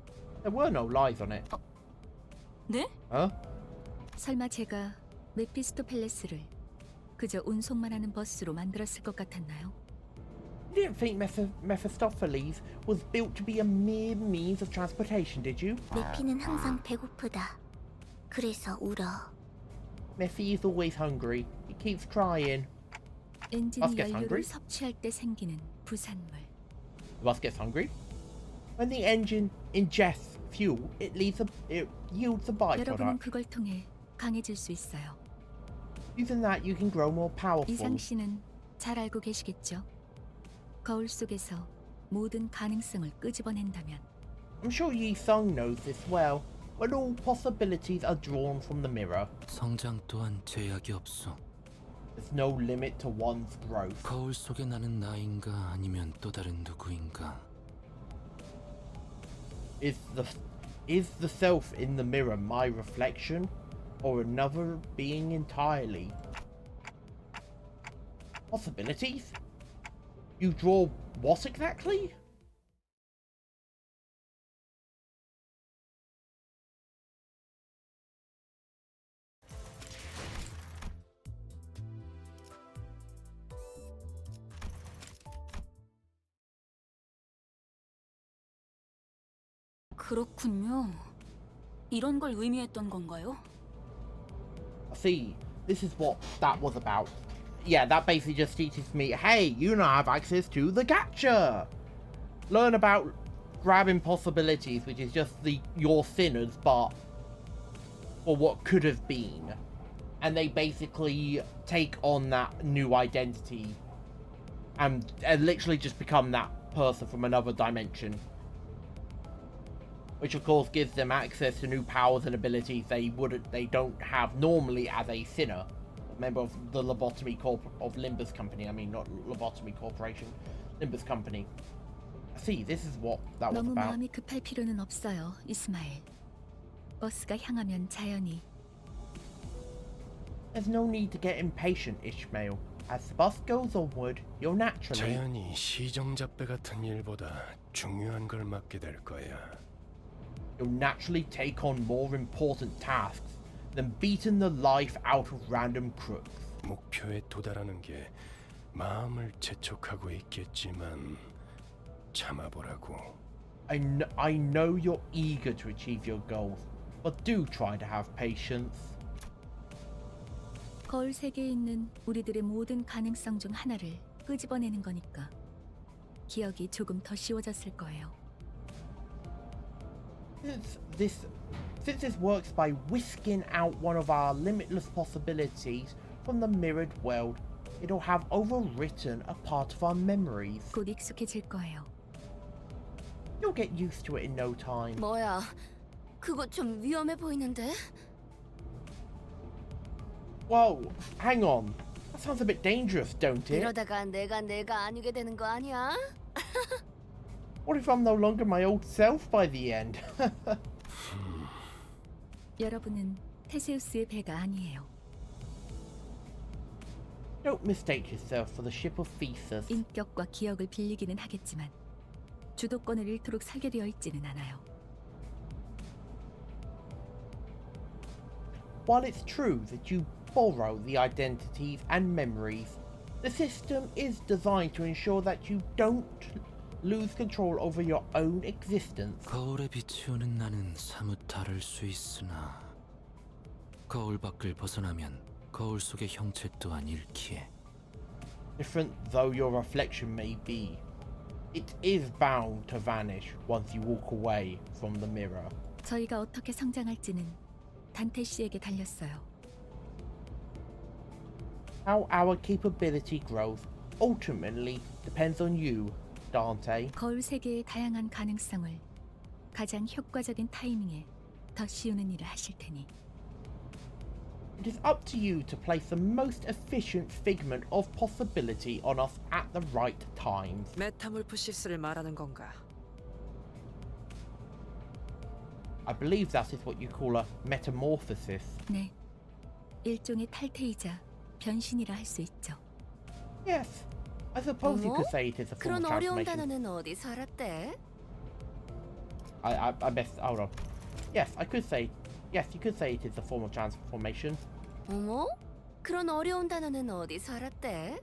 There were no lies on it. 네? Huh? 설마 제가 메피스토펠레스를 그저 운송만 하는 버스로 만들었을 것 같았나요? You didn't think Mephistopheles was built to be a mere means of transportation, did you? 메피는 항상 배고프다. 그래서 울어. Mephi is always hungry. He keeps crying. 엔진이 Bus gets 연료를 hungry? 섭취할 때 생기는 부산물. The bus gets hungry. When the engine ingests fuel, it yields a 여러분은 byproduct. 그걸 통해 강해질 수 있어요. Using that, you can grow more powerful. 이상 씨는 잘 알고 계시겠죠? 거울 속에서 모든 가능성을 끄집어낸다면 I'm sure Yi Sung knows this well. When all possibilities are drawn from the mirror, 성장 또한 제약이 없어. there's no limit to one's growth. 거울 속에 나는 나인가 아니면 또 다른 누구인가? Is the self in the mirror my reflection, or another being entirely? Possibilities? You draw what exactly? 그렇군요. 이런 걸 의미했던 건가요? See, this is what that was about. Yeah, that basically just teaches me, hey, you now have access to the gacha. Learn about grabbing possibilities, which is just your sinners, but for what could have been. And they basically take on that new identity and literally just become that person from another dimension. Which of course gives them access to new powers and abilities they don't have normally as a sinner. Member of the lobotomy of Limbus Company. I mean, not lobotomy corporation. Limbus Company. See, this is what that was 너무 about. 마음이 급할 필요는 없어요, 이스마엘. 버스가 향하면 자연히 There's no need to get impatient, Ishmael. As the bus goes onward, you'll naturally... 자연히 시정잡배 같은 일보다 중요한 걸 맡게 될 거야. You'll naturally take on more important tasks than beating the life out of random crooks. 목표에 도달하는 게 마음을 재촉하고 있겠지만 참아보라고. I know you're eager to achieve your goals, but do try to have patience. 거울 세계에 있는 우리들의 모든 가능성 중 하나를 끄집어내는 거니까 기억이 조금 더 쉬워졌을 거예요. Since this works by whisking out one of our limitless possibilities from the mirrored world, it'll have overwritten a part of our memories. 곧 익숙해질 거예요. You'll get used to it in no time. 뭐야? 그거 좀 위험해 보이는데? Whoa, hang on. That sounds a bit dangerous, don't it? 이러다가 내가 아니게 되는 거 아니야? What if I'm no longer my old self by the end? 여러분은 테세우스의 배가 아니에요. Don't mistake yourself for the ship of Theseus. 인격과 기억을 빌리기는 하겠지만 주도권을 잃도록 설계되어 있지는 않아요. While it's true that you borrow the identities and memories, the system is designed to ensure that you don't lose control over your own existence. 거울에 비추는 나는 사뭇 다를 수 있으나 거울 밖을 벗어나면 거울 속의 형체 또한 잃기에. Different though your reflection may be, it is bound to vanish once you walk away from the mirror. 저희가 어떻게 성장할지는 단테 씨에게 달렸어요. How our capability grows ultimately depends on you, Dante. 거울 세계의 다양한 가능성을 가장 효과적인 타이밍에 더 씌우는 일을 하실 테니. It is up to you to place the most efficient figment of possibility on us at the right times. 메타몰프시스를 말하는 건가? I believe that is what you call a metamorphosis. 네, 일종의 탈퇴이자 변신이라 할 수 있죠. Yes, I suppose you could say it is a form 그런 of 어려운 transformation. 단어는 어디서 알았대? I messed. Hold on. Yes, I could say. Yes, you could say it is a form of transformation. 어머? 그런 어려운 단어는 어디서 알았대?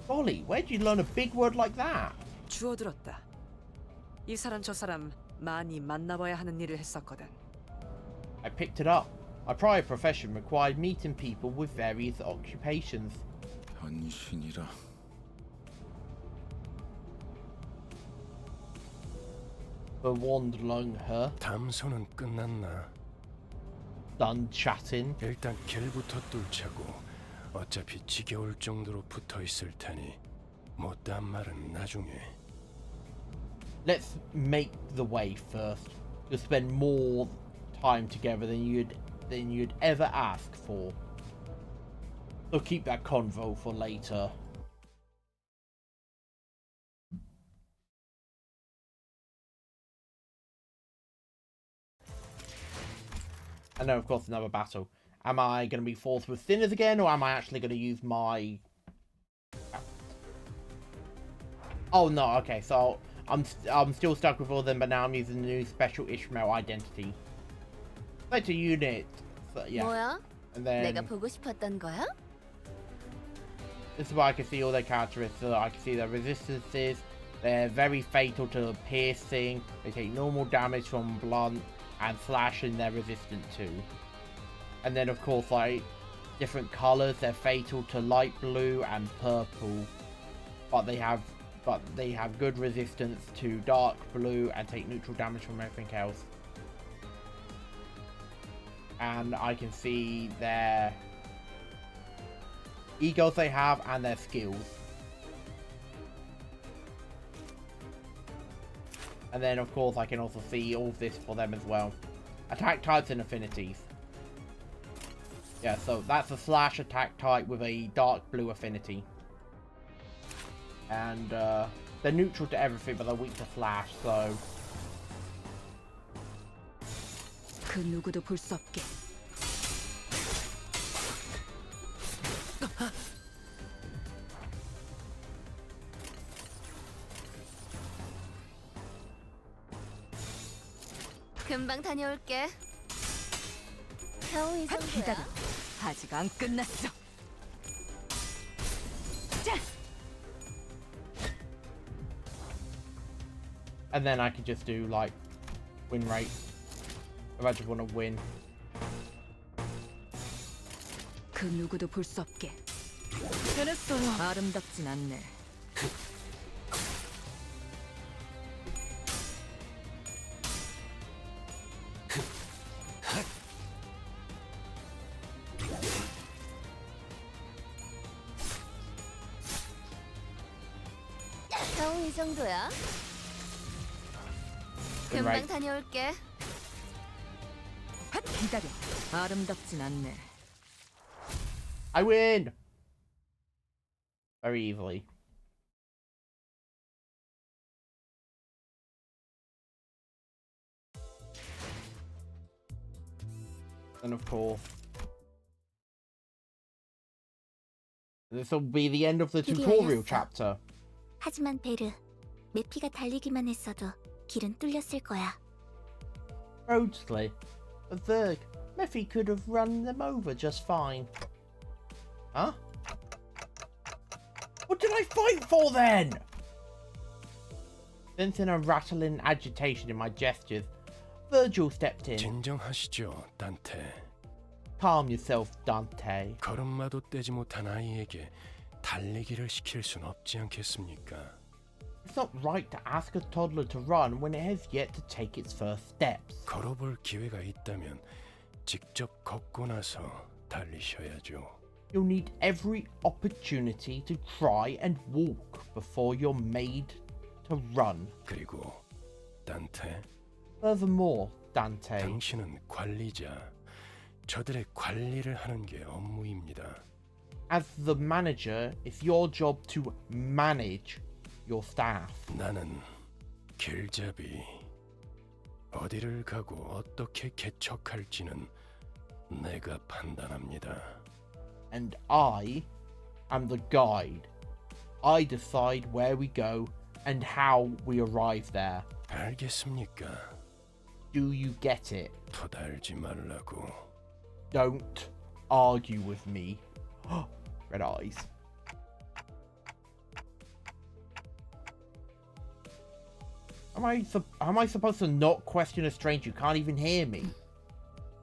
Golly, where did you learn a big word like that? 주워들었다. 이 사람 저 사람 많이 만나봐야 하는 일을 했었거든. I picked it up. My prior profession required meeting people with various occupations. 변신이라. Bewandering her. 담소는 끝났나? Done chatting. 일단 길부터 뚫자고. 어차피 지겨울 정도로 붙어 있을 테니 못다한 말은 나중에. Let's make the way first. You'll spend more time together than you'd ever ask for. So keep that convo for later. And then of course another battle. Am I going to be forced with Sinners again, or am I actually going to use my... Oh no, okay, so I'm still stuck with all of them, but now I'm using the new special Ishmael identity. Select a unit. So, yeah. 뭐야? And then 내가 보고 싶었던 거야? this is where I can see all their characteristics. So I can see their resistances. They're very fatal to piercing. They take normal damage from blunt and slashing. They're resistant to. And then of course, like different colors. They're fatal to light blue and purple, but they have good resistance to dark blue and take neutral damage from everything else. And I can see their egos they have and their skills. And then of course I can also see all of this for them as well. Attack types and affinities. Yeah, so that's a slash attack type with a dark blue affinity. And they're neutral to everything, but they're weak to slash, so... 그 누구도 볼 수 없게. 금방 다녀올게. 겨우 이 정도야? 아직 안 끝났어. 자, And then I could just do like win rate if I just want to win. 그 누구도 볼 수 없게. 해냈어요. 아름답진 않네. 형, 이 정도야. 금방 다녀올게. 핫, 기다려. 아름답진 않네. I win! Very easily. And of course, this will be the end of the tutorial chapter. 하지만 베르, 메피가 달리기만 했어도 길은 뚫렸을 거야. Roadsley, a Zerg. Mephi could have run them over just fine. Huh? What did I fight for then? Sensing a rattling agitation in my gestures, Virgil stepped in. 진정하시죠, 단테. Calm yourself, Dante. 걸음마도 떼지 못한 아이에게 달리기를 시킬 순 없지 않겠습니까? It's not right to ask a toddler to run when it has yet to take its first steps. 걸어볼 기회가 있다면 직접 걷고 나서 달리셔야죠. You'll need every opportunity to try and walk before you're made to run. 그리고 단테, Furthermore, Dante, 당신은 관리자. 저들의 관리를 하는 게 업무입니다. as the manager, it's your job to manage your staff. 나는 길잡이. 어디를 가고 어떻게 개척할지는 내가 판단합니다. And I am the guide. I decide where we go and how we arrive there. 알겠습니까? Do you get it? 토달지 말라고. Don't argue with me. Red eyes. Am I supposed to not question a stranger who can't even hear me?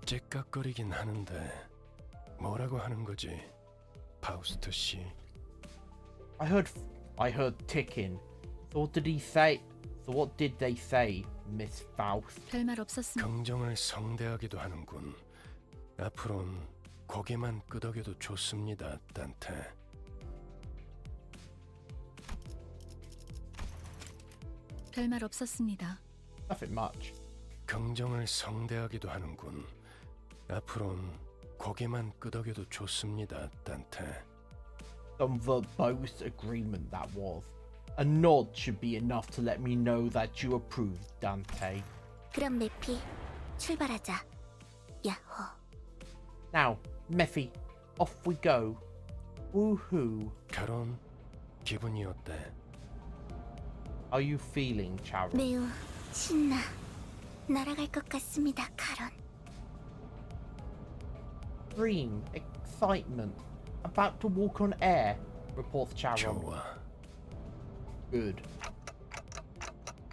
째깍거리긴 하는데 뭐라고 하는 거지, 파우스트 씨? I heard ticking. So what did he say? So what did they say, Miss Faust? 별말 없었습니다. 긍정을 성대하기도 하는군. 앞으론 고개만 끄덕여도 좋습니다, 단테. 별말 없었습니다. Nothing much. 긍정을 성대하기도 하는군. 앞으론 고개만 끄덕여도 좋습니다, 단테. Some verbose agreement that was. A nod should be enough to let me know that you approve, Dante. 그럼 메피, 출발하자. 야호. Now, Mephi, off we go. Woohoo. 결혼 기분이 어때? Are you feeling, Charon? 매우 신나. 날아갈 것 같습니다, 카론. Dream, excitement, about to walk on air, reports Charon. 좋아. Good.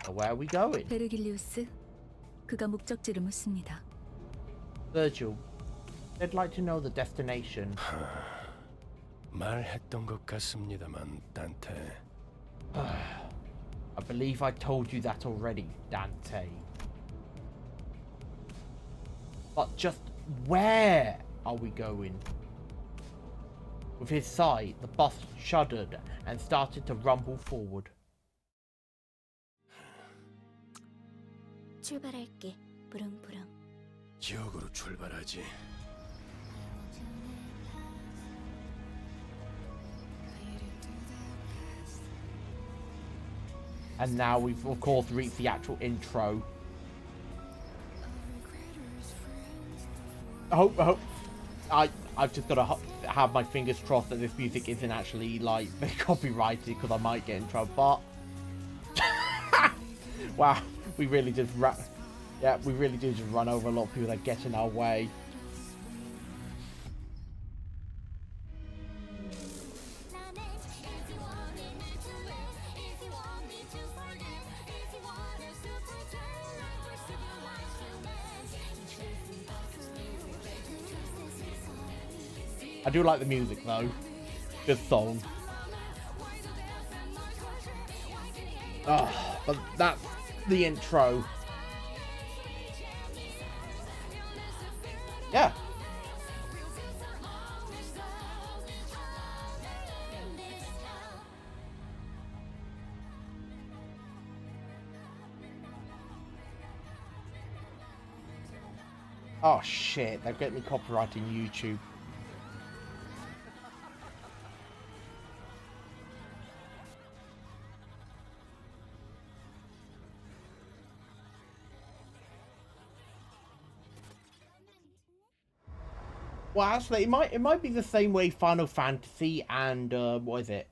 So where are we going? 베르길리우스, 그가 목적지를 묻습니다. Virgil, they'd like to know the destination. 말했던 것 같습니다만, 단테. I believe I told you that already, Dante. But just where are we going? With his sigh, the bus shuddered and started to rumble forward. 출발할게. 부릉부릉. 지옥으로 출발하지. And now we've of course reached the actual intro. I've just got to have my fingers crossed that this music isn't actually like copyrighted, because I might get in trouble. But wow, we really just run over a lot of people that get in our way. I do like the music though. Good song. Oh, but that's the intro. Yeah. Oh shit, they're getting me copyrighting YouTube. Well, actually, it might be the same way Final Fantasy and what is it?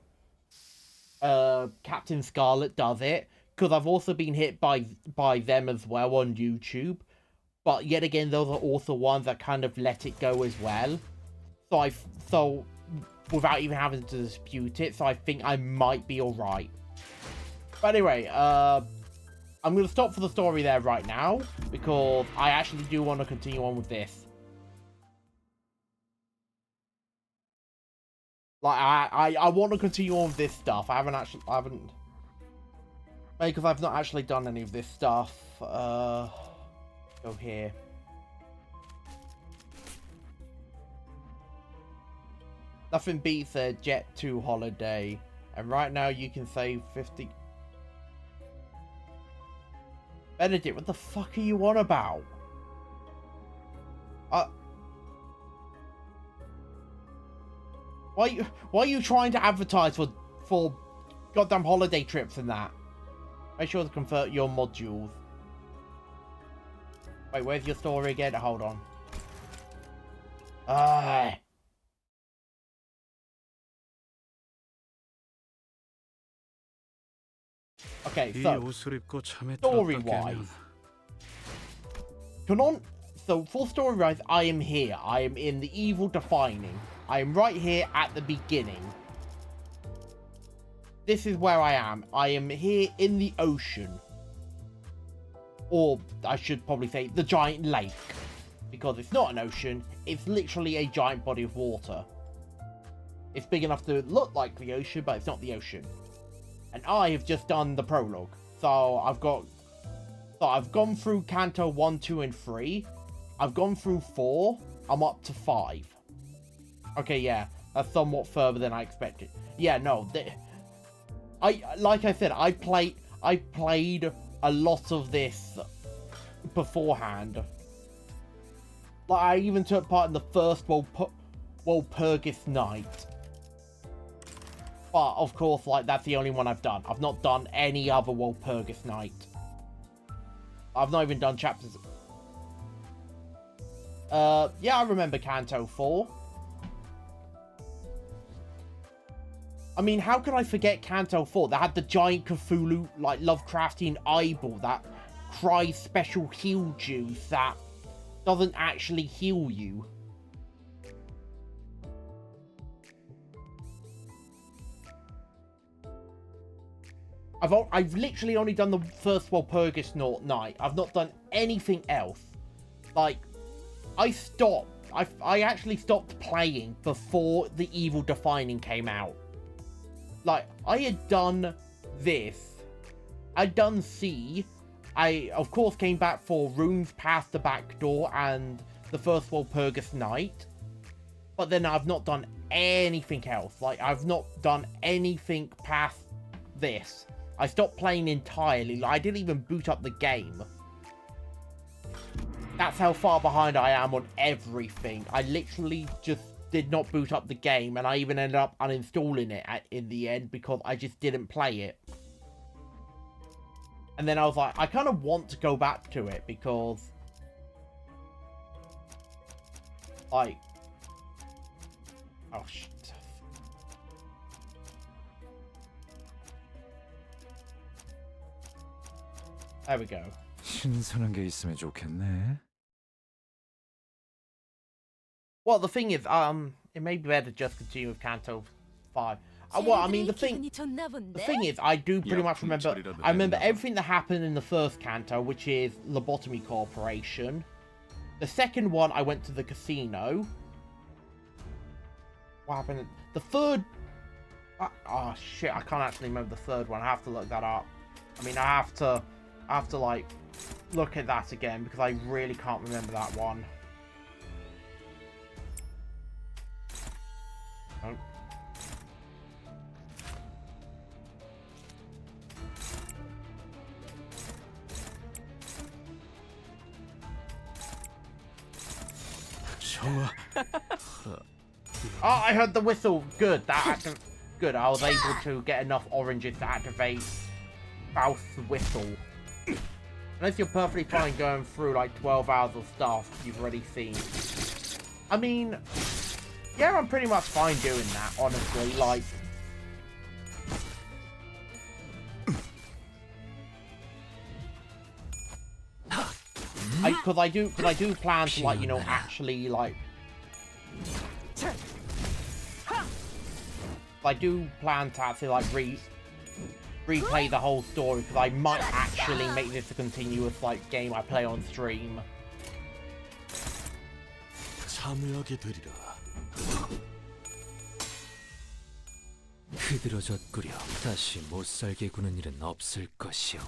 Captain Scarlet does it, because I've also been hit by them as well on YouTube. But yet again, those are also ones that kind of let it go as well. So without even having to dispute it, so I think I might be alright. But anyway, I'm going to stop for the story there right now, because I actually do want to continue on with this. Like, I want to continue on with this stuff. I haven't... Because I've not actually done any of this stuff. Go here. Nothing beats a Jet 2 holiday. And right now you can save 50... Benedict, what the fuck are you on about? Why are you trying to advertise for goddamn holiday trips and that? Make sure to convert your modules. Wait, where's your story again? Hold on. Okay, so story-wise. So for story-wise, I am here. I am in the evil defining. I am right here at the beginning. This is where I am. I am here in the ocean. Or, I should probably say, the giant lake. Because it's not an ocean, it's literally a giant body of water. It's big enough to look like the ocean, but it's not the ocean. And I have just done the prologue. So, I've gone through Canto 1, 2, and 3. I've gone through 4. I'm up to 5. Okay, yeah. That's somewhat further than I expected. Yeah, no. Like I said, I played a lot of this beforehand. Like, I even took part in the first Walpurgis Night. But, of course, like, that's the only one I've done. I've not done any other Walpurgis Night. I've not even done chapters... yeah, I remember Canto 4. I mean, how could I forget Canto 4? That had the giant Cthulhu, like, Lovecraftian eyeball that cries special heal juice that doesn't actually heal you. I've literally only done the first Walpurgis Night. I've not done anything else. Like, I actually stopped playing before the Evil Defining came out. Like, I had done this. I'd done C. I, of course, came back for Rooms Past the Back Door and the first Walpurgis Night. But then I've not done anything else. Like, I've not done anything past this. I stopped playing entirely. Like, I didn't even boot up the game. That's how far behind I am on everything. I literally just did not boot up the game, and I even ended up uninstalling it in the end because I just didn't play it. And then I was like, I kind of want to go back to it because, like, oh shit. There we go. 신선한 게 있으면 좋겠네. Well, the thing is, it may be better to just continue with Canto 5. Well, I mean, the thing is, I do pretty much remember, I remember everything that happened in the first Canto, which is Lobotomy Corporation. The second one, I went to the casino. What happened? The third... oh, shit. I can't actually remember the third one. I have to look that up. I mean, I have to, like, look at that again because I really can't remember that one. Oh. Oh, I heard the whistle. Good. Good. I was able to get enough oranges to activate Faust's whistle. Unless you're perfectly fine going through like 12 hours of stuff you've already seen. I mean, yeah, I'm pretty much fine doing that, honestly. Like, because I do plan to, like, you know, actually, like, I do plan to actually, like, replay the whole story, because I might actually make this a continuous, like, game I play on stream. 참여하게 되리라. 흐드러졌구려. 다시 못살게 구는 일은 없을 것이오.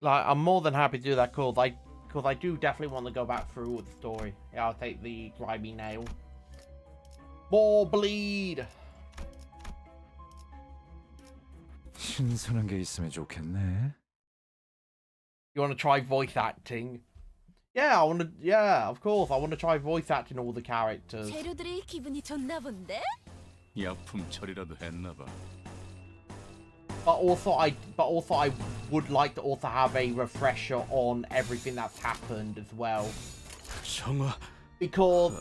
Like, I'm more than happy to do that, because I do definitely want to go back through with the story. Yeah, I'll take the grimy nail. More bleed! 신선한 게 있으면 좋겠네. You want to try voice acting? Yeah, of course, I want to try voice acting all the characters. 재료들이 기분이 좋나 본데? 약품 처리라도 했나 봐. But also I would like to also have a refresher on everything that's happened as well. Because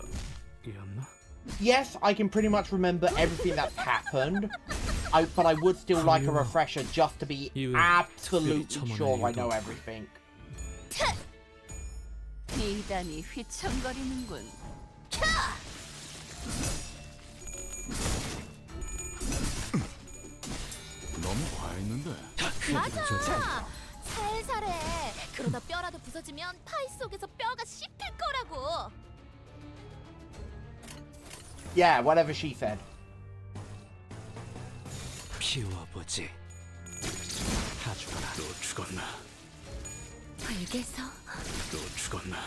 yes, I can pretty much remember everything that's happened. But I would still like a refresher just to be absolutely sure I know everything. 미단이 휘청거리는군. 너무 과했는데. 맞아. 살살해. 그러다 뼈라도 부서지면 파이 속에서 뼈가 씹힐 거라고. Yeah, whatever she said. 피워보지. 다 죽어라. 또 죽었나? 불개서. 또 죽었나?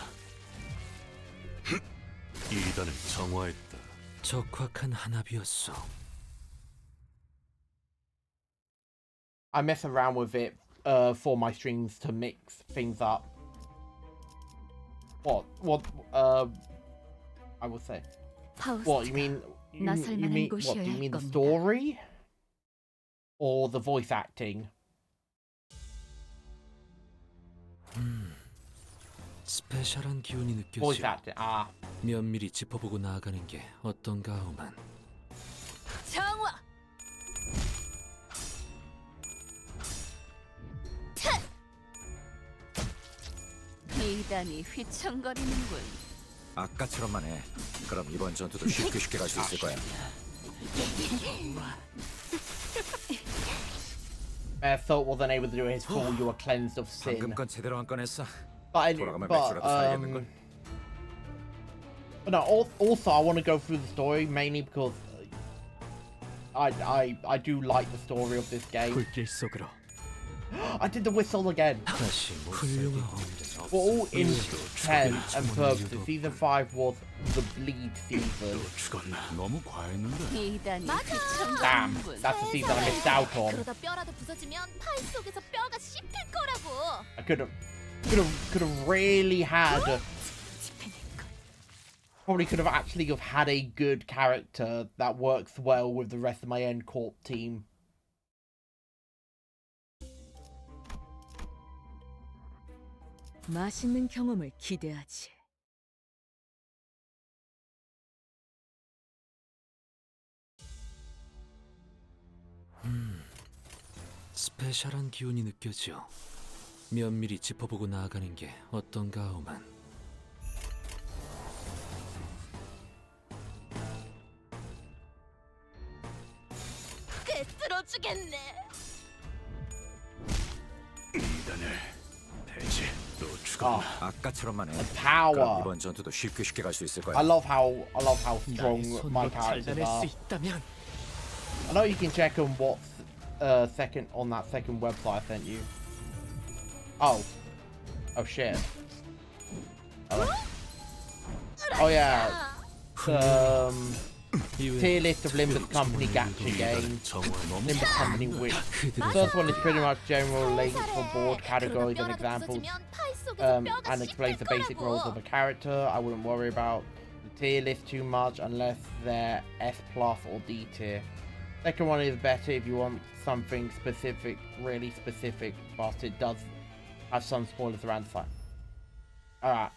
이단을 정화했다. 적확한 한압이었어. I mess around with it for my streams to mix things up. What I will say. What, you mean what, do you mean the story? Or the voice acting? 스페셜한 기운이 Voice 느껴져. acting, ah. 면밀히 짚어보고 나아가는 게 어떤가 하오만. 정화. 미단이 휘청거리는군. 아까처럼만 해. 그럼 이번 전투도 쉽게 갈 수 있을 거야. Thought wasn't able to do his full you were cleansed of sin. 방금 건 제대로 안 꺼냈어. But 돌아가면 맥주라도 사야겠는걸. But no, also I want to go through the story mainly because I do like the story of this game. 불길 속으로. I did the whistle again. 다시 훌륭하오. For all intent and purposes, season 5 was the bleed season. 너무 과했는데. 미단이 Damn, 휘청거리는군. that's the season I missed out on. 그러다 뼈라도 부서지면 파이 속에서 뼈가 씹힐 거라고. I could have really had. Probably could have actually had a good character that works well with the rest of my End Corp team. 맛있는 경험을 기대하지. 스페셜한 기운이 느껴져. 면밀히 짚어보고 나아가는 게 어떤가 하오만. 꿰뚫어주겠네. 이단을 대체 또 아, 아까처럼만 해. And 그럼 power. 이번 전투도 쉽게 갈 수 있을 거야. I love how strong my characters are. I know you can check on what second on that second website I sent you. Oh shit. Oh yeah. Tier list of Limbus Company gacha games. Limbus Company, which the first one is pretty much general links for board categories and examples, and explains the basic roles of a character. I wouldn't worry about the tier list too much unless they're S+ or D tier. Second one is better if you want something specific, really specific, but it does have some spoilers around the site. Alright.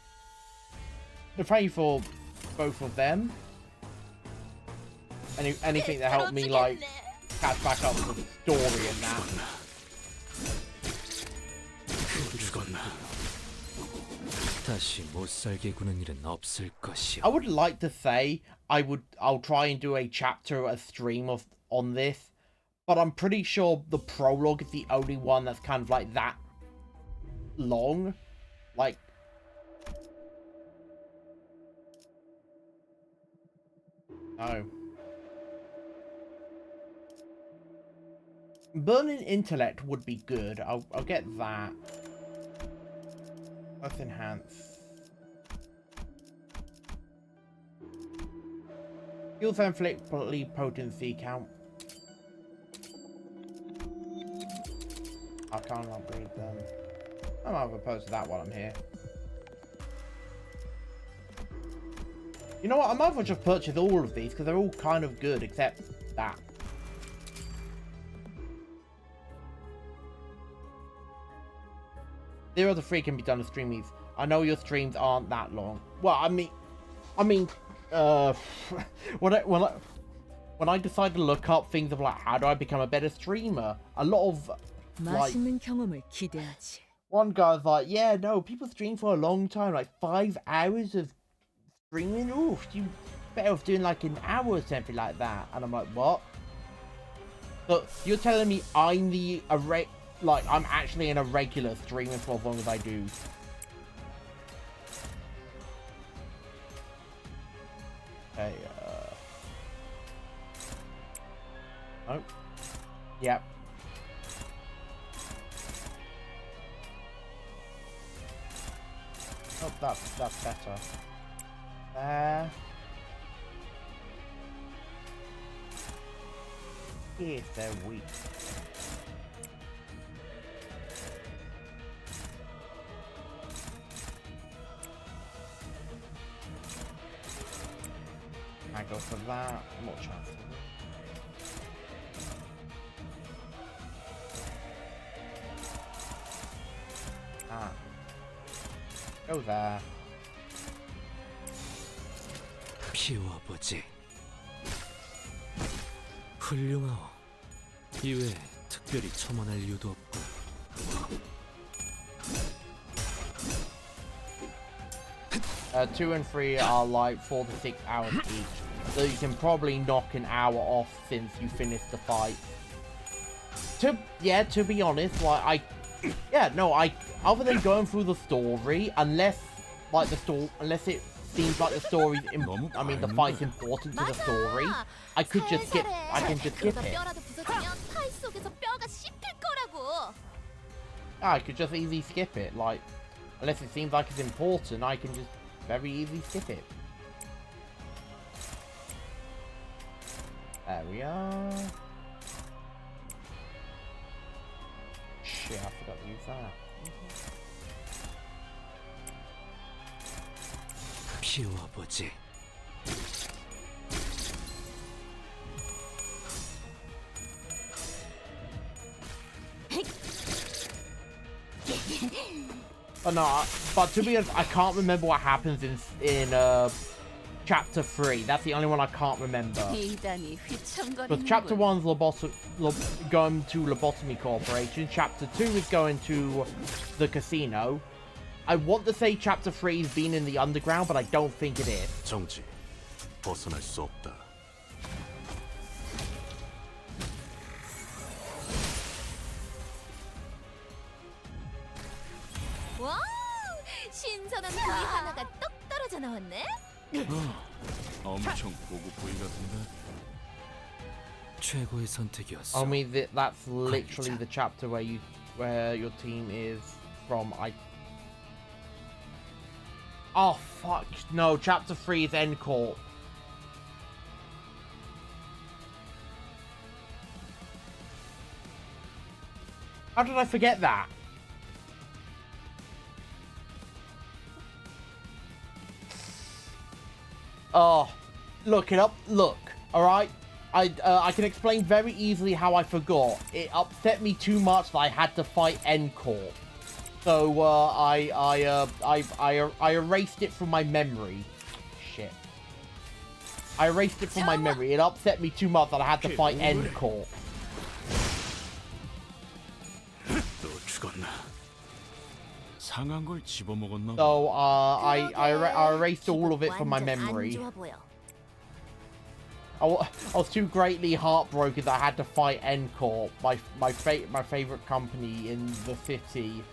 Thank you for both of them. Anything that helped me like catch back up with the story and that. I would like to say I'll try and do a chapter, a stream on this, but I'm pretty sure the prologue is the only one that's kind of like that long. Like, no. Burning Intellect would be good. I'll get that. Let's enhance. Skills and inflict potency count. I can't upgrade them. I might have opposed to that while I'm here. You know what? I might as well just purchase all of these because they're all kind of good except that. Zero to 3 can be done to stream these. I know your streams aren't that long. Well, I mean, when I decide to look up things of like how do I become a better streamer, a lot of like one guy's like, yeah, no, people stream for a long time, like 5 hours of streaming. Oof, you better off doing like an hour or something like that. And I'm like, what? But you're telling me I'm the like, I'm actually in a regular streaming for as long as I do. Okay, oh. Yep. Oh, that's better. There. Yes, they're weak. I go for that. More chance. Ah. Go there. 피워보지. 훌륭하오. 이외에 특별히 첨언할 이유도 없고. 2 and 3 are like 4 to 6 hours each, so you can probably knock an hour off since you finished the fight. To be honest, like other than going through the story, unless it seems like the story, the fight's important to the story, I can just skip it. I could just easily skip it, like, unless it seems like it's important, I can just very easily skip it. There we are. Shit, I forgot to use that. 피워보지. But to be honest, I can't remember what happens in chapter 3. That's the only one I can't remember. But chapter 1's going to Lobotomy Corporation. Chapter 2 is going to the casino. I want to say chapter 3 is being in the underground, but I don't think it is. 정지. 벗어날 수 없다. 하나가 똑 떨어져 나왔네. 엄청 고급 부위 같은데. 최고의 선택이었어. I mean, that's literally the chapter where your team is from. Oh fuck no! Chapter 3 is End Corp. How did I forget that? Oh, look it up. Look, all right. I can explain very easily how I forgot. It upset me too much that I had to fight End Corp. So I erased it from my memory. Shit. I erased it from my memory. It upset me too much that I had to fight End Corp. 상한 걸 집어먹었나? So I erased all of it from my memory. I was too greatly heartbroken that I had to fight End Corp, my favorite company in the city.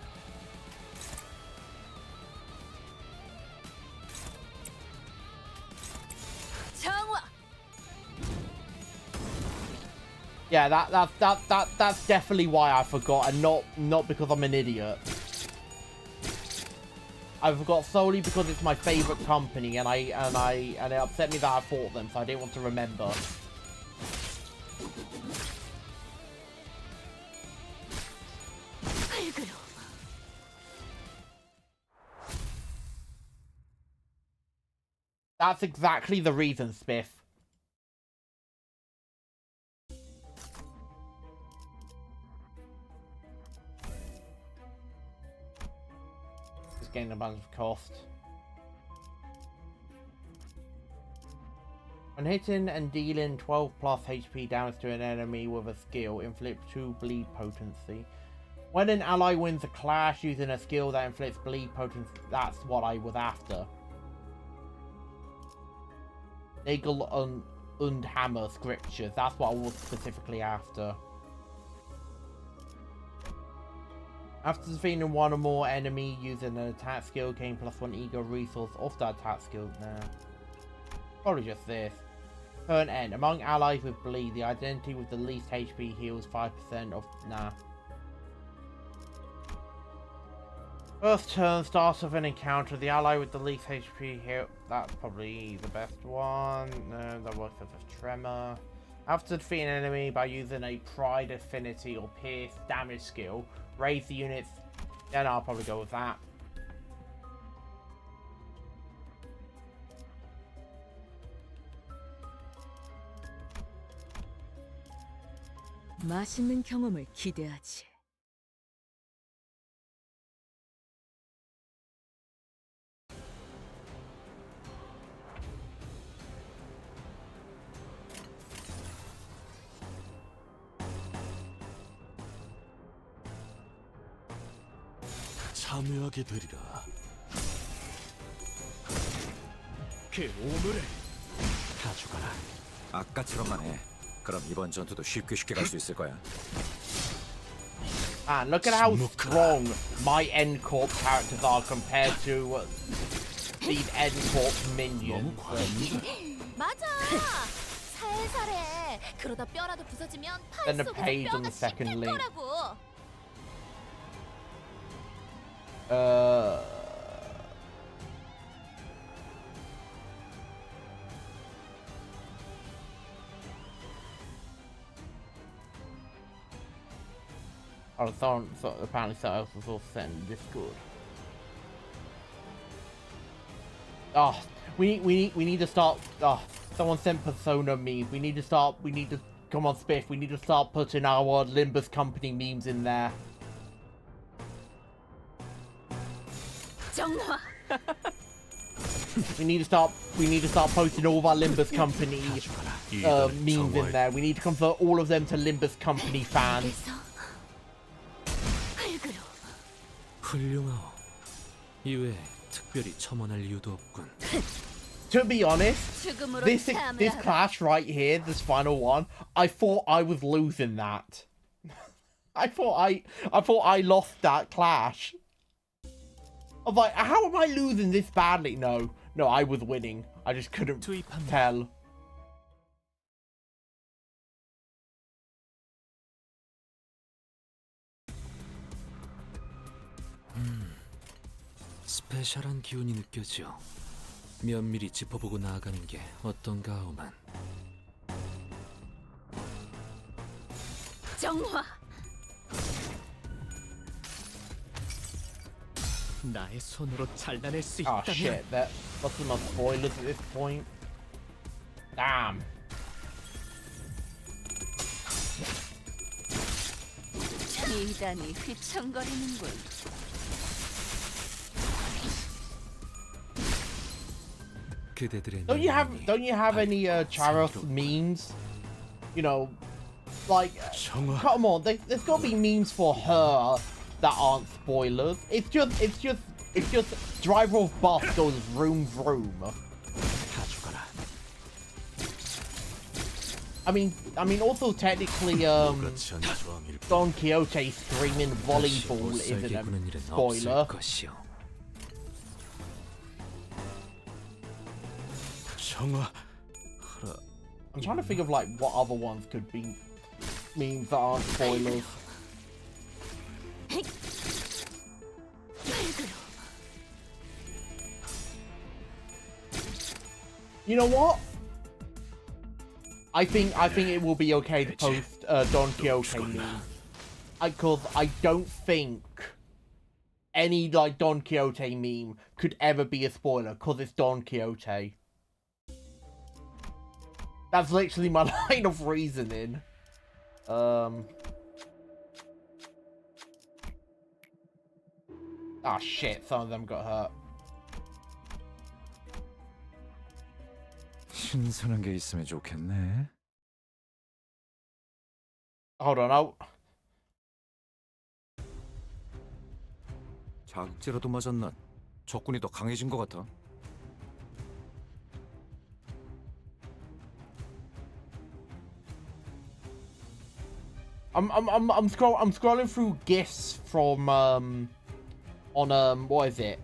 Yeah, that's definitely why I forgot, and not because I'm an idiot. I forgot solely because it's my favorite company, and it upset me that I fought them, so I didn't want to remember. That's exactly the reason, Spiff. Gain a bunch of cost. When hitting and dealing 12 plus HP damage to an enemy with a skill, inflicts 2 bleed potency. When an ally wins a clash using a skill that inflicts bleed potency, that's what I was after. Nagel und Hammer scriptures, that's what I was specifically after. After defeating one or more enemy using an attack skill, gain +1 ego resource off that attack skill. Nah. Probably just this. Turn end. Among allies with bleed, the identity with the least HP heals 5% of... Nah. First turn, start of an encounter. The ally with the least HP heal... That's probably the best one. No, that works as a tremor. After defeating an enemy by using a Pride Affinity or Pierce damage skill, raise the units, then I'll probably go with that. 맛있는 경험을 기대하지. 참여하게 되리라. 그 오물을 가져가라. 아까처럼만 해. 그럼 이번 전투도 쉽게 갈 수 있을 거야. And look at how strong my End Corp characters are compared to these End Corp minions. 맞아. 살살해. 그러다 뼈라도 부서지면 Then 팔 the 속에서 page on 뼈가 the second link. 씹힐 거라고. Oh, so apparently something else was also sent in Discord. Oh, we need to start. Oh, someone sent Persona memes. We need to start. Come on, Spiff. We need to start putting our Limbus Company memes in there. We need to start posting all of our Limbus Company memes in there. We need to convert all of them to Limbus Company fans. 훌륭하오. 이외에 특별히 첨언할 이유도 없군. To be honest, this clash right here, this final one, I thought I was losing that. I thought I lost that clash. I'm like, how am I losing this badly? No, I was winning. I just couldn't tell. 스페셜한 기운이 느껴져. 면밀히 짚어보고 나아가는 게 어떤가 하오만. 정화. 나의 손으로 잘라낼 수 Oh 있다면. shit, what's my spoilers at this point? Damn. 이단이 휘청거리는군. 그대들의 Don't you have any Charos memes? You know, like, come on, there's got to be memes for her that aren't spoilers. It's just driver of bus goes vroom vroom. I mean, also technically, Don Quixote screaming volleyball isn't a spoiler. I'm trying to think of like what other ones could be memes that aren't spoilers. You know what? I think it will be okay to post Don Quixote meme. Cause I don't think any like Don Quixote meme could ever be a spoiler cause it's Don Quixote. That's literally my line of reasoning. Ah shit, some of them got hurt. 신선한 게 있으면 좋겠네. Hold on, 자극제라도 맞았나? 적군이 더 강해진 것 같아. I'm scrolling through GIFs from on what is it?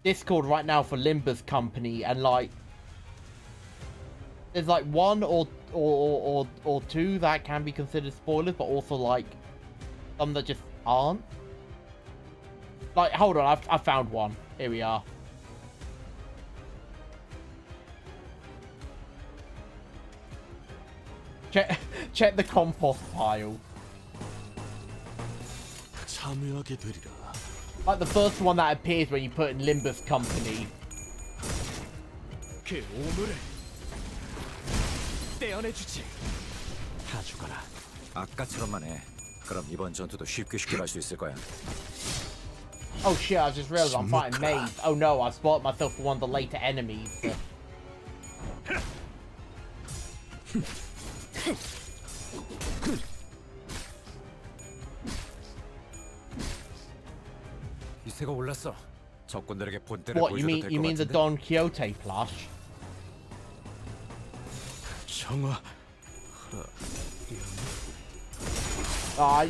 Discord right now for Limbus Company, and like there's like one or two that can be considered spoilers, but also like some that just aren't. Like, hold on, I found one. Here we are. Check the compost pile. 참여하게 되리라. Like the first one that appears when you put in Limbus Company. 그 오물을 떼어내주지. 다 죽어라. 아까처럼만 해. 그럼 이번 전투도 쉽게 갈 수 있을 거야. Oh shit, I just realized I'm fighting maids. Oh no, I spotted myself for one of the later enemies. 기세가 올랐어. 적군들에게 본때를 What, 보여줘도 될 것 같은데. you mean the Don Quixote plush? 정화. I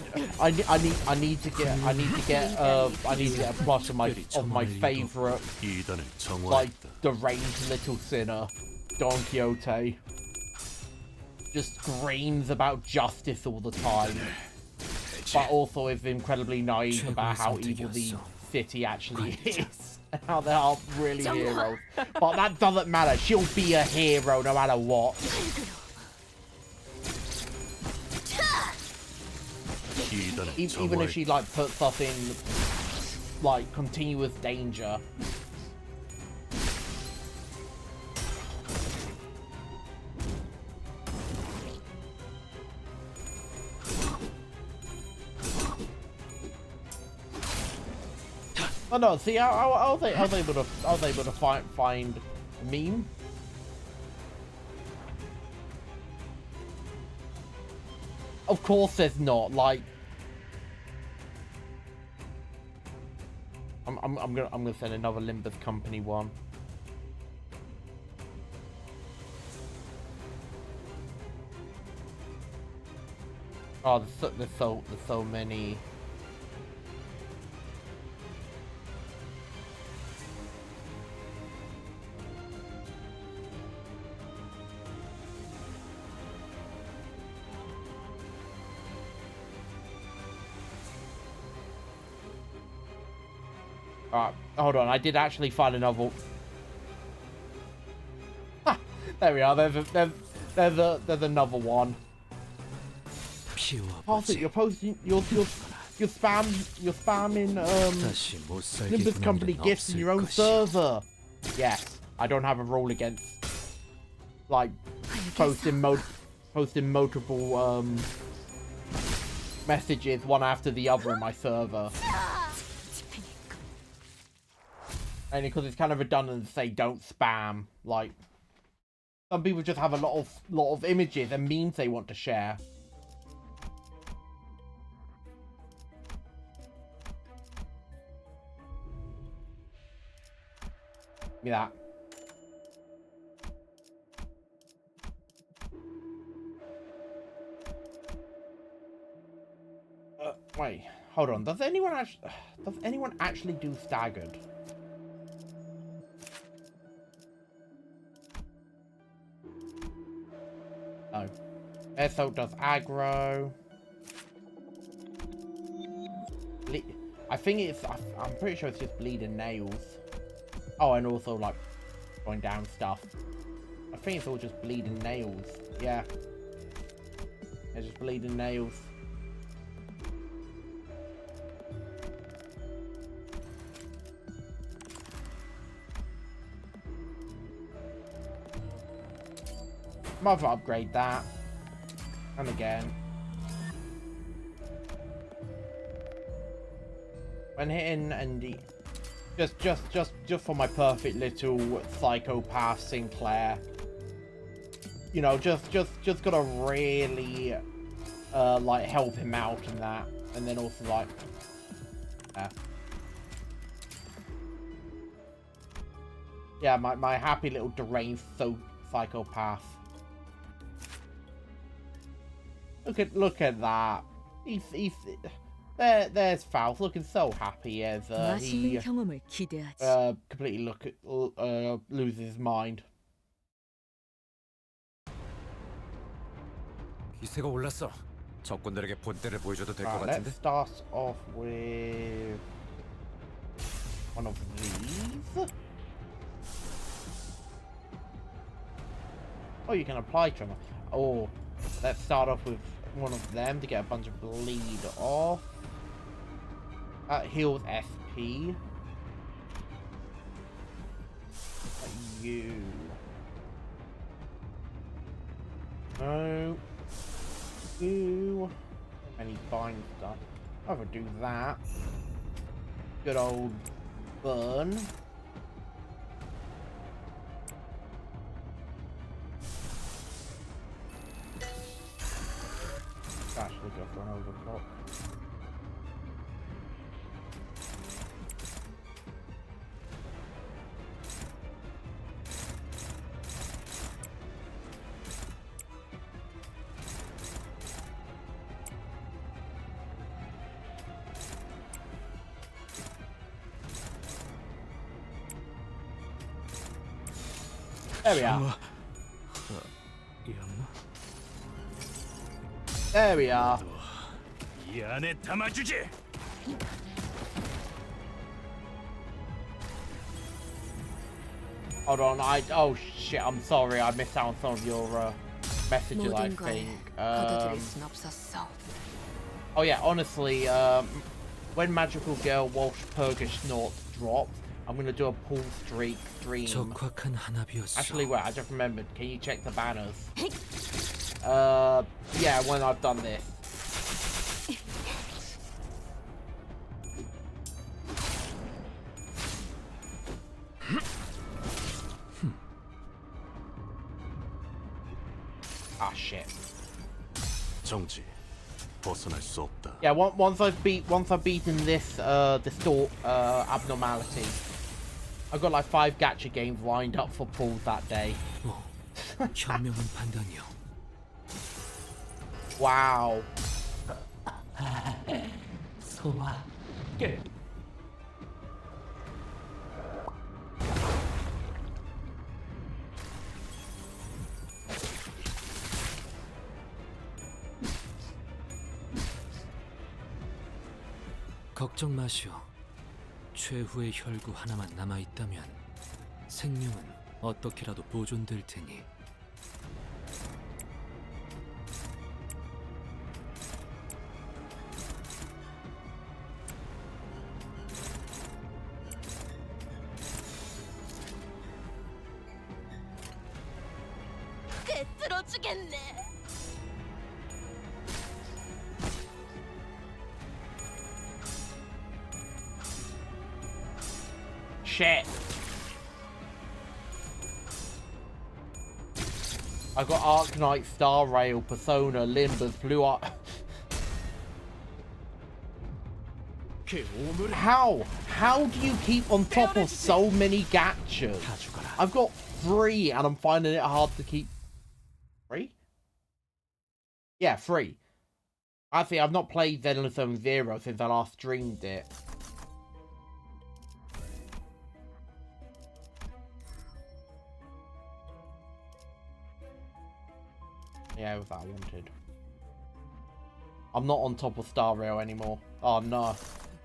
need to get a plush of my favorite, like deranged little sinner, Don Quixote. Just screams about justice all the time, but also is incredibly naive about how evil the city actually is, and how they are really heroes. But that doesn't matter. She'll be a hero no matter what. Even if she like puts us in like continuous danger. Oh no! See, I was able to find a meme. Of course, there's not. Like, I'm gonna send another Limbus Company one. Oh, there's so many. Alright, hold on. I did actually find another. There we are. There's another one. Arthur, you're posting. You're spamming Limbus Company gifts in your own server. Yes, I don't have a rule against like posting multiple messages one after the other in my server. Only because it's kind of redundant to say don't spam. Like some people just have a lot of images and memes they want to share. Give me that. Wait, hold on. Does anyone actually do staggered? No. Airsoft does aggro. I think it's. I'm pretty sure it's just bleeding nails. Oh, and also like going down stuff. I think it's all just bleeding nails. Yeah. It's just bleeding nails. Might as well upgrade that. And again. When hitting and just for my perfect little psychopath Sinclair. You know, just gotta really like help him out in that. And then also like yeah, my happy little deranged psychopath. Look at that. He's there's Faust looking so happy as he completely loses his mind. 기세가 올랐어. 적군들에게 본때를 보여줘도 될 것 같은데. Let's start off with one of these. Oh, you can apply trauma. Oh, let's start off with one of them to get a bunch of bleed off. That heals SP. You. No. You. Any bind stuff. I would do that. Good old burn. Actually go for an overclock. There we are. There we are. 이 안에 담아주지. Hold on, oh shit, I'm sorry, I missed out on some of your messages, I think. Oh yeah, honestly, when Magical Girl Walsh Purgish Snort drops, I'm gonna do a pull streak stream. Actually, wait, I just remembered. Can you check the banners? Yeah, when I've done this. Ah, shit. 정지. 벗어날 수 없다. Yeah, once I've beaten this distort abnormality, I've got like 5 gacha games lined up for pulls that day. 현명한 판단이요. Wow. 소화 끝. 걱정 마시오. 최후의 혈구 하나만 남아있다면 생명은 어떻게라도 보존될 테니. 들어주겠네. Shit. I've got Arcanite, Star Rail, Persona, Limbus, Blue Eye. How do you keep on top of so many gachas? I've got 3 and I'm finding it hard to keep. 3? Yeah, 3. Actually, I've not played Zenless Zone Zero since I last streamed it. Yeah, it was that I wanted. I'm not on top of Star Rail anymore. Oh no.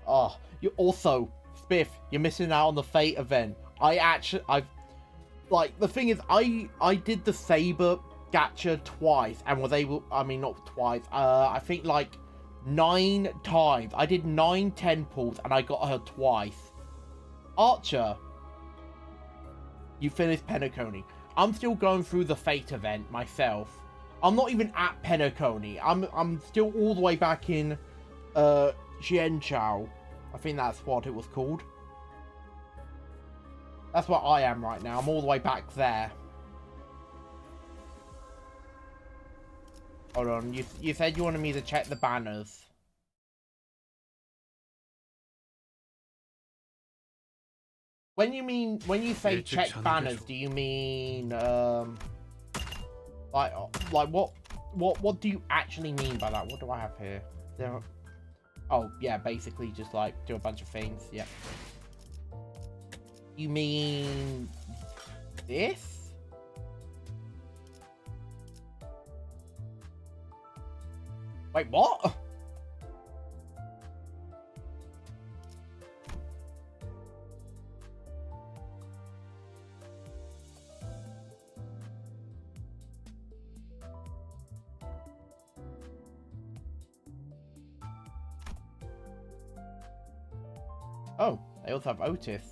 Oh, you also, Spiff, you're missing out on the Fate event. Like, the thing is, I did the Saber gacha twice and was able, I mean, not twice, I think like 9 times. I did 9 10 pulls and I got her twice. Archer, you finished Penacony. I'm still going through the Fate event myself. I'm not even at Penacony. I'm still all the way back in Xianchao. I think that's what it was called. That's where I am right now. I'm all the way back there. Hold on. You said you wanted me to check the banners. When you say check banners, do you mean like what do you actually mean by that? What do I have here? Oh yeah, basically just like do a bunch of things. Yep. You mean this? Wait, what? Oh, they also have Otis.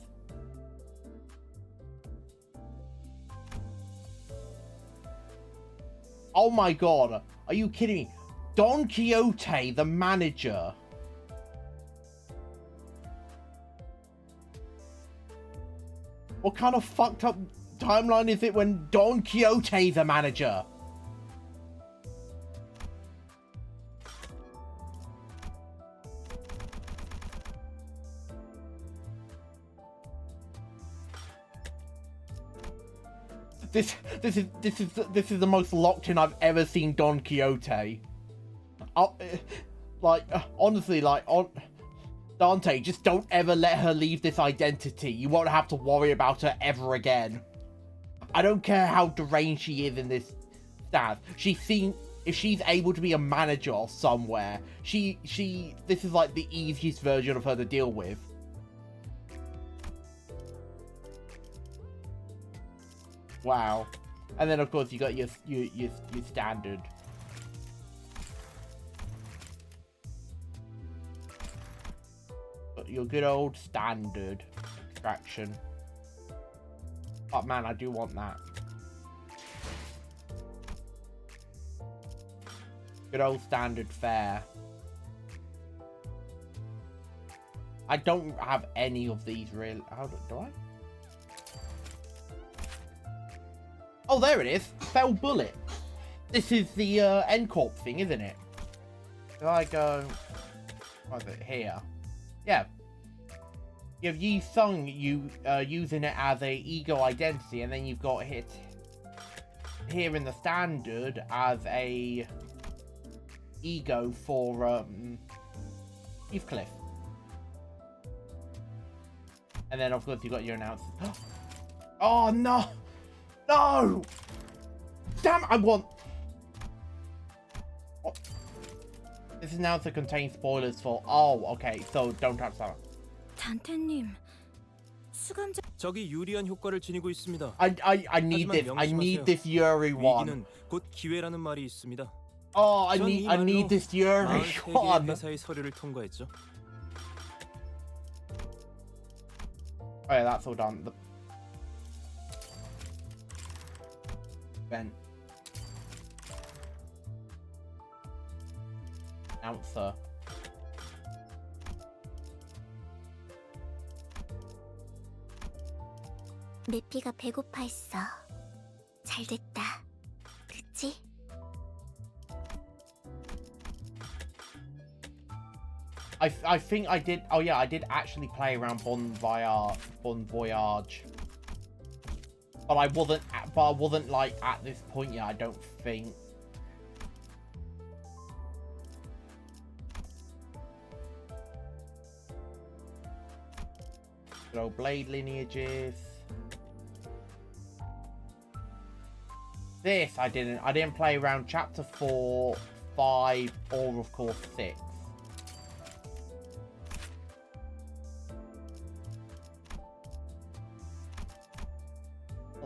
Oh my god, are you kidding me? Don Quixote, the manager. What kind of fucked up timeline is it when Don Quixote, the manager? This is the most locked in I've ever seen Don Quixote. Honestly, Dante, just don't ever let her leave this identity. You won't have to worry about her ever again. I don't care how deranged she is in this stance. If she's able to be a manager somewhere, this is like the easiest version of her to deal with. Wow. And then of course you got your standard. Your good old standard extraction. Oh man, I do want that. Good old standard fare. I don't have any of these really. How do I? Oh, there it is. Fell bullet. This is the NCorp thing, isn't it? If I go... What is it? Here. Yeah. You have Yi Sung using it as a ego identity, and then you've got it here in the standard as a ego for Heathcliff. And then of course you've got your announcement. Oh no! No! Damn, I want... What? This is now to contain spoilers for... Oh, okay, so don't touch that. 단테님, 수감자. 적이 유리한 효과를 지니고 있습니다. I need this. I need this Yuri one. 위기는 곧 기회라는 말이 있습니다. Oh, I 전 need 이 I need 말로 this Yuri 43개의 one. 회사의 서류를 통과했죠. Oh yeah, that's all done. Vent. Announcer. 메피가 배고파했어. 잘됐다. 그치? I think I did. Oh yeah, I did actually play around Bon Voyage, but I wasn't like at this point yet. I don't think. Good old blade lineages. This I didn't. I didn't play around chapter 4, 5, or of course 6.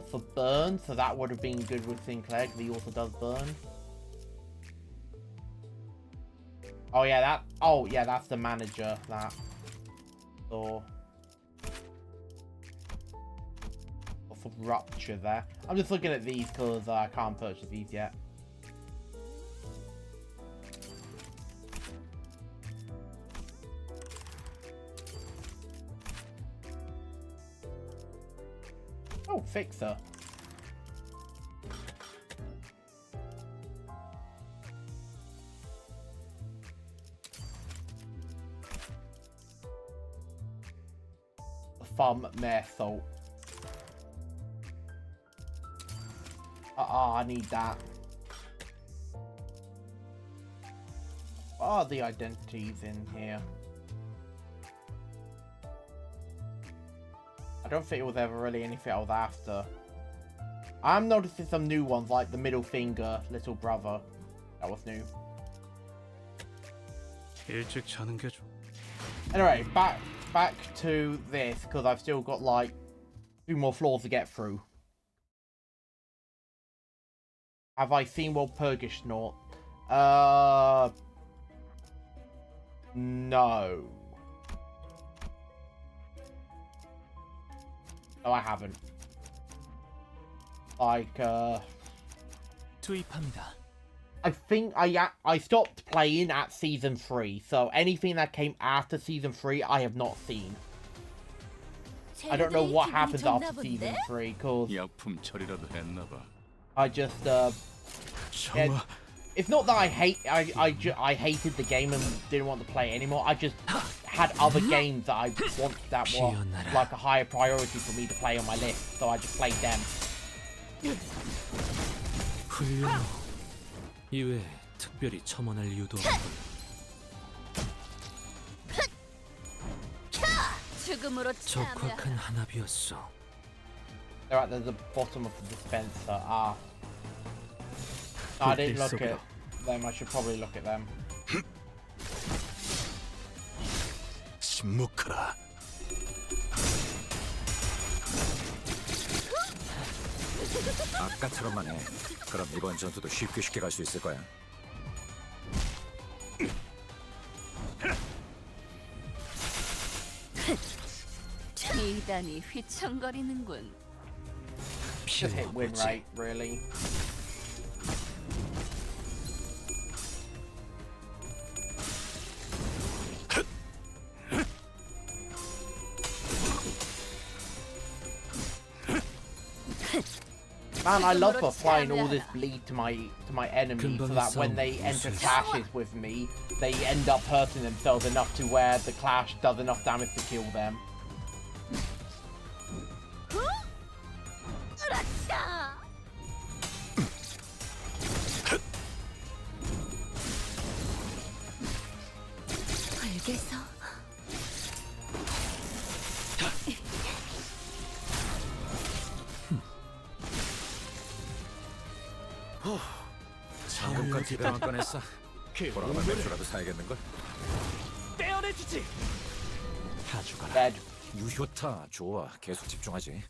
For burn, so that would have been good with Sinclair because he also does burn. Oh yeah, that. Oh yeah, that's the manager. That. So. Lots of rupture there. I'm just looking at these because I can't purchase these yet. Oh, fixer. Farm mare salt. I need that. What are the identities in here? I don't think it was ever really anything I was after. I'm noticing some new ones like the middle finger, little brother. That was new. 일찍 자는 게 좋. Anyway, back to this because I've still got like 2 more floors to get through. Have I seen Walpurgis Snort? No. No, I haven't. Like, 투입합니다. I think I stopped playing at season 3, so anything that came after season 3, I have not seen. I don't know what happens after season 3, cause 약품 처리라도 했나 봐. I just it's not that I hated the game and didn't want to play it anymore. I just had other games that I want that were like a higher priority for me to play on my list, so I just played them. 훌륭. 이외에 특별히 첨언할 이유도 없고. 죽음으로 적확한 한압이었어. They're at the bottom of the dispenser. Ah. No, I didn't look at them. I should probably look at them. 침묵하라. 아까처럼만 해. 그럼 이번 전투도 쉽게 갈 수 있을 거야. 미단이 휘청거리는군. Just hit win rate, really. Man, I love applying all this bleed to my enemies so that when they enter clashes with me, they end up hurting themselves enough to where the clash does enough damage to kill them. 알겠어. 방금까지 대만 꺼냈어. 보라만 맥주라도 사야겠는걸? 떼어내주지. 다 죽어라. Dead. 유효타 좋아. 계속 집중하지.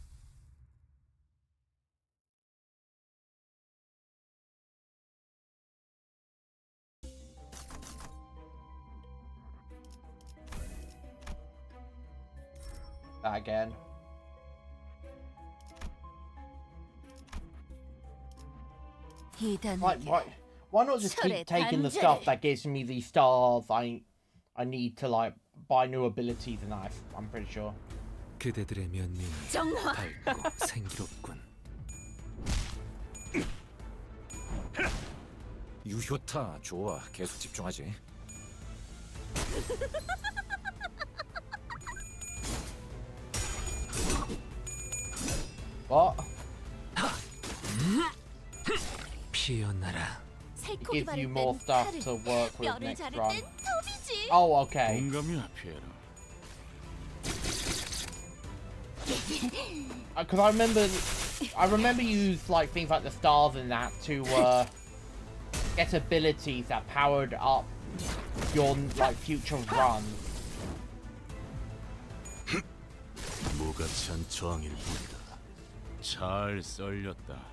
That again. Like, why not just keep taking the stuff that gives me the stars I need to like buy new abilities and that? I'm pretty sure. 그대들의 면면이 밝고 생기롭군. 유효타 좋아. 계속 집중하지. What? 피어나라. It gives you more stuff to work with next run. Oh, okay. 동감이야, 피에로. Because I remember you used like things like the stars and that to get abilities that powered up your like future runs. 무가치한 저항일 뿐이다. 잘 썰렸다.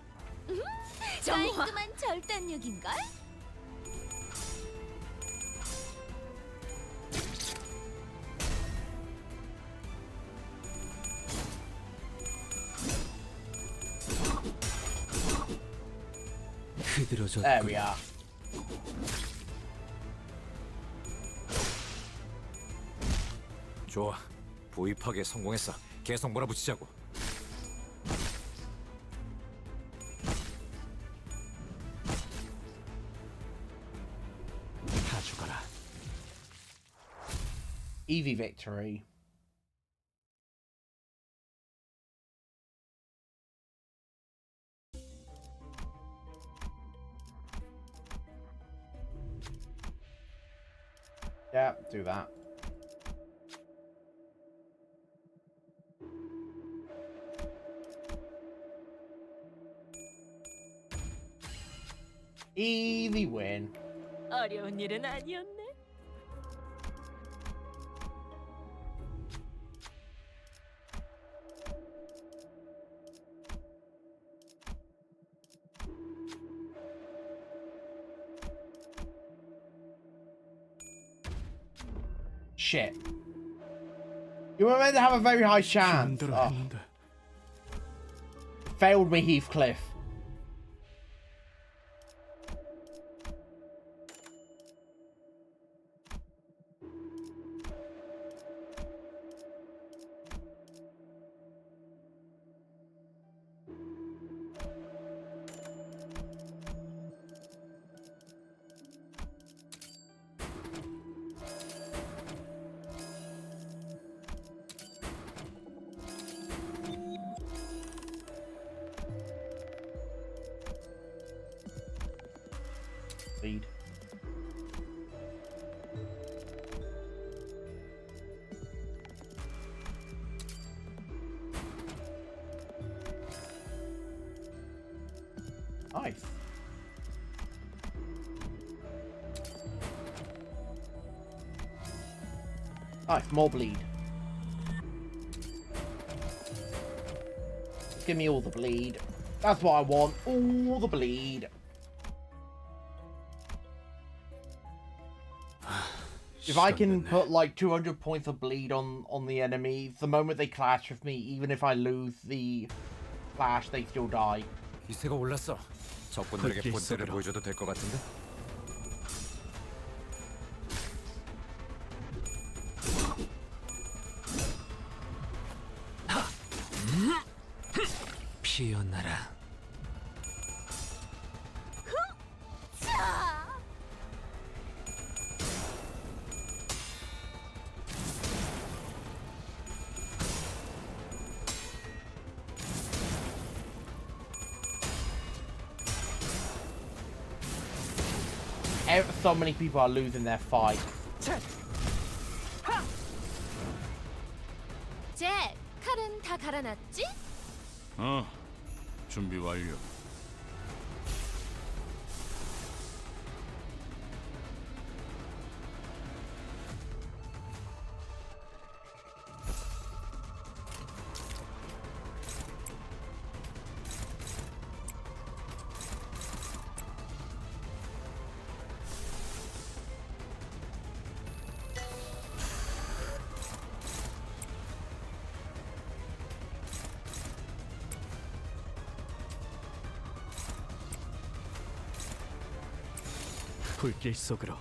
깔끔한 절단력인걸? 흐드러졌군. There we are. 좋아. 보입하게 성공했어. 계속 몰아붙이자고. 다 죽어라. Easy victory. Yeah, do that. Easy win. 어려운 일은 아니었네. Shit. You were meant to have a very high chance. Oh. Failed me, Heathcliff. Lead. Nice. Nice, more bleed. Give me all the bleed. That's what I want. All the bleed. If I can put like 200 points of bleed on the enemies, the moment they clash with me, even if I lose the clash, they still die. 기세가 올랐어. 적군들에게 본때를 보여줘도 될 것 같은데? 피어나라. So many people are losing their fight. 잭, 칼은 다 갈아놨지? 준비 완료. 불길 속으로.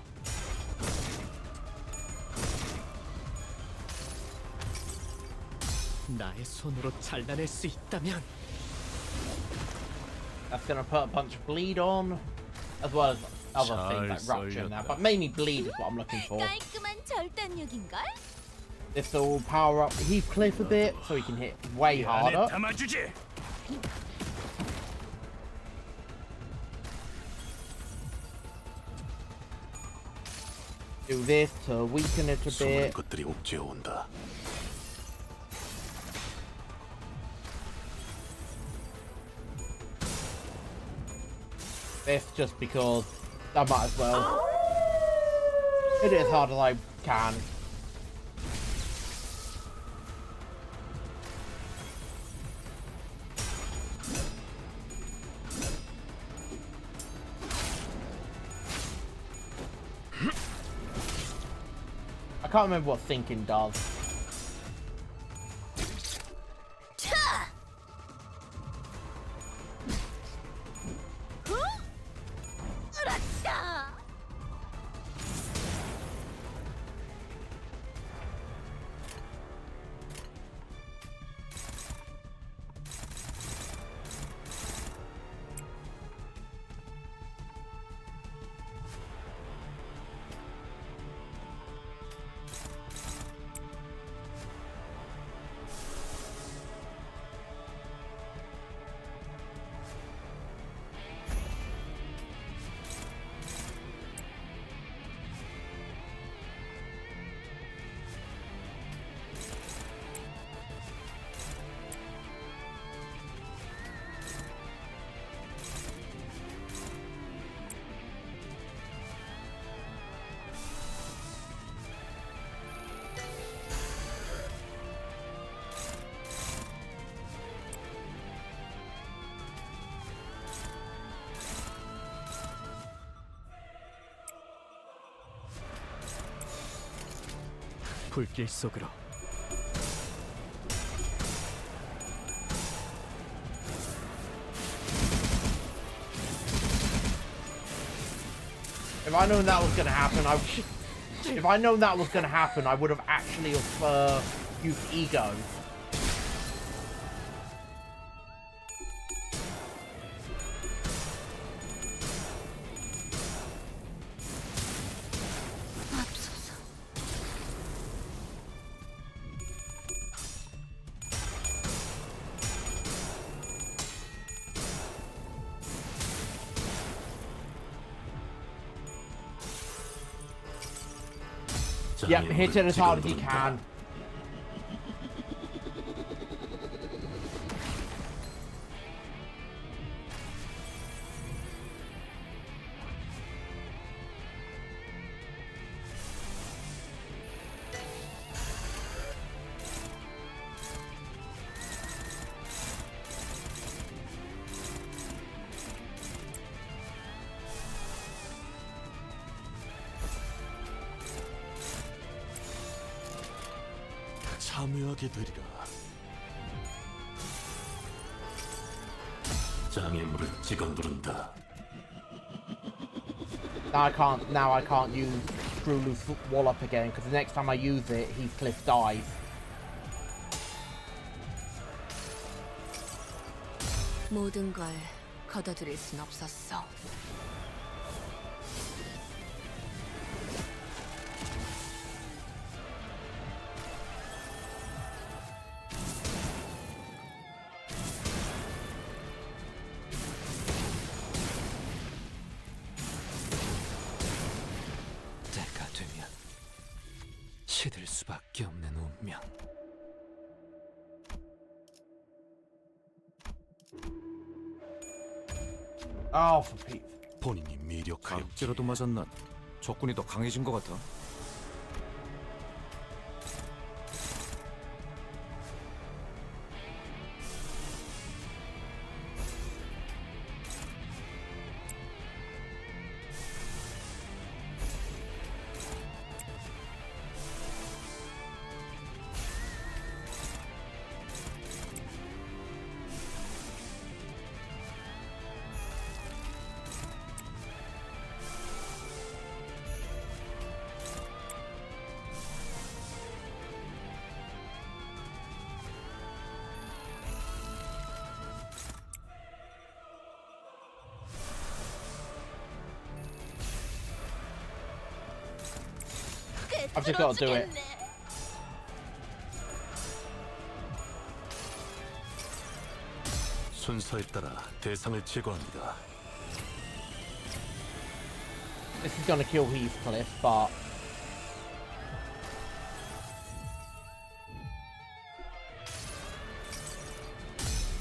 나의 손으로 잘라낼 수 있다면. That's gonna put a bunch of bleed on, as well as other things like rupture in there, but mainly bleed is what I'm looking for. 깔끔한 절단력인걸? This will power up Heathcliff a bit, so he can hit way harder. 담아주지. Do this to weaken it a 수많은 bit. 것들이 옥죄어 온다. This just because I might as well hit it as hard as I can. I can't remember what thinking does. 불길 속으로. If I known that was gonna happen, if I known that was gonna happen, I would have actually used ego. Yep, hit it as hard as you can. 참여하게 되리라. 장애물을 찍어 누른다. Now I can't use Screw Loose Wall Up again, because the next time I use it, Heathcliff dies. 모든 걸 걷어들일 순 없었어. 때가 되면 시들 수밖에 없는 운명. Oh, for Pete. 본인이 미력하여 억지로도 맞았나? 적군이 더 강해진 것 같아. I've just got to do it. 순서에 따라 대상을 제거합니다. This is gonna kill Heathcliff, but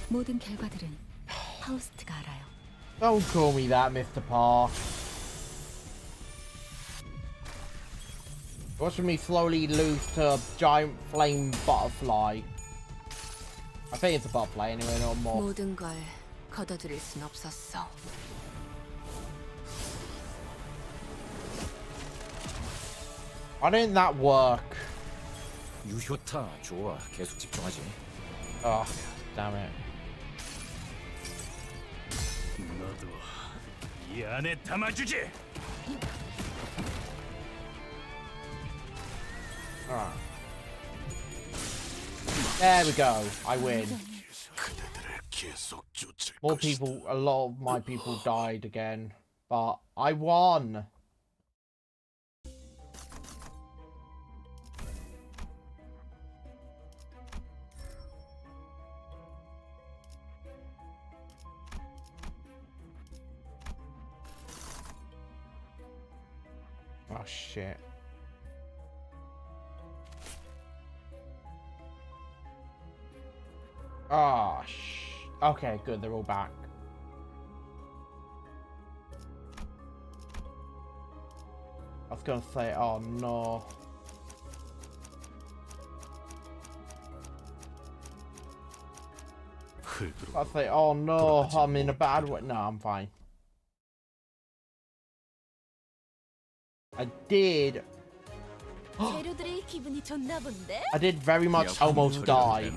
모든 결과들은 파우스트가 알아요. don't call me that, Mr. Park. Watching me slowly lose to a giant flame butterfly. I think it's a butterfly anyway, no more. 모든 걸 걷어들일 순 없었어. Why didn't that work? 유효타 좋아. 계속 집중하지. Oh, damn it. 너도 이 안에 담아주지. Alright. There we go. I win. 그대들을 계속 쫓을 More 것이다. people, a lot of my people died again, but I won. Oh shit. Ah, okay, good, they're all back. I was gonna say, oh no. 흙으로 I'd say, oh no, I'm in a bad way. No, I'm fine. I did. 재료들이 기분이 좋나 본데? I did very much almost die.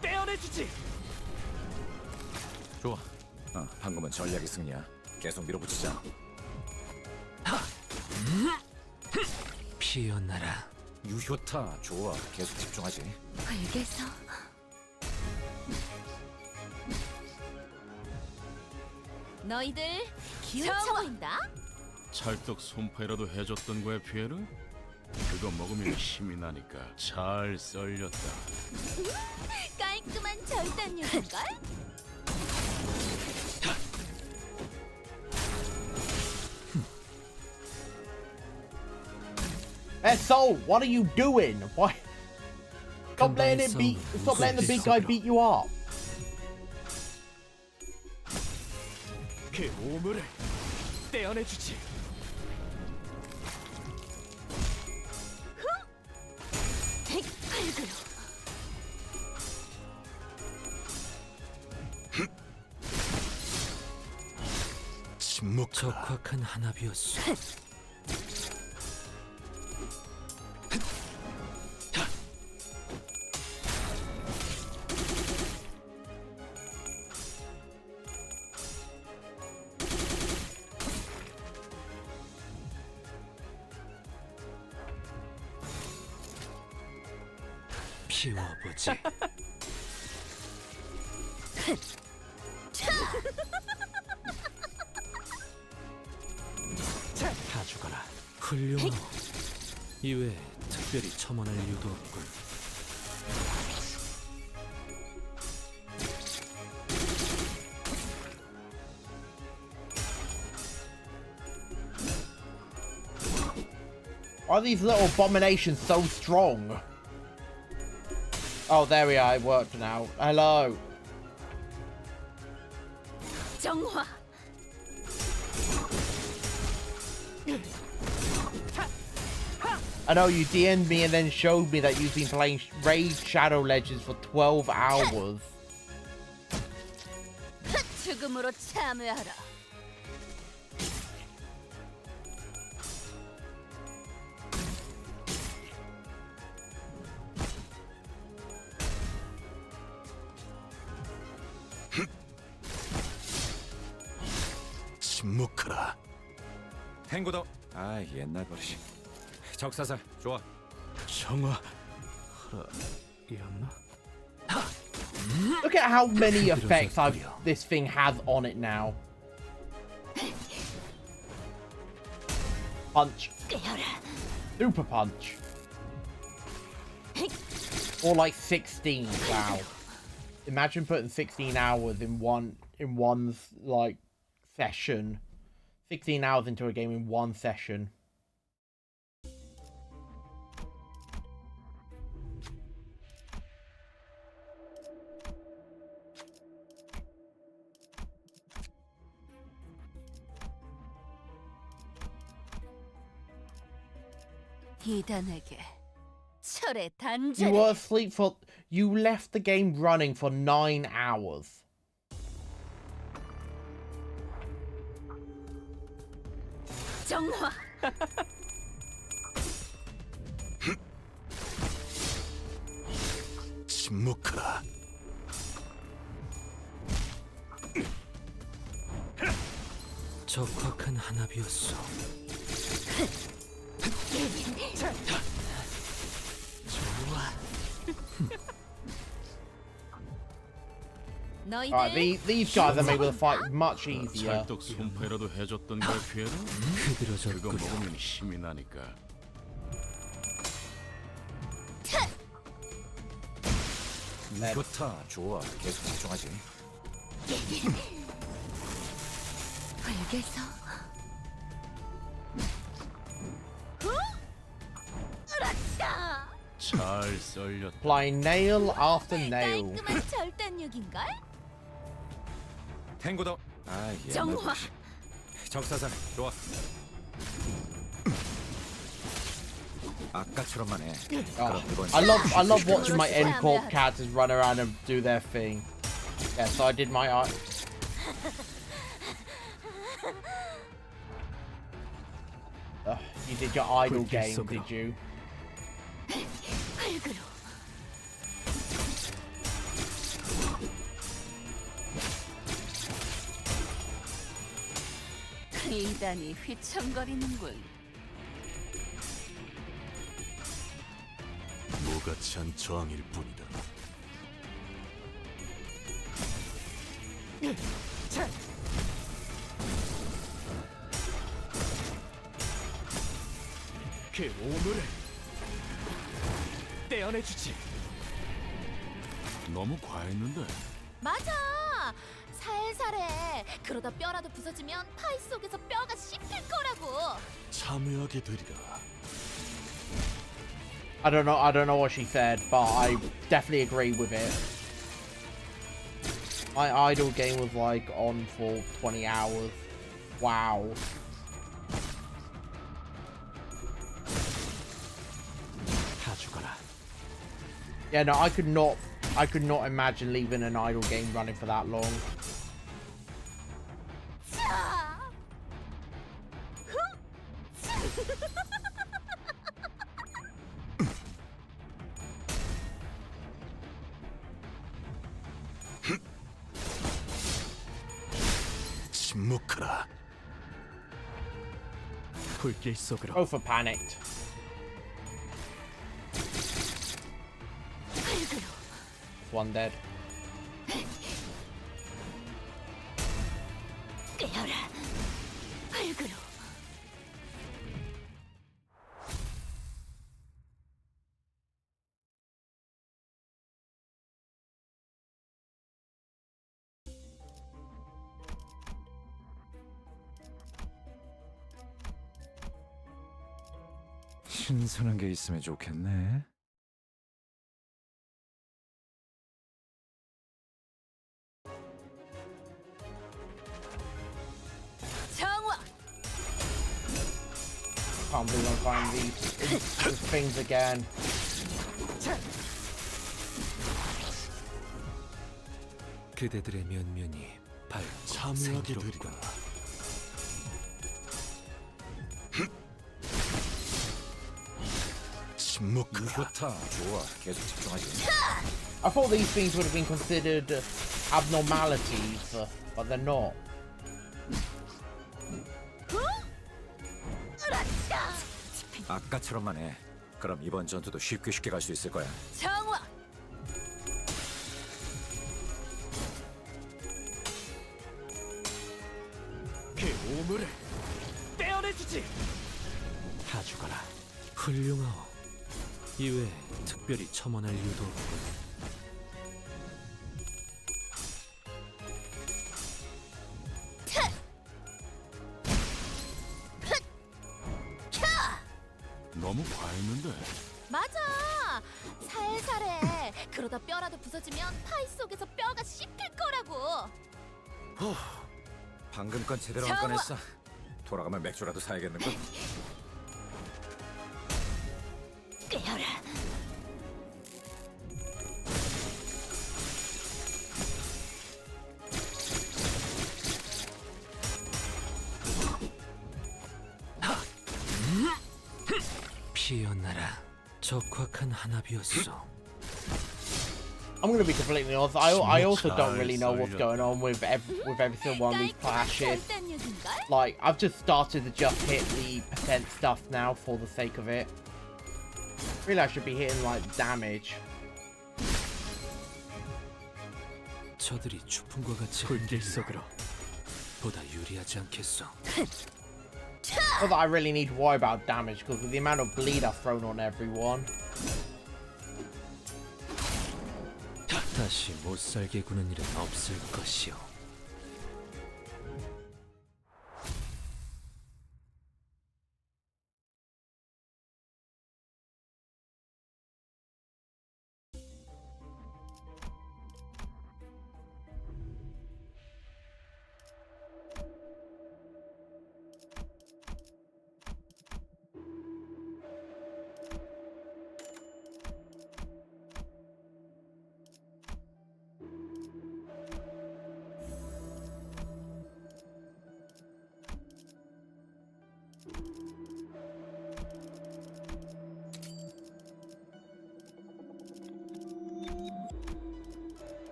떼어내주지. 좋아. 방금은 전략의 승리야. 계속 밀어붙이자. 피어나라. 유효타 좋아. 계속 집중하지. 흙에서 너희들 기운차 보인다. 찰떡 손파이라도 해줬던 거야, 피에르? 그거 먹으면 힘이 나니까 잘 썰렸다. 깔끔한 절단력인걸? So, what are you doing? Why? Stop letting it beat. Stop letting the big guy beat you up. 그 오물을 떼어내주지. 적확한 한압이었어. 피워보지. 다 죽어라. 훌륭하고 이외에 특별히 첨언할 이유도 없군. Why are these little abominations so strong? Oh, there we are. It worked now. Hello. 정화. I know you DM'd me and then showed me that you've been playing Raid Shadow Legends for 12 hours. 죽음으로 참여하라. 침묵하라. 행고도. 아, 옛날 버릇이. 적사살 좋아. 정화. Look at how many effects this thing has on it now. Punch. Super punch. Or like 16. Wow. Imagine putting 16 hours in one like session. 16 hours into a game in one session. 이단에게 철의 You 단죄를. were asleep for... You left the game running for 9 hours. 정화. 침묵하라. 적확한 한압이었어. Alright, these guys are able to fight much easier. 찰떡 손패라도 해줬던 걸 피해라. 그거 먹으면 힘이 나니까. 좋다, 좋아. 계속 집중하지. 흙에서 잘 썰렸다. Applying nail after nail. 깔끔한 절단력인걸? 탱고다. 아, 예. 정화. 적사살, 좋아. 아까처럼만 해. 그럼 이번 I love watching my end court characters run around and do their thing. Yeah, so I did my art. You did your idle game, did you? 흙으로. 이단이 휘청거리는군. 무가치 한 저항일 뿐이다. 그 오물을 떼어내주지. 너무 과했는데. 맞아. 살살해. 그러다 뼈라도 부서지면 파이 속에서 뼈가 씹힐 거라고. 참여하게 되리라. I don't know what she said, but I definitely agree with it. My idle game was like on for 20 hours. Wow. 다 죽어라. Yeah, no, I could not imagine leaving an idle game running for that long. 침묵하라. 불길 속으로. Both are panicked. One dead. 깨어라. 흙으로. 신선한 게 있으면 좋겠네. 정화. Can't believe I'm finding these things again. 그대들의 면면이 밝고 참여하게 되리라. 생기롭군. 침묵하라. 좋다, 좋아. 계속 집중하지. I thought these things would have been considered abnormalities, but they're not. 아까처럼만 해. 그럼 이번 전투도 쉽게 갈 수 있을 거야. 정화. 그 오물을 떼어내주지. 훌륭하오. 이외에 특별히 첨언할 이유도 없군. 너무 과했는데. 맞아. 살살해. 그러다 뼈라도 부서지면 파이 속에서 뼈가 씹힐 거라고. 방금 건 제대로 안 꺼냈어. 돌아가면 맥주라도 사야겠는걸? 꿰어라. 피어나라. 적확한 한압이었어. I'm gonna be completely honest. I also don't really know what's going on with every single one of these clashes. Like, I've just started to just hit the percent stuff now for the sake of it. Really, I should be hitting like damage. 저들이 추풍과 같이 불길 속으로. 보다 유리하지 않겠어. Not that I really need to worry about damage because with the amount of bleed I've thrown on everyone. 다시 못살게 구는 일은 없을 것이오.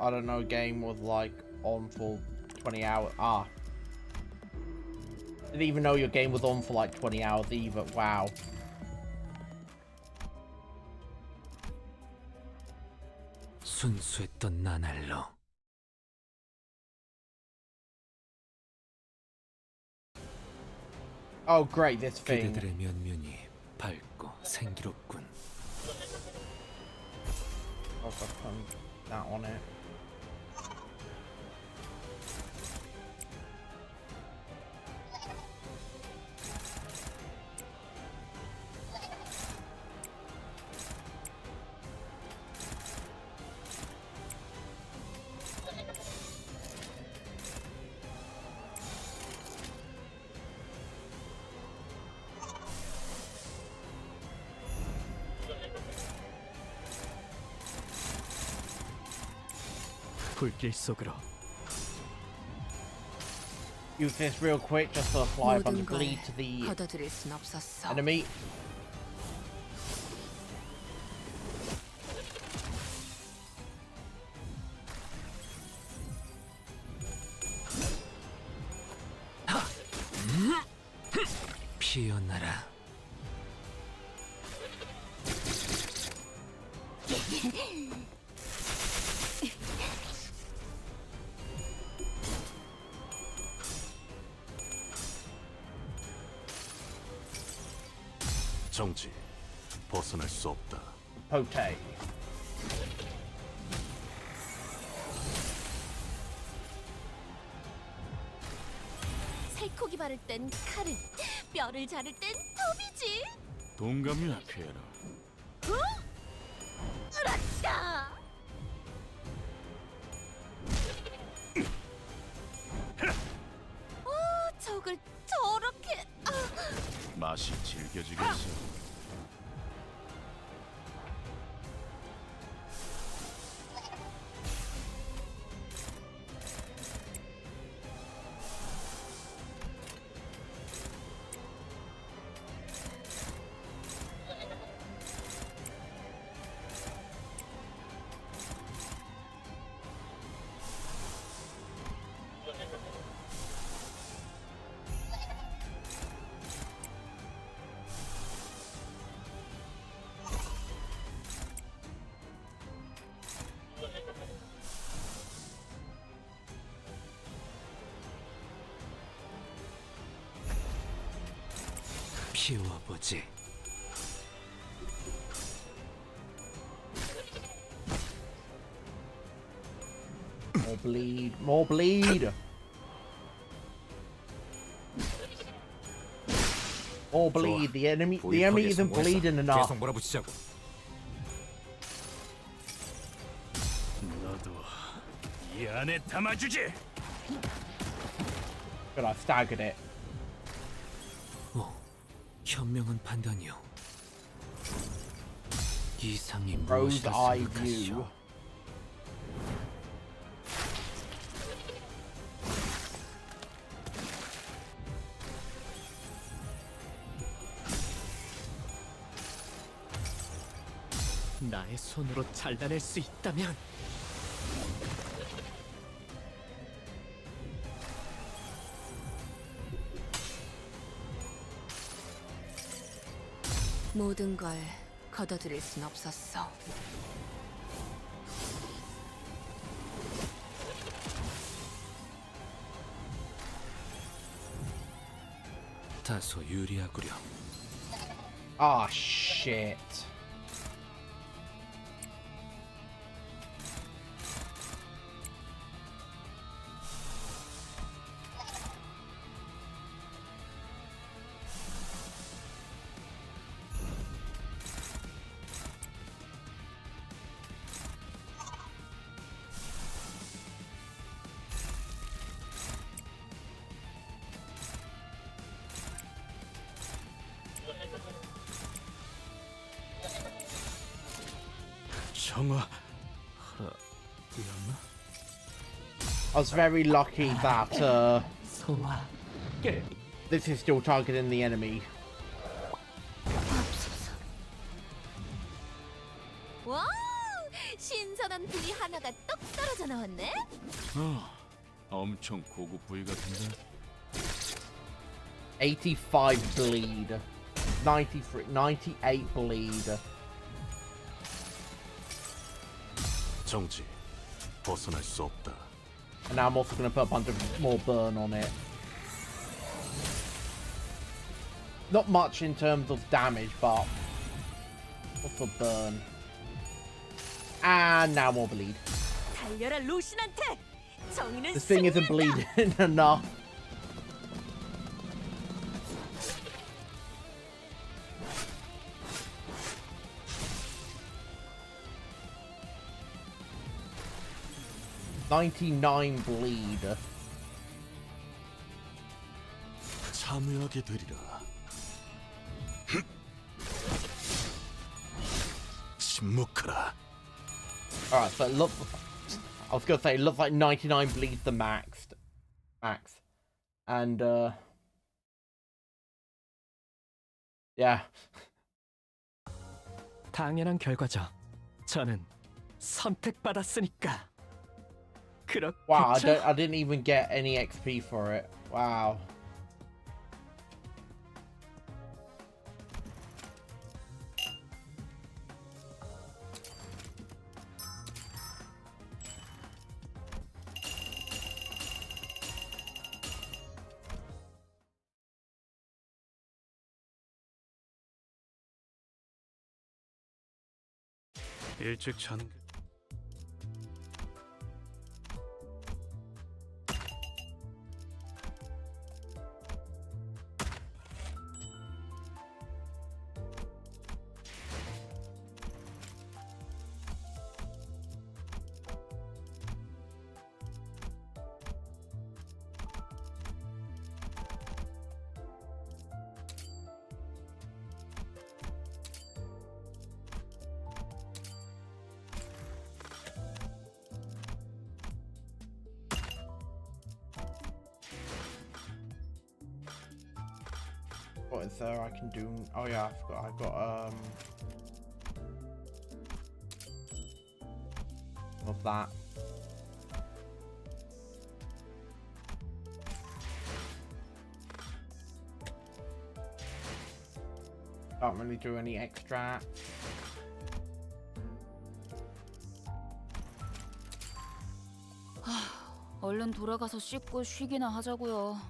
I don't know, game was like on for 20 hours. Didn't even know your game was on for like 20 hours either. Wow. 순수했던 나날로. Oh great, this thing. 그대들의 면면이 밝고 생기롭군. Oh, I've done that on it. 불길 속으로. Use this real quick just to apply a bunch of bleed to the 걷어들일 순 없었어. enemy. 피어나라. 정지. 벗어날 수 없다. Pote. 살코기 바를 땐 칼은, 뼈를 자를 땐 톱이지. 동감이야, 피에라. 으라차! 저걸 저렇게... 맛이 질겨지겠어. 키워보지. More bleed. More bleed. More bleed. The enemy isn't bleeding enough. 계속 몰아붙이자고. 너도 이 안에 담아주지. But I staggered it. 현명한 판단이요. 이상이 Rose 무엇이라 eye 생각하시오? view. 나의 손으로 잘라낼 수 있다면 모든 걸 거둬들일 순 없었어. 다소 유리하구려. Ah, shit. 정화. I was very lucky that this is still targeting the enemy. 와우! 신선한 부위 하나가 똑 떨어져 나왔네. 엄청 고급 부위 같은데. 85 bleed. 98 bleed. 정지. 벗어날 수 없다. And now I'm also going to put a bunch of more burn on it. Not much in terms of damage, but also burn. And now more bleed. 달려라 로신한테. 정의는 This thing isn't bleeding enough. $99 bleed. 참여하게 되리라. 침묵하라. Alright, so it looks, I was gonna say it looks like 99 bleeds the max. And yeah. 당연한 결과죠. 저는 선택받았으니까. Wow, I didn't even get any XP for it. Wow. 일찍 자는 게 What is there I can do? Oh yeah, I got of that. Don't really do any extract. 얼른 돌아가서 씻고 쉬기나 하자고요.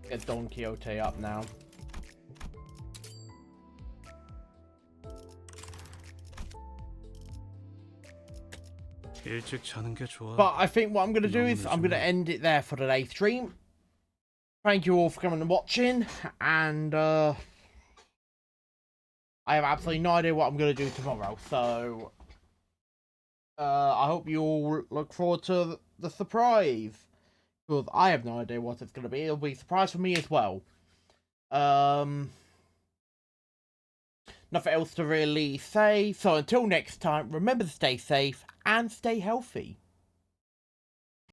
Get Don Quixote up now. 일찍 자는 게 좋아. But I think what I'm going to do is I'm going to end it there for today's stream. Thank you all for coming and watching. And I have absolutely no idea what I'm going to do tomorrow. So I hope you all look forward to the surprise. Because I have no idea what it's going to be. It'll be a surprise for me as well. Nothing else to really say. So until next time, remember to stay safe and stay healthy.